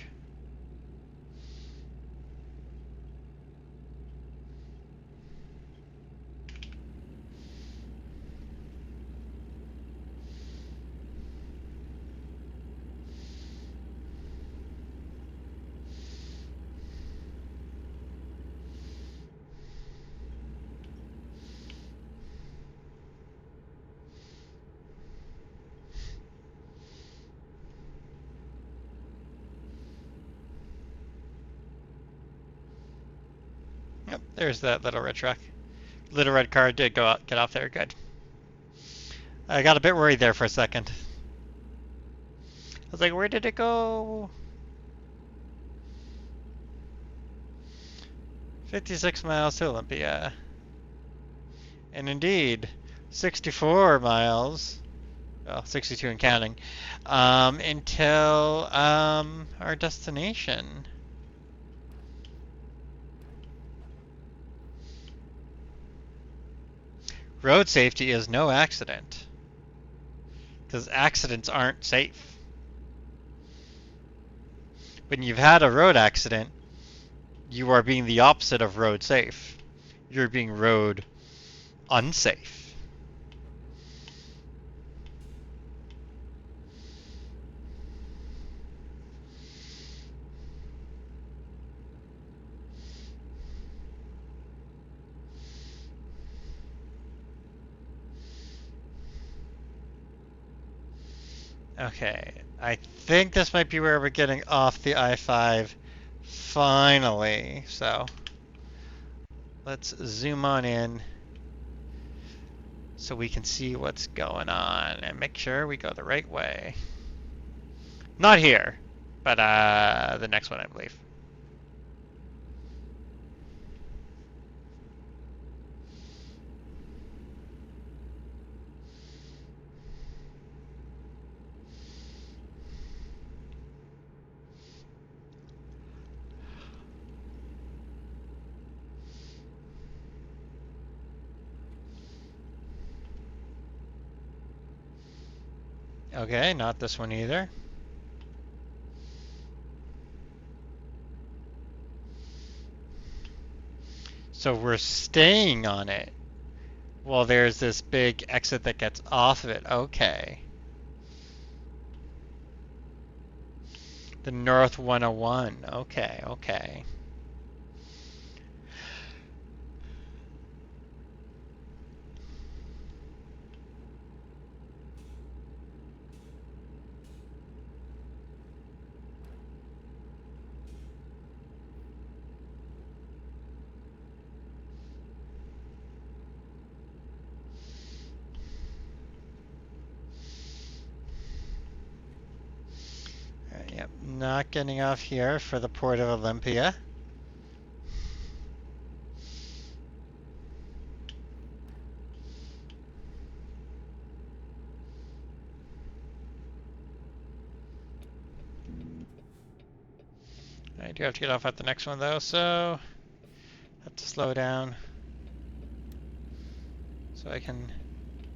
Yep, there's that little red truck. Little red car did go out, get off there, good. I got a bit worried there for a second. I was like, where did it go? 56 miles to Olympia. And indeed, 64 miles, well, 62 and counting, until our destination. Road safety is no accident, because accidents aren't safe. When you've had a road accident, you are being the opposite of road safe. You're being road unsafe. Okay, I think this might be where we're getting off the I-5 finally. So let's zoom on in so we can see what's going on and make sure we go the right way. Not here, but the next one, I believe. Okay, not this one either. So we're staying on it. Well, there's this big exit that gets off of it. Okay. The North 101. Okay, okay. Yep, not getting off here for the Port of Olympia. I do have to get off at the next one though, so have to slow down so I can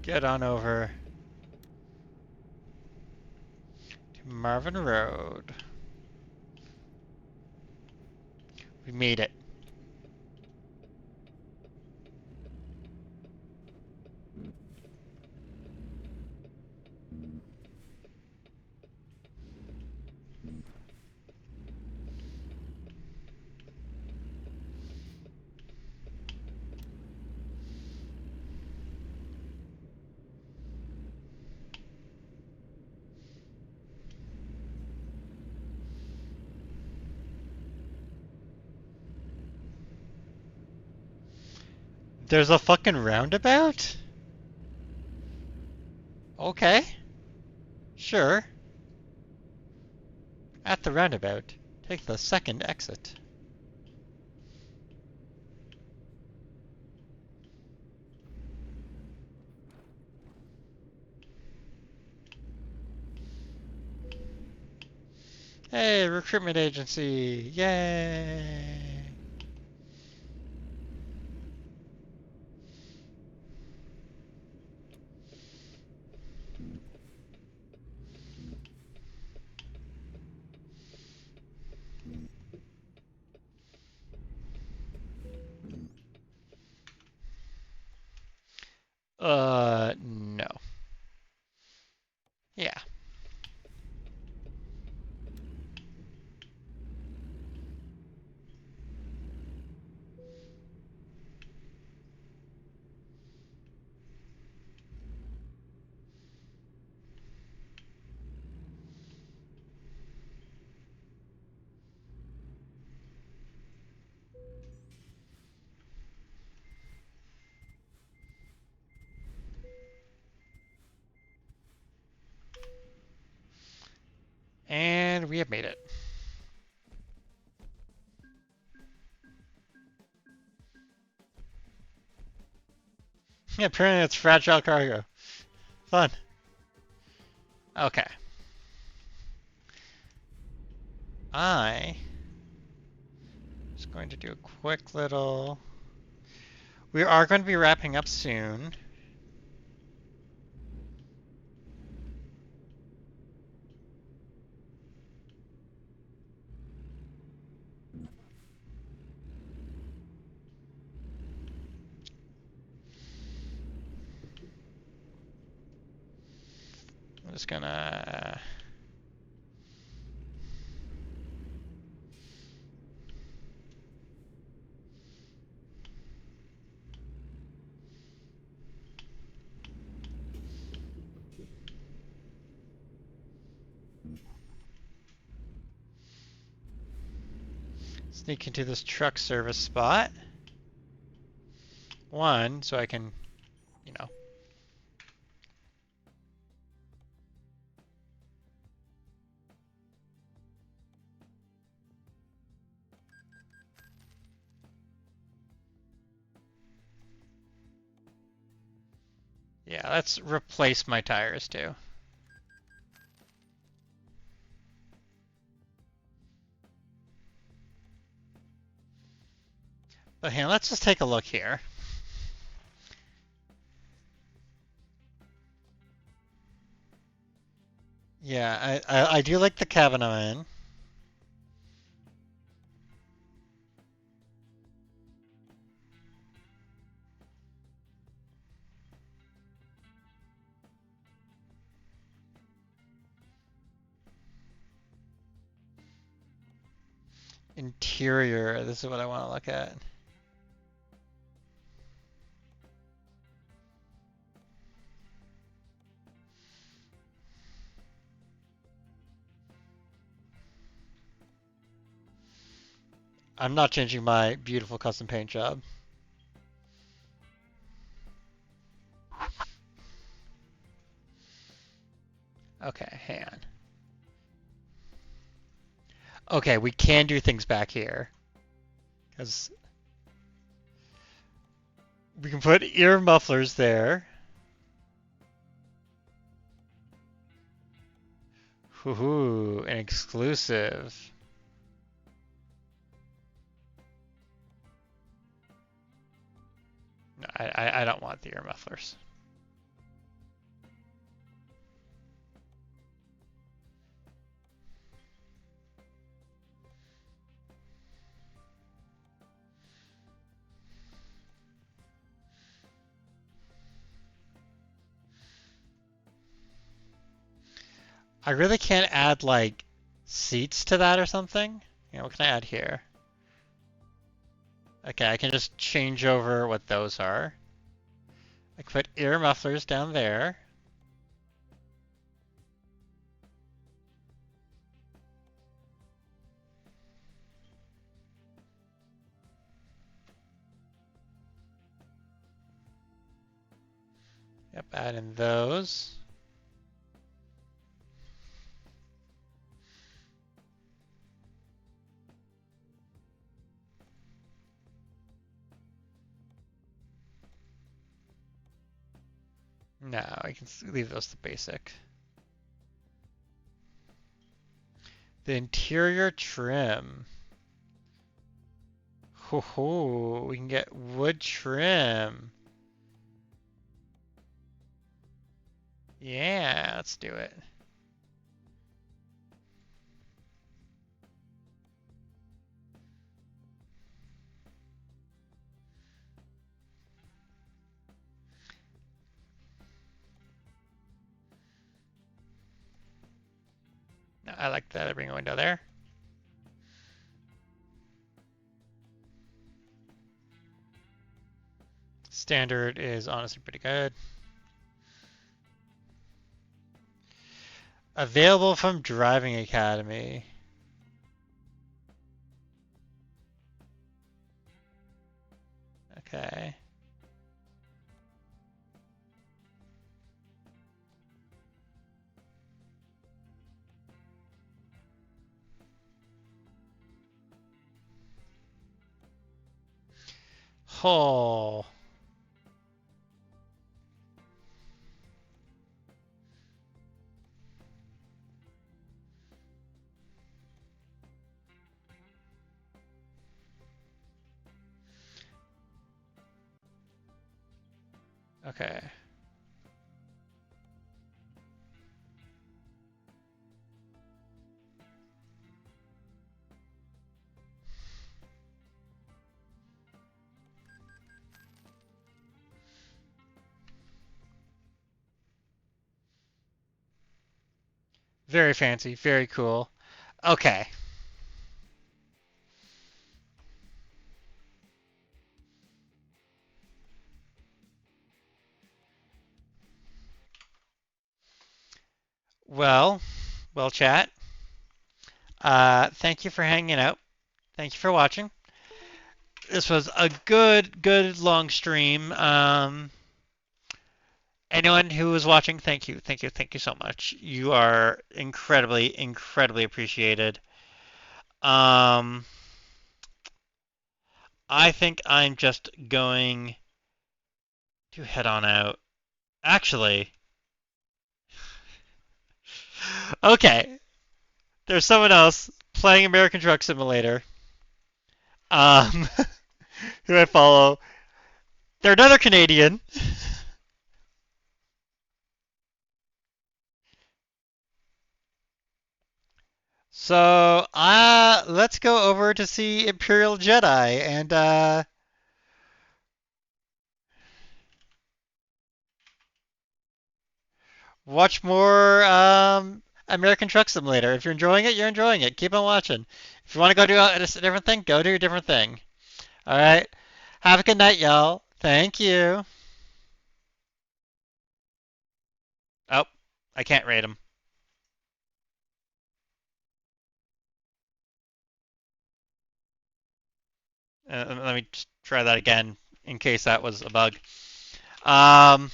get on over Marvin Road. We made it. There's a fucking roundabout? Okay. Sure. At the roundabout, take the second exit. Hey, recruitment agency! Yay! No. Yeah. And we have made it. Yeah, apparently it's fragile cargo. Fun. Okay. I was going to do a quick little... We are going to be wrapping up soon. I'm just gonna... sneak into this truck service spot. One, so I can, you know... Yeah, let's replace my tires too. But hey, let's just take a look here. Yeah, I do like the Kavanaugh Inn. Interior, this is what I want to look at. I'm not changing my beautiful custom paint job. Okay, hang on. Okay, we can do things back here. Because we can put ear mufflers there. Woohoo, an exclusive. No, I don't want the ear mufflers. I really can't add like seats to that or something. What can I add here? Okay, I can just change over what those are. I can put ear mufflers down there. Yep, add in those. No, I can leave those to basic. The interior trim. Ho, we can get wood trim. Yeah, let's do it. No, I like that. I bring a window there. Standard is honestly pretty good. Available from Driving Academy. Okay. Oh. Okay. Very fancy, very cool. Okay. Well, chat. Thank you for hanging out. Thank you for watching. This was a good long stream. Anyone who was watching, thank you, thank you so much. You are incredibly appreciated. Um, I think I'm just going to head on out. Actually, okay, there's someone else playing American Truck Simulator. Um, who I follow. They're another Canadian. So, let's go over to see Imperial Jedi and watch more American Truck Simulator. If you're enjoying it, you're enjoying it. Keep on watching. If you want to go do a different thing, go do a different thing. All right. Have a good night, y'all. Thank you. Oh, I can't rate them. Let me try that again in case that was a bug. Um,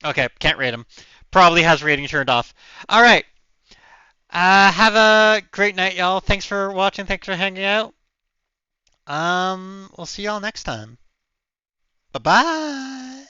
okay, can't rate them. Probably has rating turned off. All right. Have a great night, y'all. Thanks for watching. Thanks for hanging out. We'll see y'all next time. Bye bye.